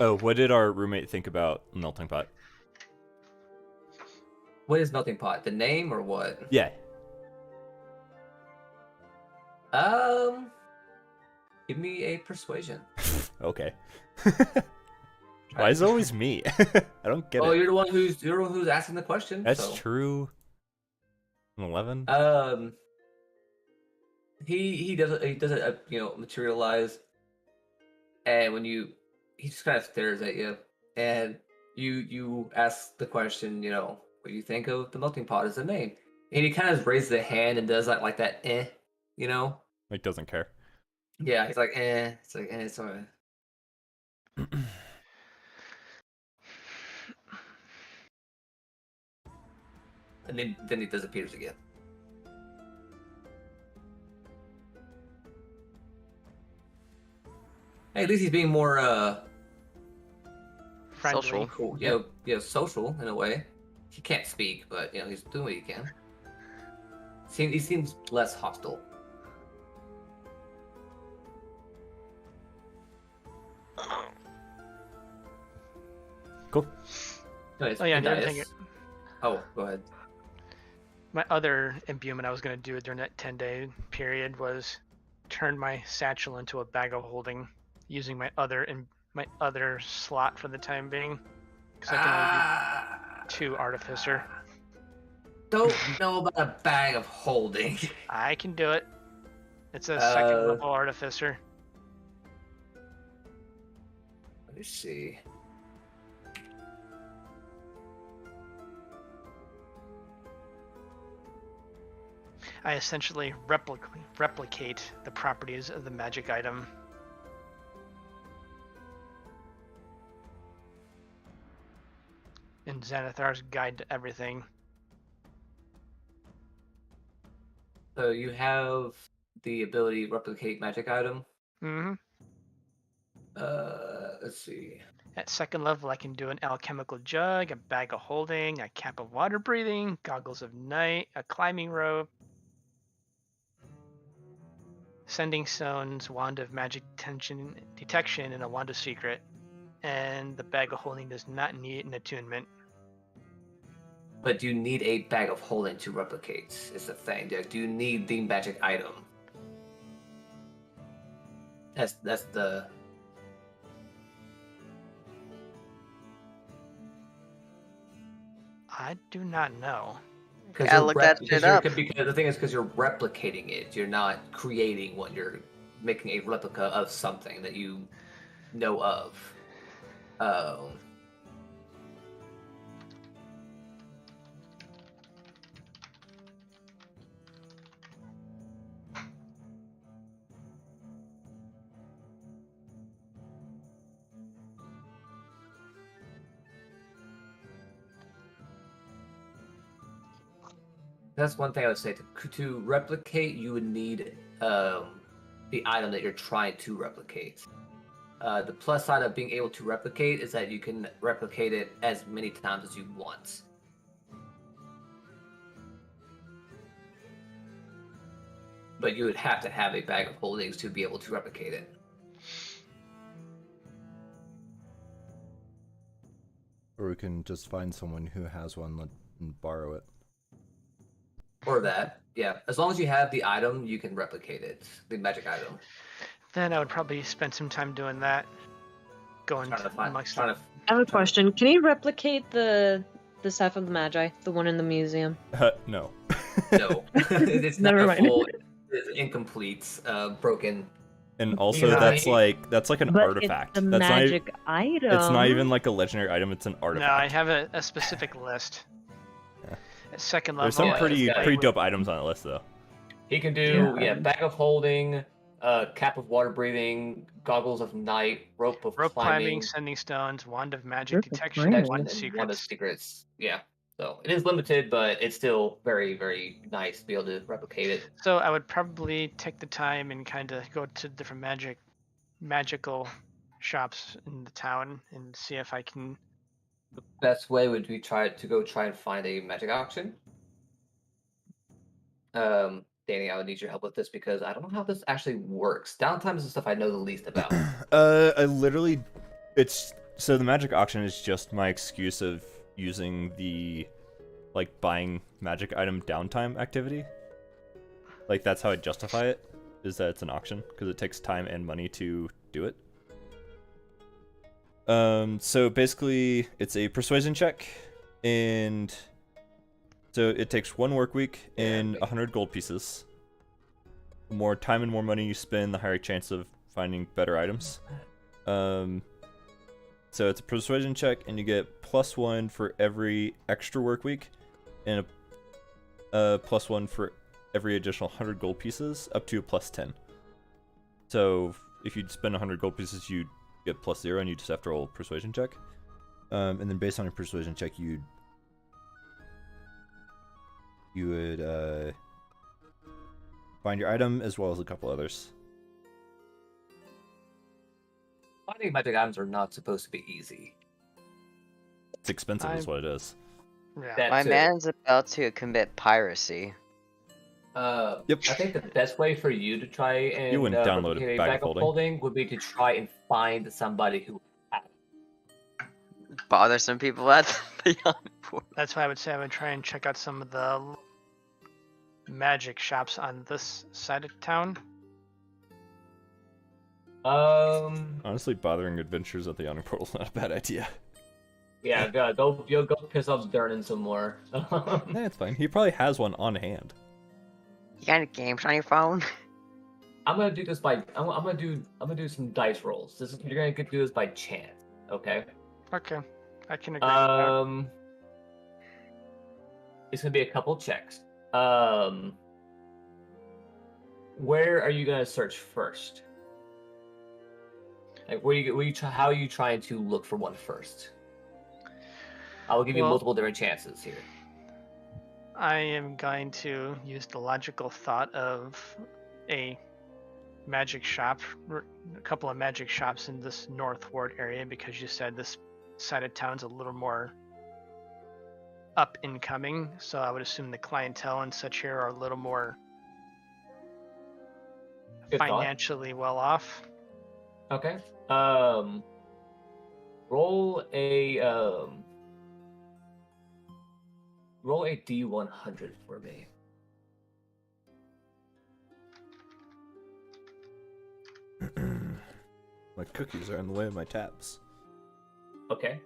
Oh, what did our roommate think about melting pot? What is melting pot? The name or what? Yeah. Give me a persuasion. Okay. Why is it always me? I don't get Oh, it. you're the one who's asking the question. That's so. true. An 11. He doesn't materialize, and when he just kind of stares at you, and you ask the question, what do you think of the melting pot as a name? And he kind of raises a hand and does like that Like doesn't care. Yeah, he's like it's like it's alright. And then he disappears again. Hey, at least he's being more Friendly. Social. cool, social in a way. He can't speak, but he's doing what he can. He seems less hostile. Cool. Anyways, Oh yeah, the other Endias. thing, Oh, go ahead. my other imbuement I was gonna do during that 10-day period was turn my satchel into a bag of holding, using my other slot for the time being, because I can only do 2 artificer. Don't know about a bag of holding. I can do it. It's a second Uh, level artificer. Let me see. I essentially replicate the properties of the magic item. In Xanathar's Guide to Everything. So you have the ability to replicate magic item. Mm-hmm. Let's see. At second level, I can do an alchemical jug, a bag of holding, a cap of water breathing, goggles of night, a climbing rope, sending stones, wand of magic detection, and a wand of secret. And the bag of holding does not need an attunement. But do you need a bag of holding to replicate? Is the thing. Do you need the magic item? That's the. I do not know. Gotta look that shit up. Because the thing is, because you're replicating it, you're not creating one. You're making a replica of something that you know of. That's one thing I would say. To replicate, you would need the item that you're trying to replicate. The plus side of being able to replicate is that you can replicate it as many times as you want. But you would have to have a bag of holdings to be able to replicate it. Or we can just find someone who has one and borrow it. Or that, yeah. As long as you have the item, you can replicate it. The magic item. Then I would probably spend some time doing that. Going Trying to find. amongst Trying to. I have a question. Can you replicate the Staff of the Magi, the one in the museum? No. No, it's not Never a mind. full. It's incomplete, broken. And also, Yeah, that's like an But artifact. it's the That's magic item. It's not even like a legendary item. It's an artifact. No, I have a specific list. Yeah. At second level. There's some Yeah, pretty it's got- pretty dope items on the list though. He can do Yeah. bag of holding, cap of water breathing, goggles of night, rope of Rope climbing, climbing, sending stones, wand of magic Rope of detection, climbing. wand and of one of secrets. secrets. Yeah. So it is limited, but it's still very, very nice to be able to replicate it. So I would probably take the time and kind of go to different magical shops in the town and see if I can. The best way would be try and find a magic auction. Danny, I would need your help with this because I don't know how this actually works. Downtime is the stuff I know the least about. I literally, it's so the magic auction is just my excuse of using the like buying magic item downtime activity. Like that's how I justify it, is that it's an auction because it takes time and money to do it. So basically it's a persuasion check, and so it takes 1 work week and 100 gold pieces. The more time and more money you spend, the higher chance of finding better items. So it's a persuasion check, and you get +1 for every extra work week, and a +1 for every additional 100 gold pieces, up to a +10. So if you spend 100 gold pieces, you get +0, and you just have to roll a persuasion check. And then based on your persuasion check, you would find your item as well as a couple others. Finding magic items are not supposed to be easy. It's expensive, is what it is. Yeah. That My too. man's about to commit piracy. Yep. I think the best way for you to try and You wouldn't download a replicate bag of holding. would be to try and find somebody who has it. Bother some people at the Beyond Portal. That's why I would say I would try and check out some of the magic shops on this side of town. Honestly, bothering adventures at the Yawning Portal is not a bad idea. Yeah, go piss off Durnan some more. Nah, it's fine. He probably has one on hand. You got any games on your phone? I'm gonna do this by I'm gonna do some dice rolls. You're gonna do this by chance, okay? Okay, I can agree with that. It's gonna be a couple checks. Where are you gonna search first? Like, how are you trying to look for one first? I will give you Well, multiple different chances here. I am going to use the logical thought of a magic shop, a couple of magic shops in this North Ward area, because you said this side of town's a little more up and coming, so I would assume the clientele and such here are a little more Good thought. financially well off. Okay. Roll a D100 for me. My cookies are in the way of my tabs. Okay.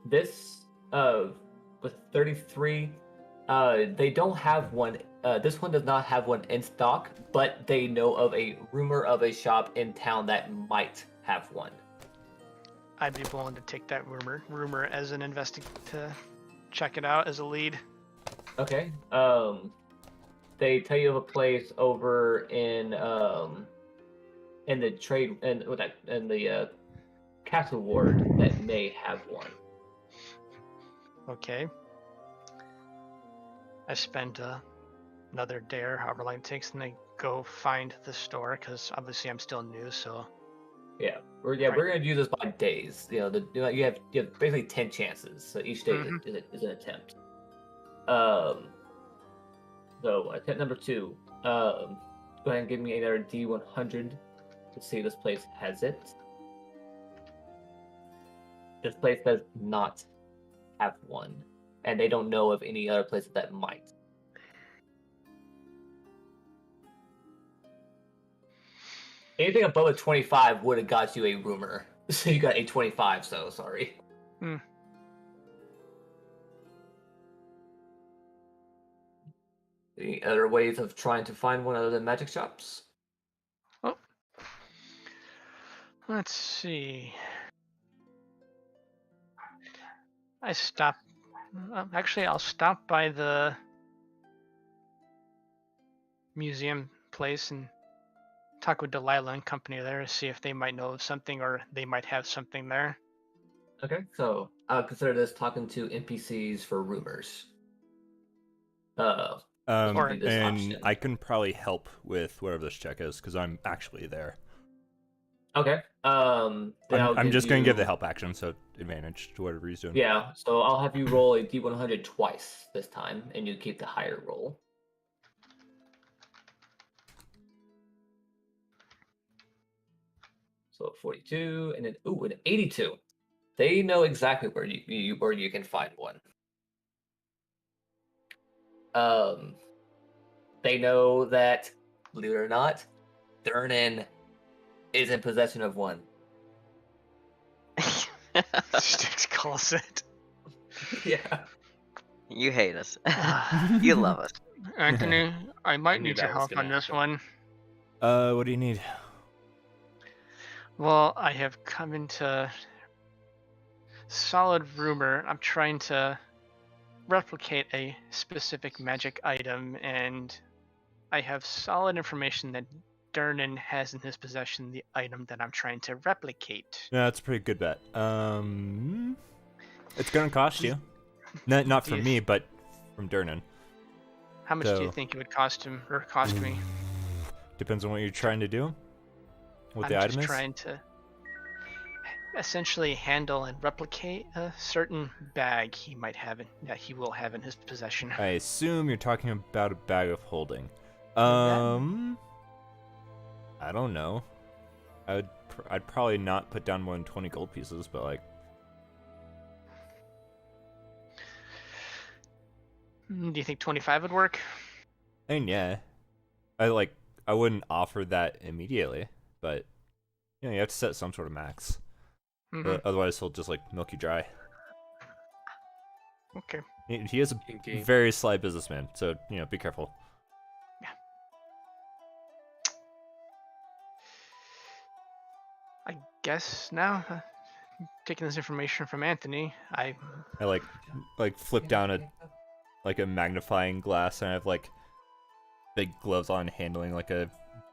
This with 33, they don't have one. This one does not have one in stock, but they know of a rumor of a shop in town that might have one. I'd be willing to take that rumor as an to check it out as a lead. Okay. They tell you of a place over in the trade and the castle ward that may have one. Okay. I spent another day or however long it takes, and I go find the store because obviously I'm still new. So Yeah, we're gonna do this by days. You know, you have basically 10 chances, so each day is an attempt. So attempt number 2. Go ahead and give me another D100 to see if this place has it. This place does not have one, and they don't know of any other places that might. Anything above a 25 would have got you a rumor. So you got a 25, so sorry. Any other ways of trying to find one other than magic shops? Oh, let's see. Actually, I'll stop by the museum place and talk with Delilah and company there to see if they might know of something or they might have something there. Okay, so I'll consider this talking to NPCs for rumors. Or this and option. I can probably help with whatever this check is because I'm actually there. Okay. Then I'm just going to give the help action, so advantage to whatever he's doing. Yeah, so I'll have you roll a D100 twice this time, and you keep the higher roll. So 42, and then an 82. They know exactly where you can find one. They know that, believe it or not, Durnan is in possession of one. Styx calls it. Yeah. You hate us. You love us. Anthony, I might knew need your that was help gonna on this happen. one. What do you need? Well, I have come into solid rumor. I'm trying to replicate a specific magic item, and I have solid information that Durnan has in his possession the item that I'm trying to replicate. Yeah, that's a pretty good bet. It's gonna cost you. Not from me, but from Durnan. How much do you think it would cost him or cost me? Depends on what you're trying to do. What the I'm item just is. trying to essentially handle and replicate a certain bag he might have that he will have in his possession. I assume you're talking about a bag of holding. Yeah. I don't know. I'd probably not put down more than 20 gold pieces, but like. Do you think 25 would work? And yeah, I wouldn't offer that immediately, but you have to set some sort of max. Otherwise, he'll just like milk you dry. Okay. He is a Kinky. very sly businessman, so be careful. Yeah. I guess now, taking this information from Anthony, I like flip down a magnifying glass, and I have like big gloves on, handling like a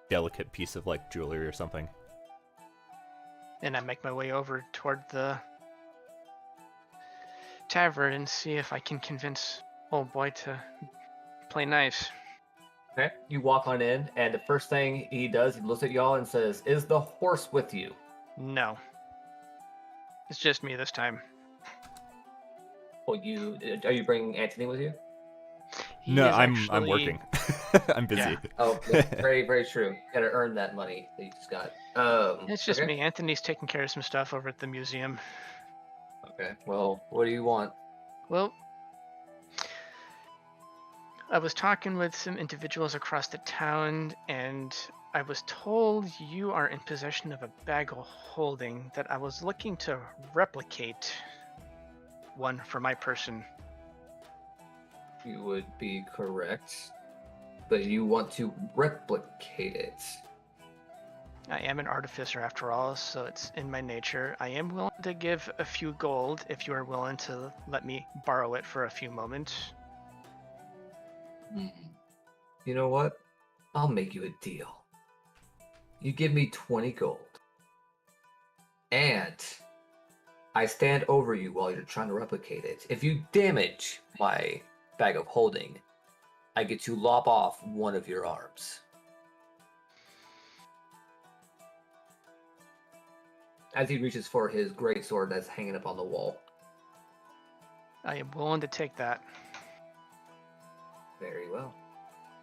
delicate piece of like jewelry or something. And I make my way over toward the tavern and see if I can convince old boy to play nice. Okay, you walk on in, and the first thing he does, he looks at y'all and says, "Is the horse with you?" No. It's just me this time. Well, are you bringing Anthony with you? No, I'm working. I'm busy. Yeah. Oh, very, very true. You gotta earn that money that you just got. It's just okay. me. Anthony's taking care of some stuff over at the museum. Okay, well, what do you want? Well, I was talking with some individuals across the town, and I was told you are in possession of a bag of holding that I was looking to replicate one for my person. You would be correct, but you want to replicate it. I am an artificer after all, so it's in my nature. I am willing to give a few gold if you are willing to let me borrow it for a few moments. You know what? I'll make you a deal. You give me 20 gold. And I stand over you while you're trying to replicate it. If you damage my bag of holding, I get to lop off one of your arms. as he reaches for his greatsword that's hanging up on the wall. I am willing to take that. Very well.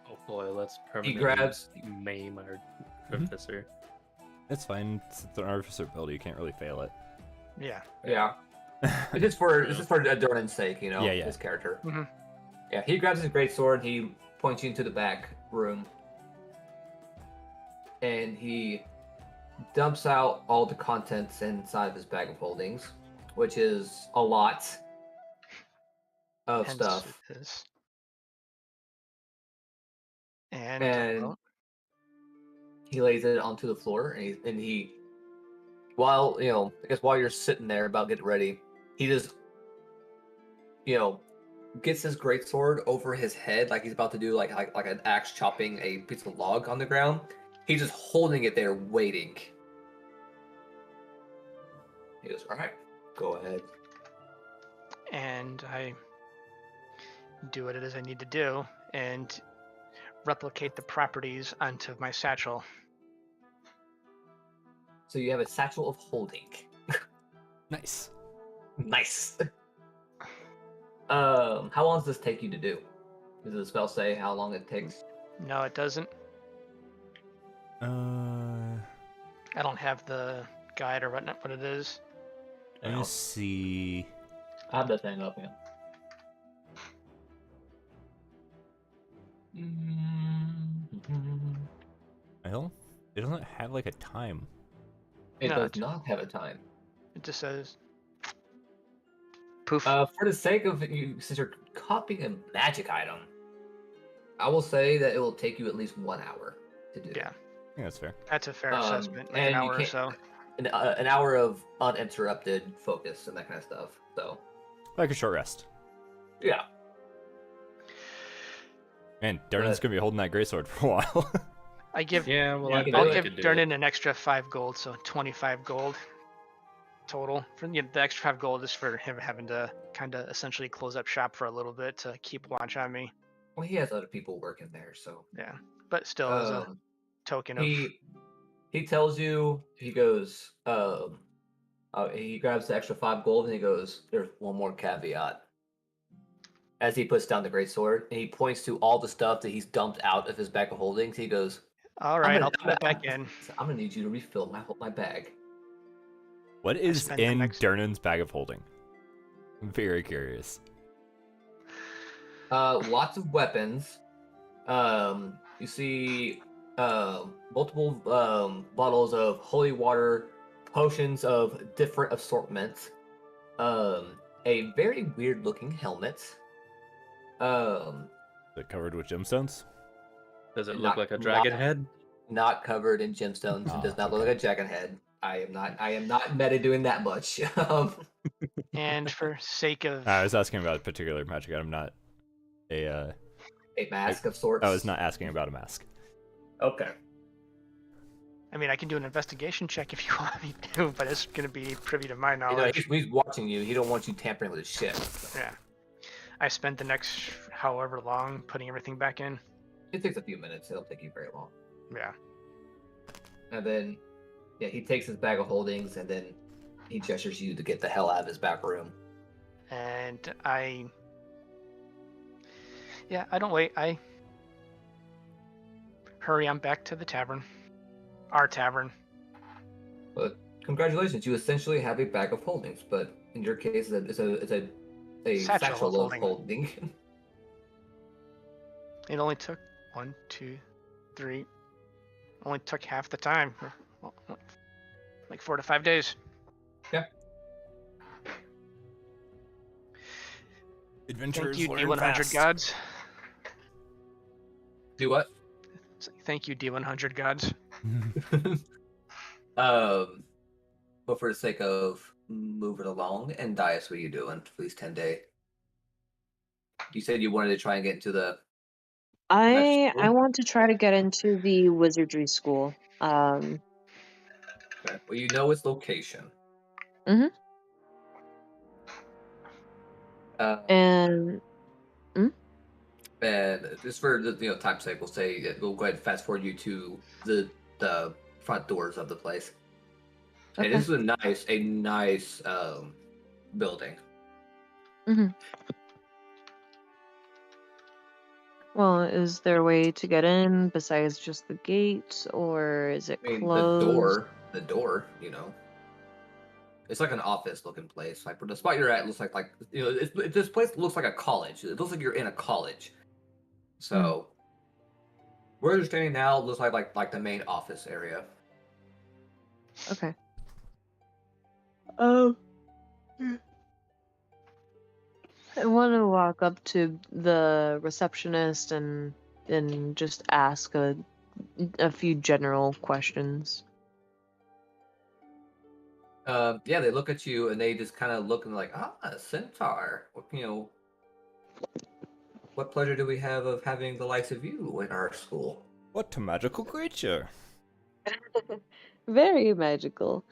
Oh boy, let's He permanently grabs. maim our artificer. It's fine. It's an artificer build. You can't really fail it. Yeah. Yeah. It's just for Dornan's sake, you know, Yeah. his character. Mhm. Yeah, he grabs his greatsword, he points you into the back room, and he dumps out all the contents inside of his bag of holdings, which is a lot of Hence stuff. this. And, And well, he lays it onto the floor, and he while while you're sitting there about getting ready, he just gets his greatsword over his head like he's about to do like an axe chopping a piece of log on the ground. He's just holding it there, waiting. He goes, "All right, go ahead." and I do what it is I need to do and replicate the properties onto my satchel. So you have a satchel of holding. Nice. Nice. How long does this take you to do? Does the spell say how long it takes? No, it doesn't. I don't have the guide or what it is. Let me see. I have that thing up, yeah. Well, it doesn't have like a time. It No, does not have a time. It just says Poof. For the sake of you, since you're copying a magic item, I will say that it will take you at least 1 hour to do. yeah. I think that's fair. That's a fair assessment. Like and an you hour or can't- so. An hour of uninterrupted focus and that kind of stuff. So, Like a short rest. yeah. Man, Darren's gonna be holding that greatsword for a while. I give Yeah, well, Yeah, I you can bet I'll do I give could do it. Durnan an extra 5 gold, so 25 gold total. For the extra 5 gold is for him having to kind of essentially close up shop for a little bit to keep watch on me. Well, he has other people working there, so. Yeah, but still as a token of He tells you, he goes, he grabs the extra 5 gold and he goes, "There's one more caveat." As he puts down the greatsword and he points to all the stuff that he's dumped out of his bag of holdings, he goes, all right. I'll put it back in. I'm gonna need you to refill my bag. What is spent the in next- Darren's bag of holding? I'm very curious. Lots of weapons. You see multiple bottles of holy water, potions of different assortments, a very weird looking helmet. Is it covered with gemstones? Does it Not- look like a dragon not- head? Not covered in gemstones. Oh, It does not look okay. like a dragon head. I am not meta doing that much. And for sake of I was asking about a particular magic item, not a. A mask of sorts. I was not asking about a mask. Okay. I mean, I can do an investigation check if you want me to, but it's going to be privy to my You know, knowledge. he's watching you. He don't want you tampering with his shit. So. Yeah. I spent the next however long putting everything back in. It takes a few minutes. It'll take you very long. Yeah. And then, yeah, he takes his bag of holdings and then he gestures you to get the hell out of his back room. And I don't wait. I hurry on back to the tavern. Our tavern. But congratulations, you essentially have a bag of holdings. But in your case, it's a satchel of holding. It only took 1, 2, 3. Only took half the time. Well, like 4 to 5 days. Yeah. Adventurers Thank you, learn D100 fast. gods. Do what? Thank you, D100 gods. But for the sake of moving along, and Dias, what are you doing for these 10 days? You said you wanted to try and get into the. I school? want to try to get into the wizardry school. Okay. Well, you know its location. Mhm. And And just for the time's sake, we'll say we'll go ahead and fast forward you to the front doors of the place. And Okay. this is a nice building. Well, is there a way to get in besides just the gate, or is it I mean, closed? the door, it's like an office looking place. Like the spot you're at looks like this place looks like a college. It looks like you're in a college. So where you're standing now looks like the main office area. Okay. Oh. I want to walk up to the receptionist and just ask a few general questions. Yeah, they look at you and they just kind of look and like, a centaur. What pleasure do we have of having the likes of you in our school? What a magical creature! Very magical.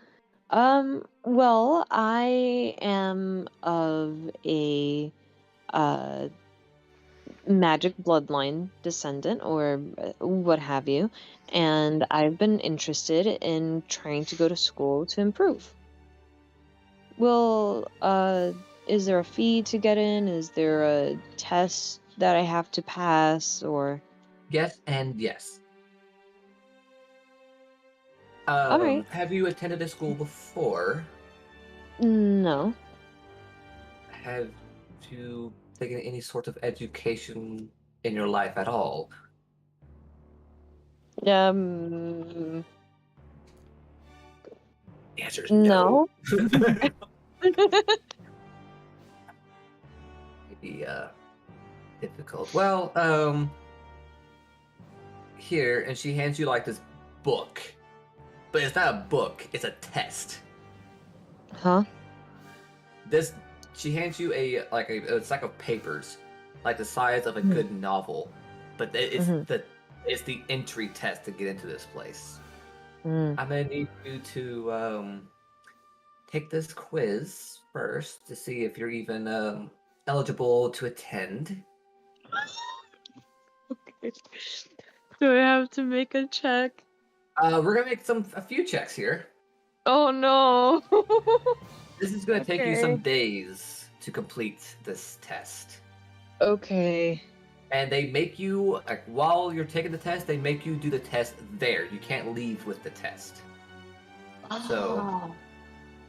Well, I am of a magic bloodline descendant or what have you, and I've been interested in trying to go to school to improve. Well, is there a fee to get in? Is there a test that I have to pass, or? Yes and yes. Alright. Have you attended a school before? No. Have you taken any sort of education in your life at all? Um, The answer is no. Maybe difficult. Well, here, and she hands you like this book, but it's not a book; it's a test. Huh? She hands you a stack of papers, like the size of a good novel, but it's the entry test to get into this place. I'm gonna need you to take this quiz first to see if you're even eligible to attend. Okay. Do I have to make a check? We're gonna make a few checks here. Oh no. This is gonna take you some Okay. days to complete this test. Okay. And they make you, like, while you're taking the test, they make you do the test there. You can't leave with the test. So, Oh.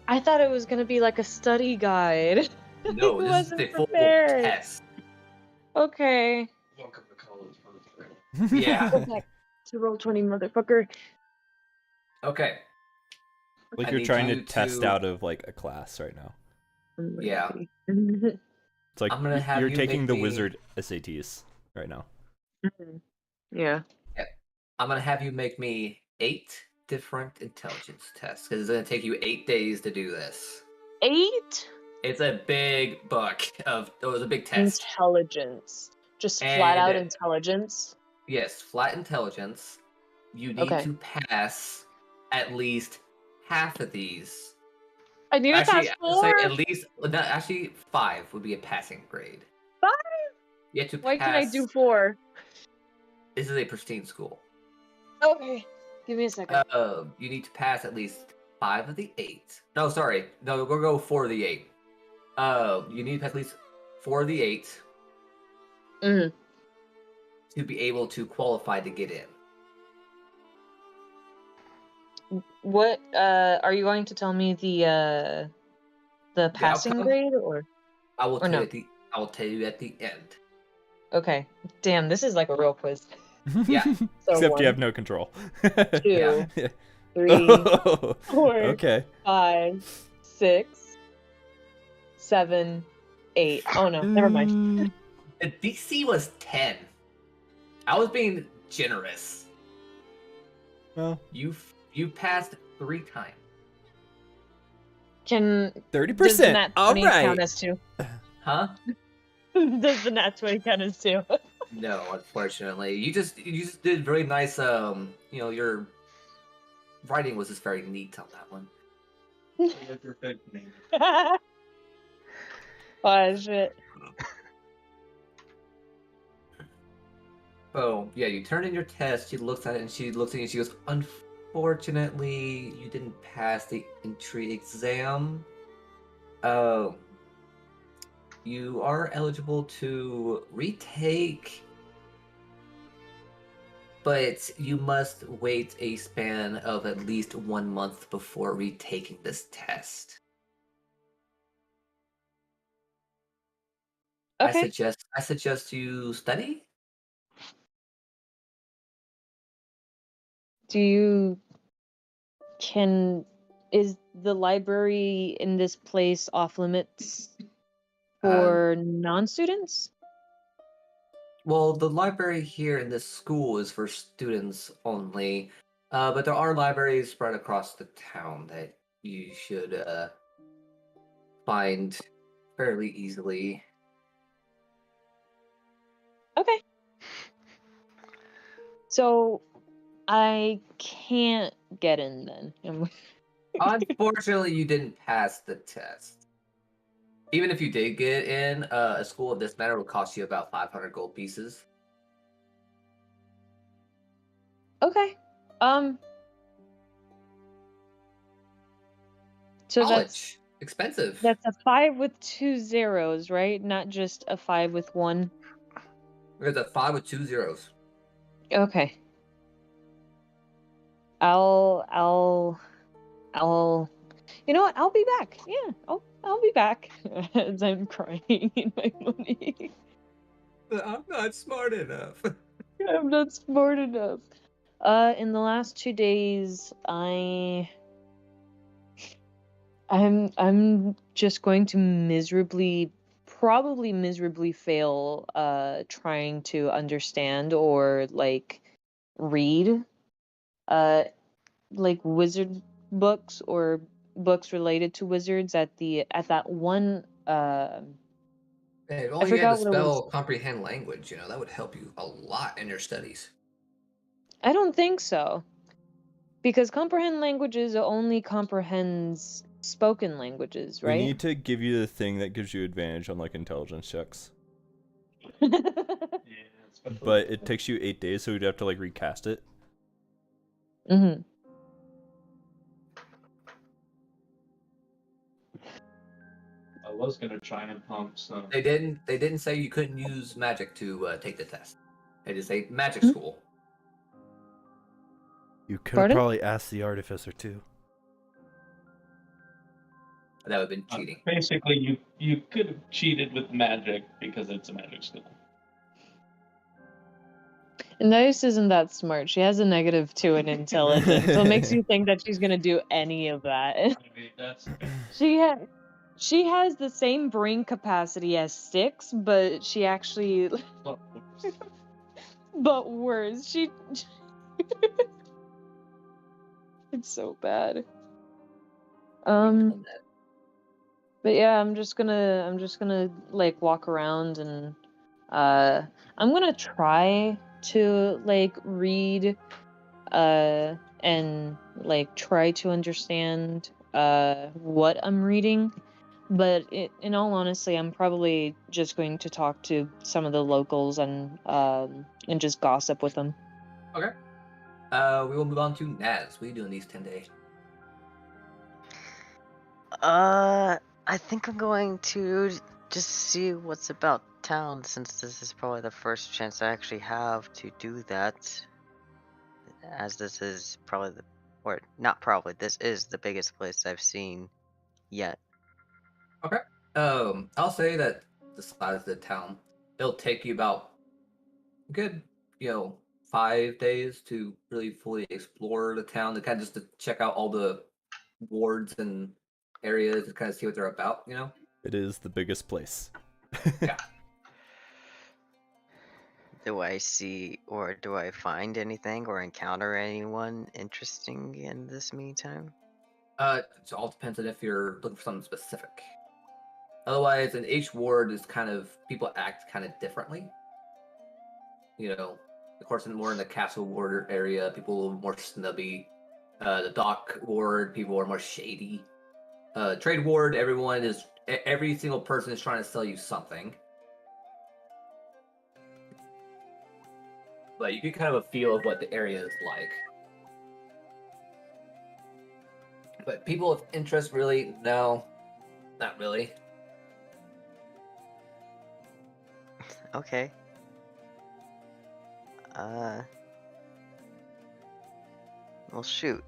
I thought it was gonna be like a study guide. no, I this is wasn't the full prepared. test. Okay. Welcome to college, Yeah. Go back to Roll20, motherfucker. Okay. Like I you're need trying to you test to- out of like a class right now. Yeah. It's like I'm gonna have you're you taking make the me- wizard SATs right now. Yeah. I'm gonna have you make me 8 different intelligence tests because it's gonna take you 8 days to do this. 8? It's a big book it was a big test. Intelligence. Just flat out And- intelligence. Yes, flat intelligence. You need Okay. to pass at least half of these. I need to Actually, pass I'd say 4. at least no, actually 5 would be a passing grade. 5? You have to Why pass. can I do 4? This is a pristine school. Okay. Give me a second. You need to pass at least 5 of the 8. No, sorry. No, we'll go 4 of the 8. You need to pass at least 4 of the 8 Mhm. to be able to qualify to get in. What are you going to tell me the passing outcome? grade or I will Or tell no. you I will tell you at the end. okay. Damn, this is like a real quiz. Yeah. So Except 1, you have no control. 2, Yeah. 3, Oh, 4, okay. 5, 6, 7, 8. Oh no, never mind. The DC was 10. I was being generous. Well, You passed 3 times. Can 30%. does the nat All 20 right. count as 2? Huh? Does the nat 20 count as 2? No, unfortunately. You just did very nice. Your writing was just very neat on that one. Oh shit. Oh yeah, you turn in your test. She looks at it and she looks at you and she goes, unfortunately, you didn't pass the entry exam. Uh, you are eligible to retake, but you must wait a span of at least 1 month before retaking this test. Okay. I suggest you study. Do you is the library in this place off limits for non-students? Well, the library here in this school is for students only, but there are libraries spread across the town that you should find fairly easily. Okay. So I can't get in then. Unfortunately, you didn't pass the test. Even if you did get in, a school of this matter would cost you about 500 gold pieces. Okay. So College, expensive. that's a 5 with 2 zeros, right? Not just a 5 with 1. There's a 5 with 2 zeros. Okay. I'll you know what? I'll be back. Yeah, I'll be back. As I'm crying in my money. I'm not smart enough. I'm not smart enough. In the last 2 days, I'm just going to probably miserably fail trying to understand or like read like wizard books or books related to wizards at that one Hey, if I only you had to forgot what it was. spell comprehend language, that would help you a lot in your studies. I don't think so. Because comprehend languages only comprehends spoken languages, We right? need to give you the thing that gives you advantage on like intelligence checks. But it takes you 8 days, so we'd have to like recast it. Mhm. I was gonna try and pump some. They didn't say you couldn't use magic to take the test. They just say magic Hmm? school. You could have Pardon? probably asked the artificer too. That would have been cheating. Basically, you could have cheated with magic because it's a magic school. And Dice isn't that smart. She has a -2 in intelligence, so it makes you think that she's gonna do any of that. I mean, that's She has the same brain capacity as Styx, but she actually but worse. It's so bad. But yeah, I'm just gonna like walk around and I'm gonna try to like read and like try to understand what I'm reading. But in all honesty, I'm probably just going to talk to some of the locals and just gossip with them. Okay. We will move on to Naz. What are you doing these 10 days? I think I'm going to just see what's about town, since this is probably the first chance I actually have to do that. As this is probably or not probably, this is the biggest place I've seen yet. Okay. I'll say that the size of the town, it'll take you about a good, 5 days to really fully explore the town, to kind of just to check out all the wards and areas to kind of see what they're about, It is the biggest place. Yeah. Do I see or do I find anything or encounter anyone interesting in this meantime? It all depends on if you're looking for something specific. Otherwise, in each ward is kind of, people act kind of differently. Of course, more in the castle ward area, people are a little more snubby. The dock ward, people are more shady. Trade ward, every single person is trying to sell you something. But you get kind of a feel of what the area is like. But people of interest, really, no, not really. Okay. Well, shoot.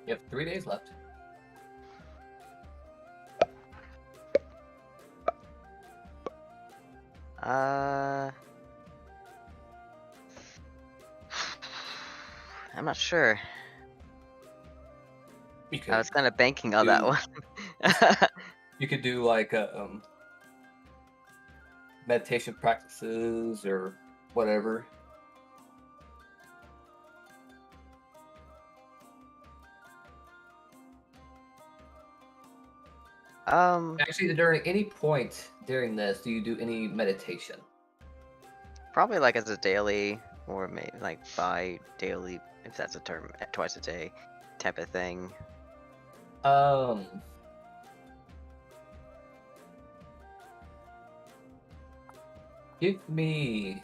You have 3 days left. I'm not sure. You I could was kind of banking on that do- one. you could do like meditation practices or whatever. Actually, during any point during this, do you do any meditation? Probably like as a daily, or maybe like bi-daily, if that's a term, twice a day type of thing. Give me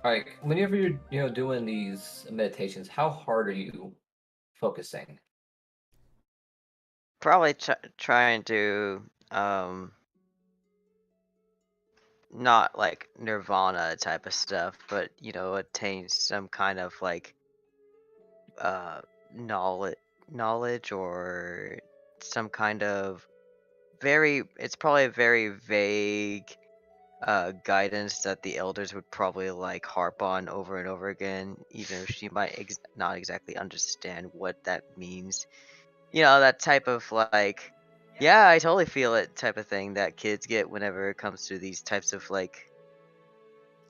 like whenever you're doing these meditations, how hard are you focusing? Probably trying to not like nirvana type of stuff, but attain some kind of like uh knowledge or some kind of it's probably a very vague guidance that the elders would probably like harp on over and over again, even if she might not exactly understand what that means. That type of like, yeah, I totally feel it type of thing that kids get whenever it comes to these types of like,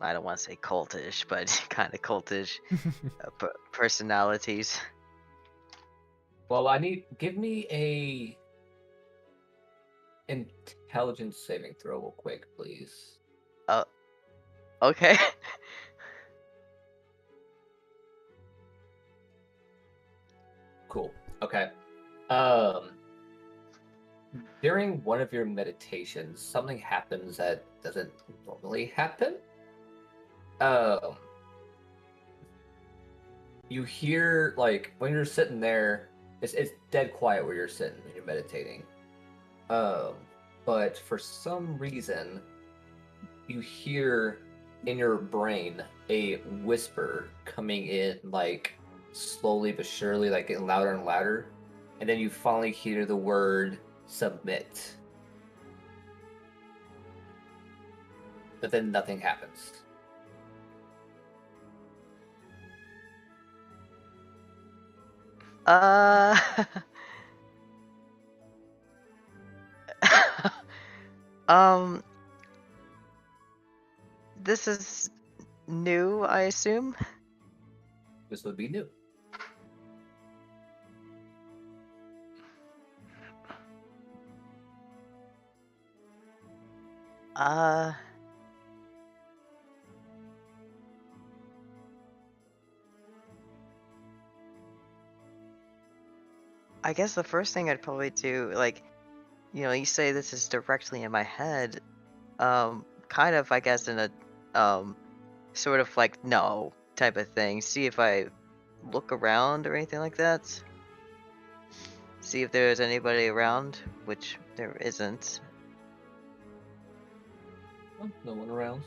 I don't want to say cultish, but kind of cultish personalities. Well, give me a intelligence saving throw real quick, please. Okay. Cool. Okay. During one of your meditations, something happens that doesn't normally happen. Um, you hear like when you're sitting there, it's dead quiet where you're sitting when you're meditating. But for some reason, you hear in your brain a whisper coming in, like slowly but surely, like getting louder and louder, and then you finally hear the word submit. But then nothing happens. Um, this is new, I assume. This would be new. I guess the first thing I'd probably do, like, you say this is directly in my head, kind of, I guess, in a, sort of like, no type of thing. See if I look around or anything like that. See if there's anybody around, which there isn't. Oh, no one around.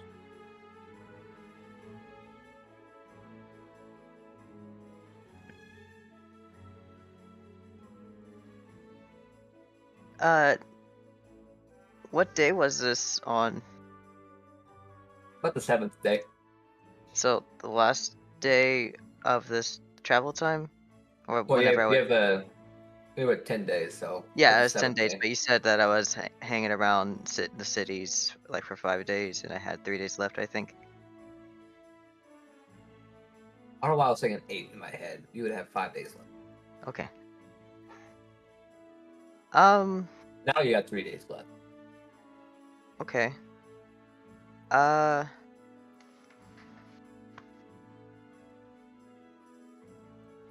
What day was this on? About the 7th day. So the last day of this travel time, or Well, whenever I we went. have we have 10 days, so Yeah, it it's was 10 the 7th days, day. but you said that I was hanging around the cities like for 5 days, and I had 3 days left, I think. I don't know why I was saying 8 in my head. You would have 5 days left. Okay. Now you have 3 days left. Okay.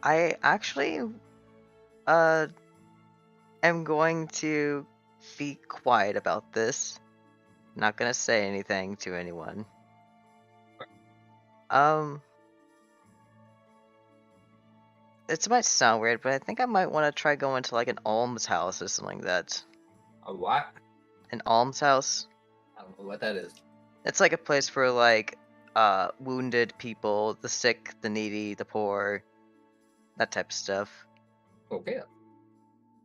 I actually am going to be quiet about this. Not gonna say anything to anyone. It might sound weird, but I think I might want to try going to like an almshouse or something like that. A what? An almshouse. I don't know what that is. It's like a place for like wounded people, the sick, the needy, the poor, that type of stuff. Okay.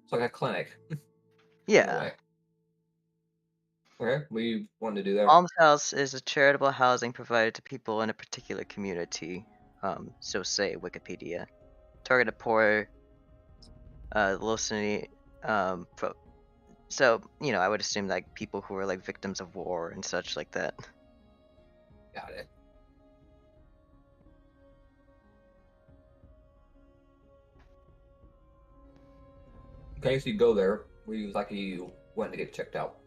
It's like a clinic. In a Yeah. way. Okay, what do you want to do there? Almshouse is a charitable housing provided to people in a particular community. So say Wikipedia. Targeted poor, low society, so, you know, I would assume like people who are like victims of war and such like that. Got it. Okay, so you go there. Where you like you went to get checked out.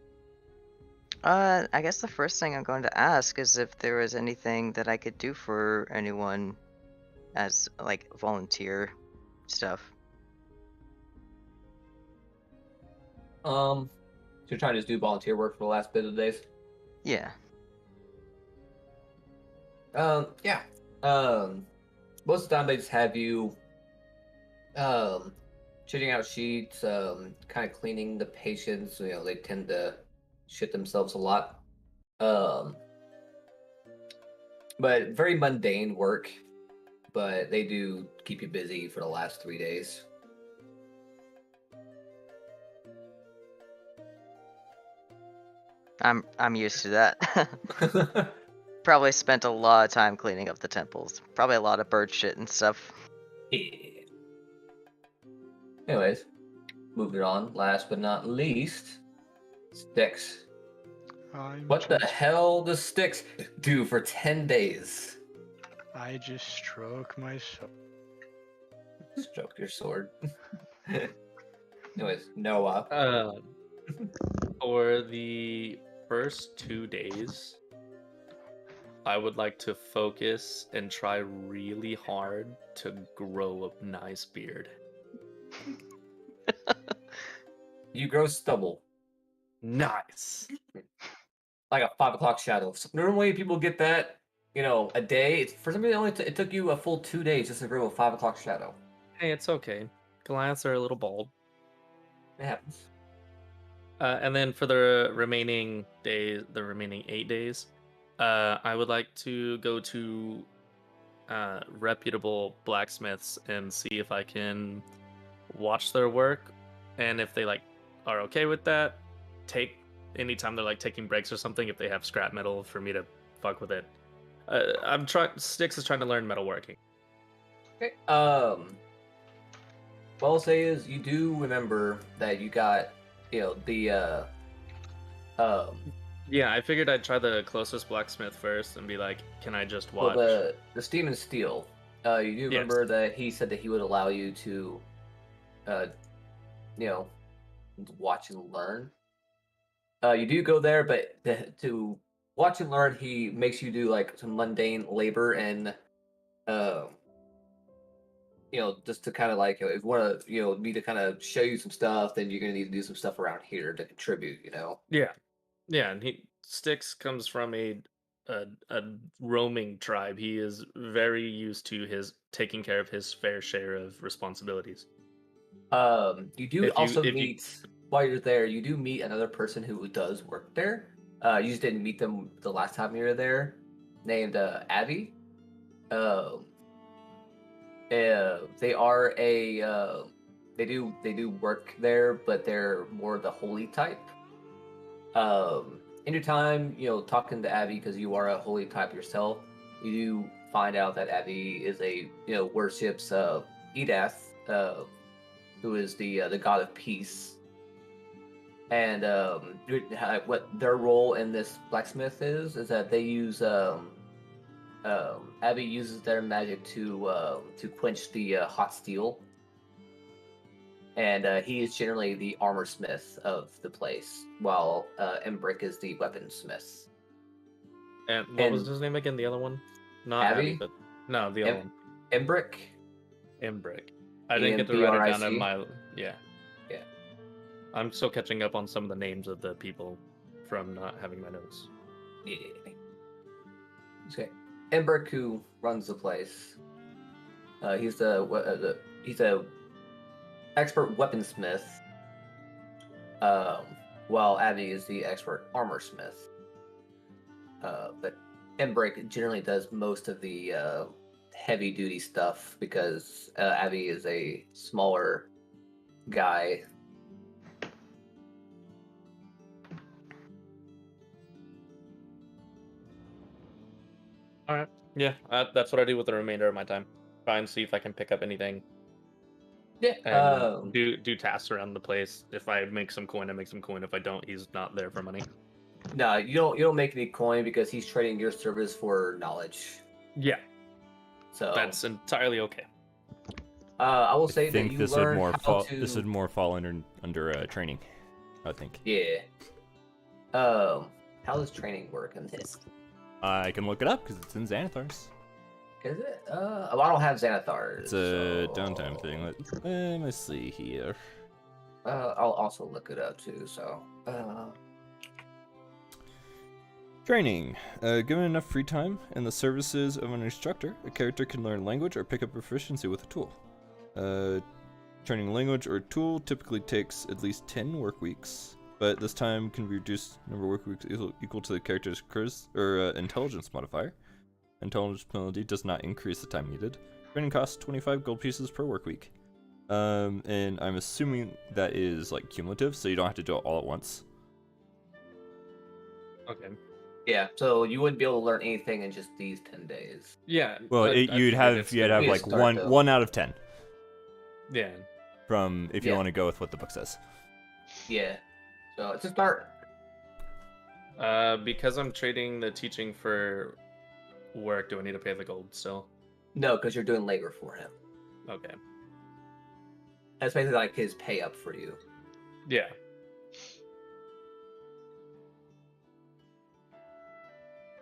I guess the first thing I'm going to ask is if there was anything that I could do for anyone as like volunteer stuff. So you're trying to just do volunteer work for the last bit of the days? Yeah. Yeah. Most of the time they just have you shitting out sheets, kind of cleaning the patients. You know, they tend to shit themselves a lot. But very mundane work. But they do keep you busy for the last 3 days. I'm used to that. Probably spent a lot of time cleaning up the temples. Probably a lot of bird shit and stuff. Yeah. Anyways, moving on. Last but not least, Sticks. What the hell does Sticks do for 10 days? I just stroke my sword. Stroke your sword. Anyways, Noah. For the first 2 days, I would like to focus and try really hard to grow a nice beard. You grow stubble. Nice. Like a 5 o'clock shadow. So normally people get that, you know, a day. For some reason, it took you a full 2 days just to grow a 5 o'clock shadow. Hey, it's okay. Goliaths are a little bald. It happens. And then for the remaining days, the remaining 8 days, I would like to go to reputable blacksmiths and see if I can watch their work, and if they like are okay with that, take anytime they're like taking breaks or something, if they have scrap metal for me to fuck with it. Sticks is trying to learn metalworking. Okay. What I'll say is you do remember that you got, you know, the Yeah, I figured I'd try the closest blacksmith first and be like, can I just watch? well, the Steam and Steel. You do Yes. remember that he said that he would allow you to, you know, watch and learn. You do go there, but to watch and learn, he makes you do like some mundane labor and, you know, just to kind of like, if you want to, you know, me to kind of show you some stuff, then you're gonna need to do some stuff around here to contribute. You know. Yeah, and Styx comes from a roaming tribe. He is very used to his taking care of his fair share of responsibilities. You do also meet while you're there. You do meet another person who does work there. You just didn't meet them the last time you were there. Named Abby. They are they do work there, but they're more the holy type. In your time, you know, talking to Abby, because you are a holy type yourself, you do find out that Abby is worships Edath, who is the god of peace. And what their role in this blacksmith is that they use Abby uses their magic to quench the hot steel, and he is generally the armor smith of the place, while Embrick is the weaponsmith. And what was his name again? The other one, not Abby, but no, the other one. Embrick. I didn't get to write it down in my yeah. I'm still catching up on some of the names of the people from not having my notes. Yeah. Okay. Embrick, who runs the place. He's he's a expert weaponsmith, while Abby is the expert armor smith. But Embrick generally does most of the heavy duty stuff because Abby is a smaller guy. All right. Yeah, that's what I do with the remainder of my time. Try and see if I can pick up anything Yeah. and do tasks around the place. If I make some coin, I make some coin. If I don't, he's not there for money. No, you don't make any coin because he's trading your service for knowledge. Yeah, So that's entirely okay. I will I say that think you this would learn more how fall. to. This would more fall under training. I think. Yeah. How does training work in this? I can look it up because it's in Xanathar's. Is it? Well, I don't have Xanathar's. It's a so... downtime thing. Let me see here. I'll also look it up too. So. Training. Given enough free time and the services of an instructor, a character can learn language or pick up proficiency with a tool. Training language or tool typically takes at least 10 work weeks, but this time can be reduced number of work weeks equal to the character's intelligence modifier. Intelligence penalty does not increase the time needed. Training costs 25 gold pieces per work week. And I'm assuming that is like cumulative, so you don't have to do it all at once. Okay. Yeah, so you wouldn't be able to learn anything in just these 10 days. Yeah. Well, but I you'd figured have it's you'd gonna have be a like start, though. one out of 10 Yeah. from if you Yeah. want to go with what the book says. Yeah. So it's a start. Because I'm trading the teaching for work, do I need to pay the gold still? No, because you're doing labor for him. Okay. That's basically like his pay up for you. Yeah.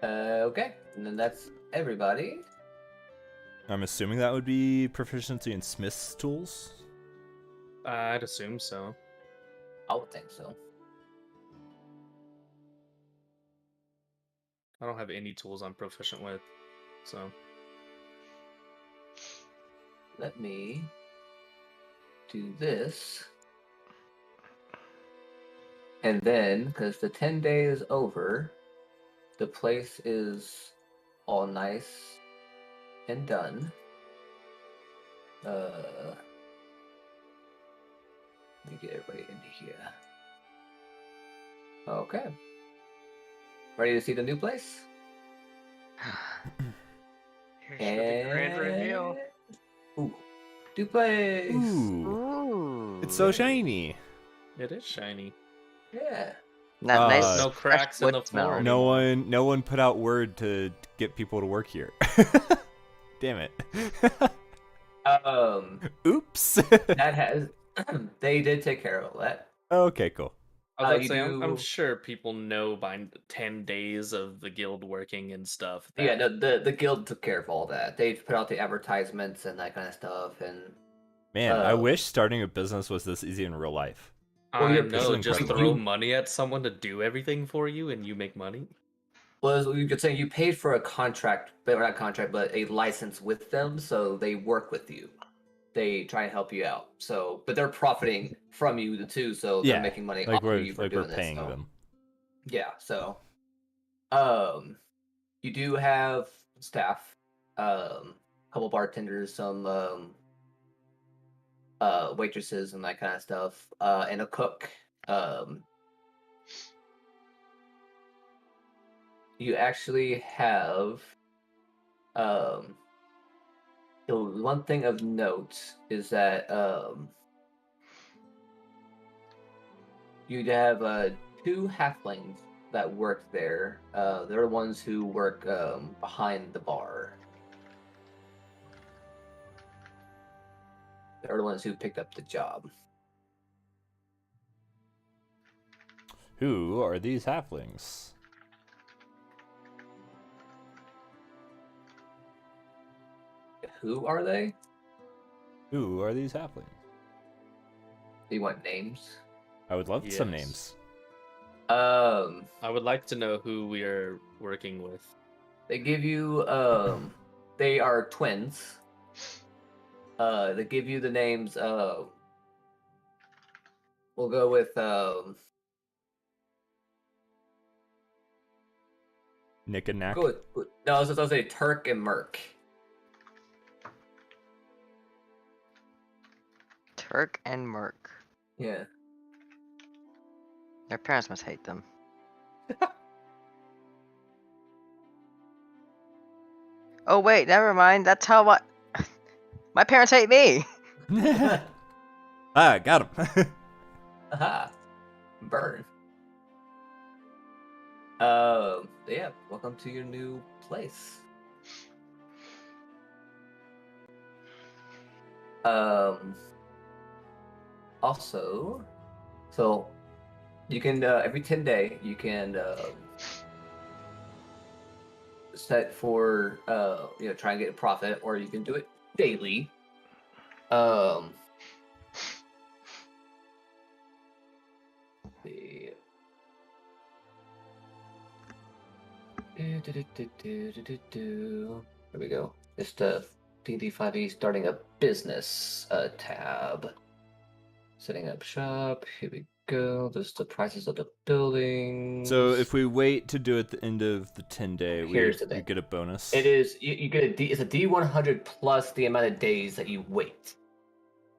Okay, and then that's everybody. I'm assuming that would be proficiency in Smith's tools. I'd assume so. I would think so. I don't have any tools I'm proficient with, so. Let me do this. And then, because the 10 day is over, the place is all nice and done. Let me get everybody into here. Okay. Ready to see the new place? Here's for the grand reveal. Ooh, new place. Ooh, Ooh. it's so shiny. It is shiny. Yeah. That nice No fresh cracks in the wood smell. floor. No one put out word to get people to work here. Damn it. Oops. That has they did take care of all that. Okay, cool. I was about to you say, I'm do- sure people know by 10 days of the guild working and stuff. Yeah, that- no, the guild took care of all that. They put out the advertisements and that kind of stuff, and Man, I Uh, wish starting a business was this easy in real life. Well, I you're know, pursuing just growth. throw money at someone to do everything for you and you make money. was you could say you paid for a contract, but not contract, but a license with them, so they work with you. They try and help you out. So, but they're profiting from you too, so they're Yeah, making money like off we're of you for like doing we're paying this. So. them. Yeah, so you do have staff, couple bartenders, some waitresses and that kind of stuff, and a cook. You actually have the one thing of note is that you'd have two halflings that work there. They're the ones who work behind the bar. They're the ones who picked up the job. Who are these halflings? Who are they? Who are these halflings? Do you want names? I would love some Yes. names. I would like to know who we are working with. They give you they are twins. They give you the names. We'll go with Nick and Knack. go with no. I'll say Turk and Merc. Turk and Merc. Yeah. Their parents must hate them. Oh wait, never mind. That's how my parents hate me. Ah, got him. Aha. Burn. Yeah. Welcome to your new place. Also, so you can every 10 day you can set for try and get a profit, or you can do it daily. The There we go. It's the DD5E starting a business tab. Setting up shop. Here we go. There's the prices of the buildings. So if we wait to do it at the end of the 10-day, we Here's the thing. get a bonus. It is you get a D. It's a D100 plus the amount of days that you wait.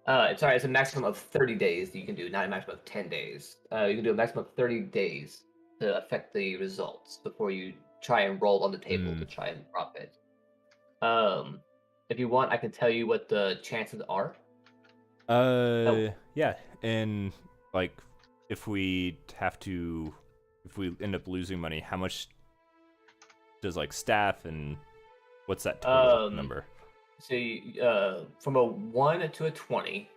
Sorry, it's a maximum of 30 days that you can do, not a maximum of 10 days. You can do a maximum of 30 days to affect the results before you try and roll on the table to try and profit. If you want, I can tell you what the chances are. Yeah, and like if we end up losing money, how much does like staff and what's that total number? So from a 1 to a 20,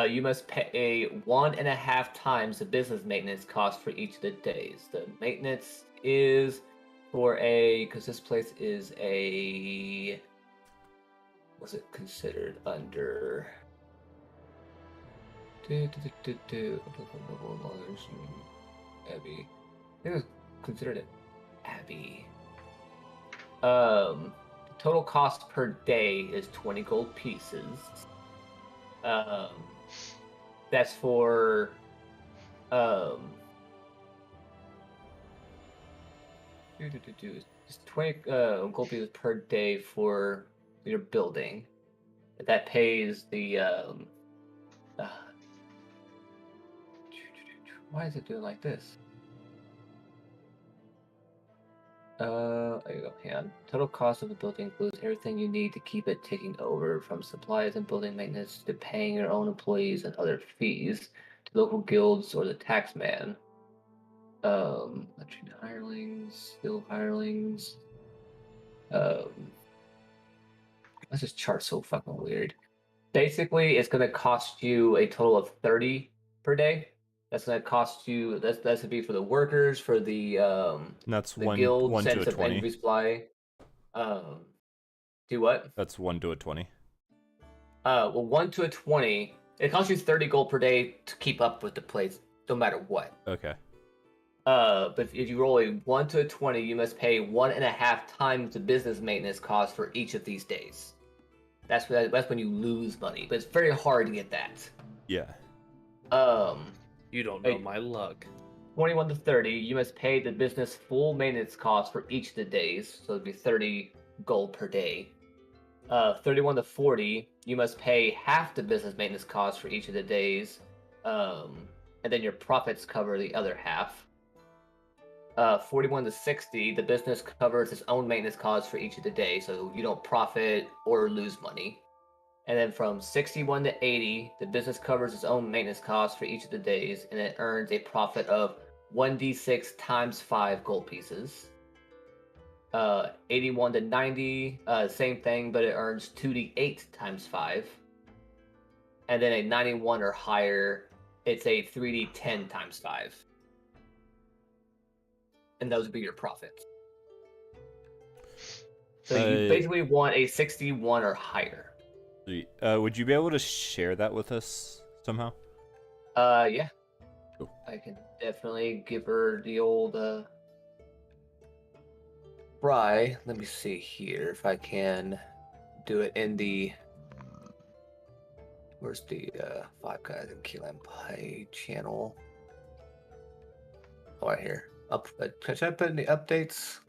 you must pay 1.5 times the business maintenance cost for each of the days. The maintenance is because this place is what's it considered under? Abbey. I think it's considered an Abbey. Total cost per day is 20 gold pieces. That's for it's 20 gold pieces per day for your building. That pays the why is it doing like this? There you go. Hang on. Total cost of the building includes everything you need to keep it ticking over, from supplies and building maintenance to paying your own employees and other fees to local guilds or the tax man. Electric hirelings, skill hirelings. This is chart so fucking weird. Basically, it's gonna cost you a total of 30 per day. That's gonna cost you. That's gonna be for the workers, for the That's the one guild to a sense of 20. energy supply. Do what? That's 1 to a 20. Well, 1 to a 20. It costs you 30 gold per day to keep up with the place, no matter what. Okay. But if you roll a 1 to a 20, you must pay 1.5 times the business maintenance cost for each of these days. That's when you lose money, but it's very hard to get that. Yeah. You don't know my luck. 21 to 30, you must pay the business full maintenance cost for each of the days, so it'd be 30 gold per day. 31 to 40, you must pay half the business maintenance cost for each of the days, and then your profits cover the other half. 41 to 60, the business covers its own maintenance costs for each of the days, so you don't profit or lose money. And then from 61 to 80, the business covers its own maintenance costs for each of the days, and it earns a profit of 1d6 times 5 gold pieces. 81 to 90, same thing, but it earns 2d8 times 5. And then a 91 or higher, it's a 3d10 times 5. And those would be your profits. So you basically want a 61 or higher. Would you be able to share that with us somehow? Yeah. Cool. I can definitely give her the old try. Let me see here if I can do it in the Where's the 5G&KL channel? Oh, right here. Should I put in the updates?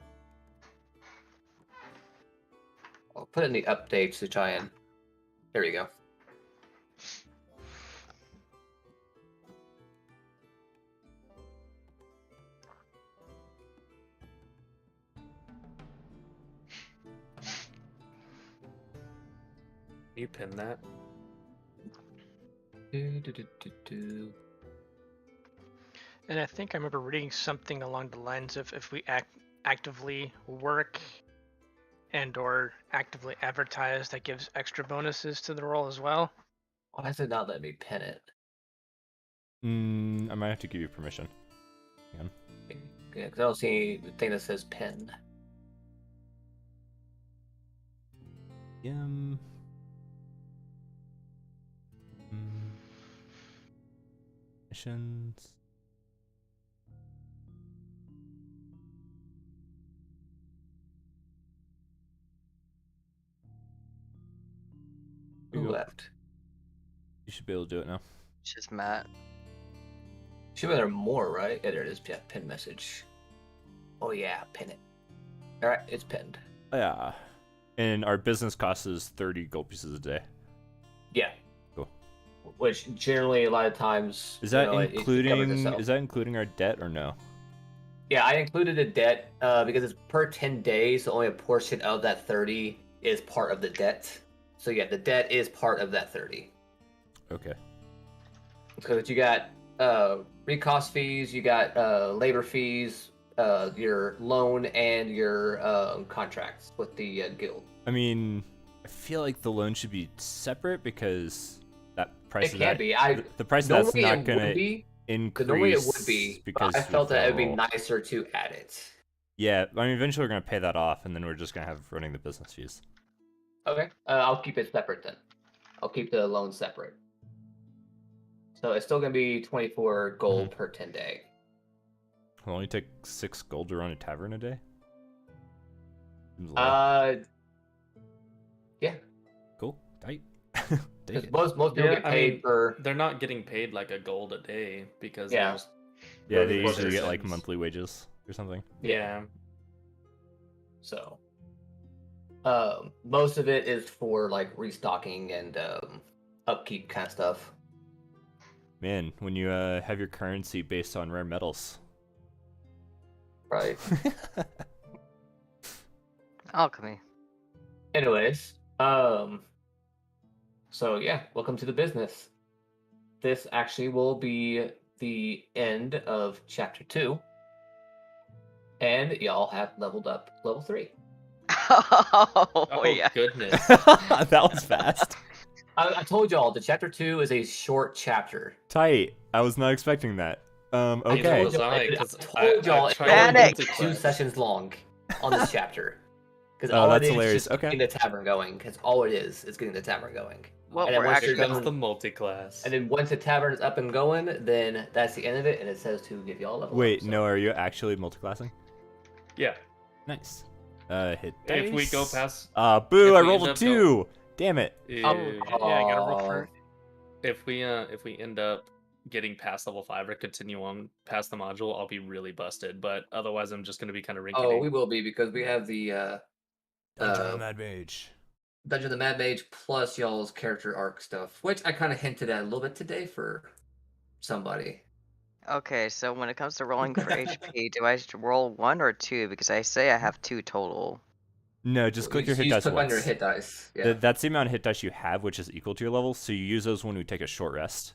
I'll put in the updates to try and. There we go. You pin that. And I think I remember reading something along the lines of if we actively work and or actively advertise, that gives extra bonuses to the role as well. Why does it not let me pin it? I might have to give you permission. Hang on. Yeah, because I don't see anything that says pin. Missions. Who left? You should be able to do it now. It's just Matt. Should be there more, right? Yeah, there it is. Yeah, pin message. Oh yeah, pin it. All right, it's pinned. Yeah. And our business cost is 30 gold pieces a day. Yeah. Cool. Which generally a lot of times Is that it covers itself. is that including our debt or no? Yeah, I included a debt because it's per 10 days, so only a portion of that 30 is part of the debt. So yeah, the debt is part of that 30. Okay. Because you got recost fees, you got labor fees, your loan, and your contracts with the guild. I mean, I feel like the loan should be separate because that price It can be. The price of that's normally not it going would to be. increase. Normally it would be, because but I felt of that it would be the- nicer to add it. Yeah, I mean, eventually we're going to pay that off, and then we're just going to have running the business fees. Okay, I'll keep it separate then. I'll keep the loan separate. So it's still gonna be 24 gold per 10 day. It'll only take 6 gold to run a tavern a day. Seems low. Yeah. Cool. Tight. Because most people get paid for. They're not getting paid like a gold a day because Yeah. there's Yeah, they really usually get like positions. monthly wages or something. Yeah. So, most of it is for like restocking and upkeep kind of stuff. Man, when you have your currency based on rare metals. Right. Alchemy. Anyways, so yeah, welcome to the business. This actually will be the end of chapter 2, and y'all have leveled up level 3. Oh, yeah. Goodness. That was fast. I told y'all the chapter 2 is a short chapter. Tight. I was not expecting that. I Okay. told y'all, I, I 'cause told y'all I it tried only Panic! takes 2 sessions long on this chapter. Because Oh, all that's it is hilarious. just Okay. getting the tavern going. Because all it is getting the tavern going. What And then we're once Here you're actually comes done, the multi-class. and then once the tavern is up and going, then that's the end of it, and it says to give y'all a level Wait, up, so. no, are you actually multiclassing? Yeah. Nice. Hit dice. If we go past, boo, if I we rolled end a up 2. Damn it. Yeah, I gotta roll for it. if we end up getting past level 5 or continue on past the module, I'll be really busted. But otherwise, I'm just gonna be kind of rinky. Oh, we will be, because we have the Dungeon of the Mad Mage. Dungeon of the Mad Mage plus y'all's character arc stuff, which I kind of hinted at a little bit today for somebody. Okay, so when it comes to rolling for HP, do I roll 1 or 2? Because I say I have 2 total. No, just click your hit You dice click once. on your hit dice. Yeah. That's the amount of hit dice you have, which is equal to your level, so you use those when we take a short rest.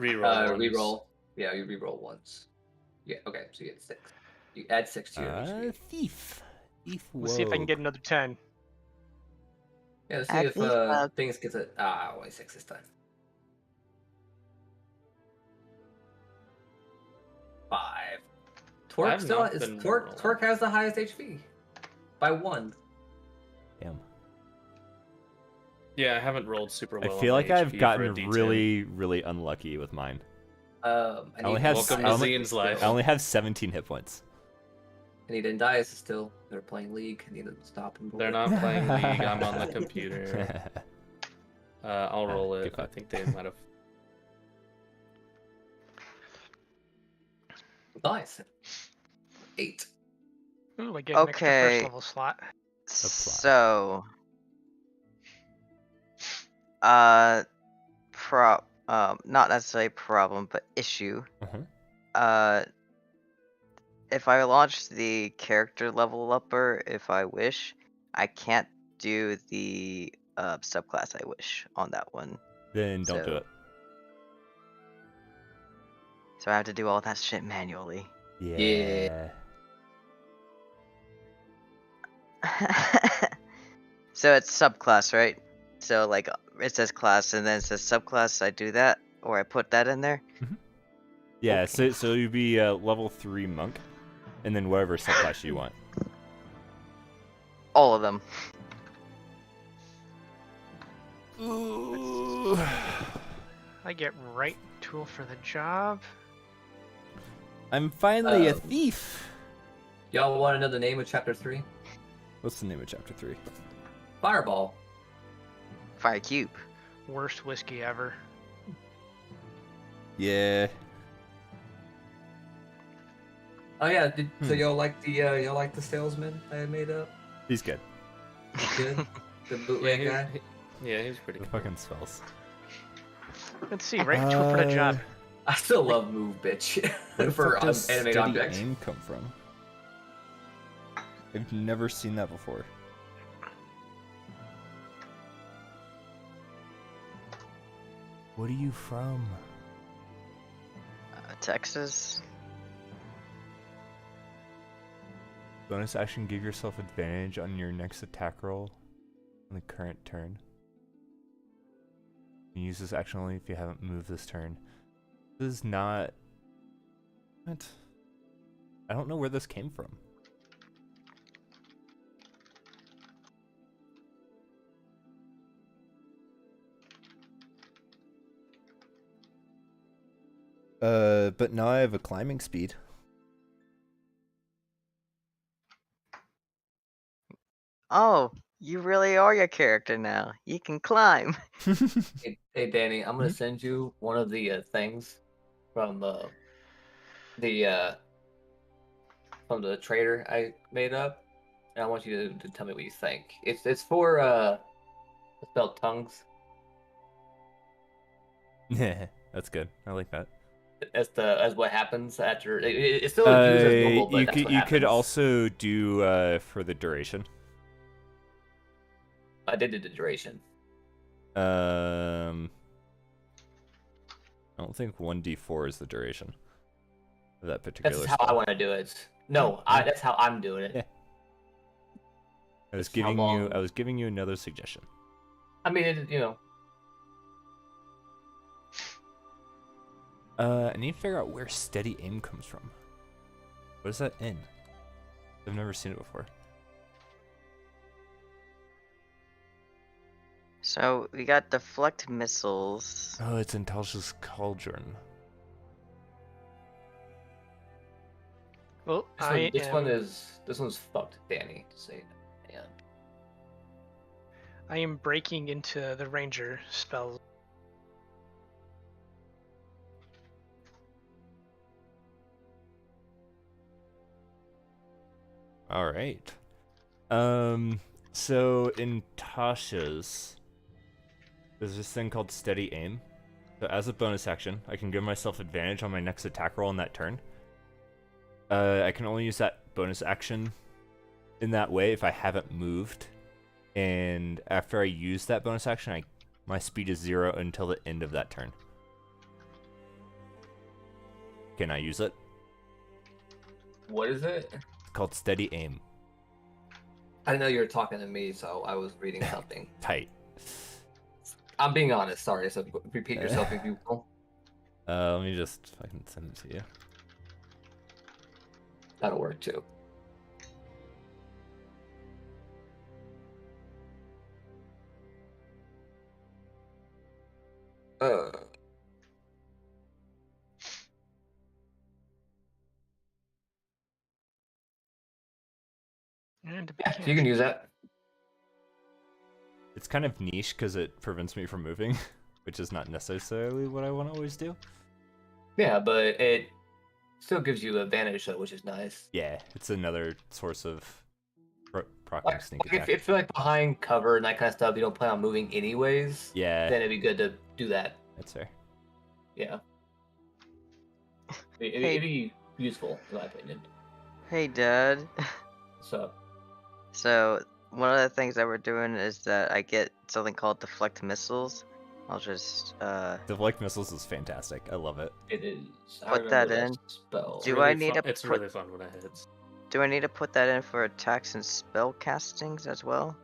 Reroll. ones. Reroll. Yeah, you reroll once. Yeah. Okay. So you get 6. You add 6 to your HP. Thief. Thief. We'll see if I can get another 10. Yeah. Let's see Add if these, things gets a only 6 this time. 5. Torque I've still not is been Torque. rolling. Torque has the highest HP by 1. Damn. Yeah, I haven't rolled super well. I feel on like my I've HP for a gotten D10. really, really unlucky with mine. I only have Welcome I to only- Zian's life. I only have 17 hit points. And he didn't die. Is still they're playing League. I need to stop him. They're not playing League. I'm on the computer. I'll roll give it. I up. think they might have. Nice. 8. Ooh, I get an extra first Okay. level slot. So, not necessarily problem, but issue. If I launch the character level upper, if I wish, I can't do the subclass I wish on that one. Then don't do So- it. So I have to do all that shit manually. Yeah. So it's subclass, right? So like it says class and then it says subclass. I do that, or I put that in there. Yeah. Okay. So you'd be level 3 monk, and then whatever subclass you want. All of them. Ooh. I get right tool for the job. I'm finally a Um, thief. Y'all want to know the name of chapter 3? What's the name of chapter 3? Fireball. Fire cube. Worst whiskey ever. Yeah. Oh yeah, so y'all like the salesman I made up? He's good. Good. The Yeah, bootleg guy. he was pretty The good. fucking spells. Let's see, right tool for the job. I still love move, bitch. Where the For fuck does animated steady objects. aim come from? I've never seen that before. What are you from? Texas. Bonus action, give yourself advantage on your next attack roll on the current turn. You use this action only if you haven't moved this turn. This is not... What? I don't know where this came from. But now I have a climbing speed. Oh, you really are your character now. You can climb. Hey Danny, I'm gonna send you one of the things from the from the trader I made up, and I want you to tell me what you think. It's for it's spelled tongues. Yeah, that's good. I like that. As what happens after it's still used as normal, but you that's could what you happens. could also do for the duration. I did the duration. I don't think 1d4 is the duration of that particular That's how I spell. want to do it. No, that's how I'm doing it. Yeah. I was That's how giving you another suggestion. I mean, I need to figure out where steady aim comes from. What is that in? I've never seen it before. So we got deflect missiles. Oh, it's in Talsh's Cauldron. Well, this one's fucked, Danny. To say that. Yeah. I am breaking into the ranger spells. All right. So in Tasha's, there's this thing called steady aim. So as a bonus action, I can give myself advantage on my next attack roll on that turn. I can only use that bonus action in that way if I haven't moved. And after I use that bonus action, my speed is 0 until the end of that turn. Can I use it? What is it? It's called steady aim. I didn't know you were talking to me, so I was reading something. Tight. I'm being honest. Sorry. So repeat yourself if you will. Let me just fucking send it to you. That'll work too. And Yeah, so you can use that. It's kind of niche because it prevents me from moving, which is not necessarily what I want to always do. Yeah, but it still gives you advantage though, which is nice. Yeah, it's another source of proccing Like, sneak attack. if you're like behind cover and that kind of stuff, you don't plan on moving anyways. Yeah, Then it'd be good to do that. that's fair. Yeah. Hey. It'd be useful, in my opinion. Hey, Dad. So. So one of the things that we're doing is that I get something called deflect missiles. I'll just Deflect missiles is fantastic. I love it. It is. Put that in. Spell. Do I need fun. to It's put- really fun when it hits. Do I need to put that in for attacks and spell castings as well?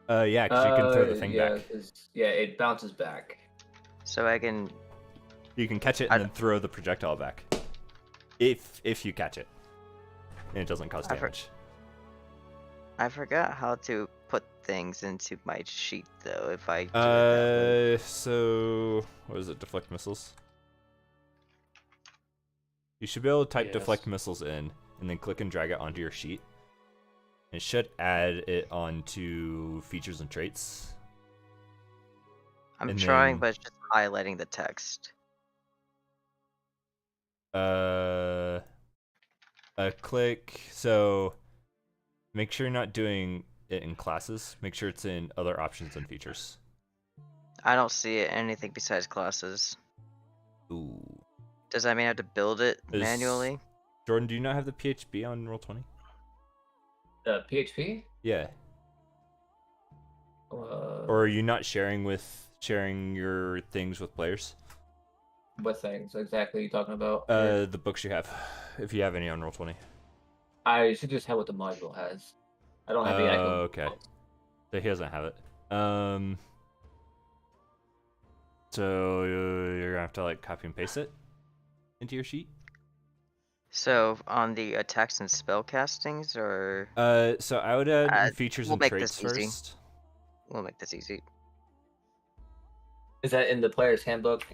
Yeah, because you can throw the thing yeah, back. Yeah, it bounces back. So I can. You can catch it and then throw the projectile back. If you catch it, and it doesn't cause damage. I forgot how to put things into my sheet though. If I do it that way. So what is it? Deflect missiles. You should be able to type Yes. deflect missiles in, and then click and drag it onto your sheet. It should add it onto features and traits. I'm and trying, then- but it's just highlighting the text. Click. So make sure you're not doing it in classes. Make sure it's in other options and features. I don't see it anything besides classes. Ooh. Does that mean I have to build it Is- manually? Jordan, do you not have the PHP on Roll20? PHP? Yeah. Or are you not sharing your things with players? What things exactly are you talking about? The books you have, if you have any on Roll20. I should just have what the module has. I don't have the actual. Okay. So he doesn't have it. So you're gonna have to like copy and paste it into your sheet. So on the attacks and spell castings, or So I would add in features we'll and make traits this easy. first. we'll make this easy. Is that in the player's handbook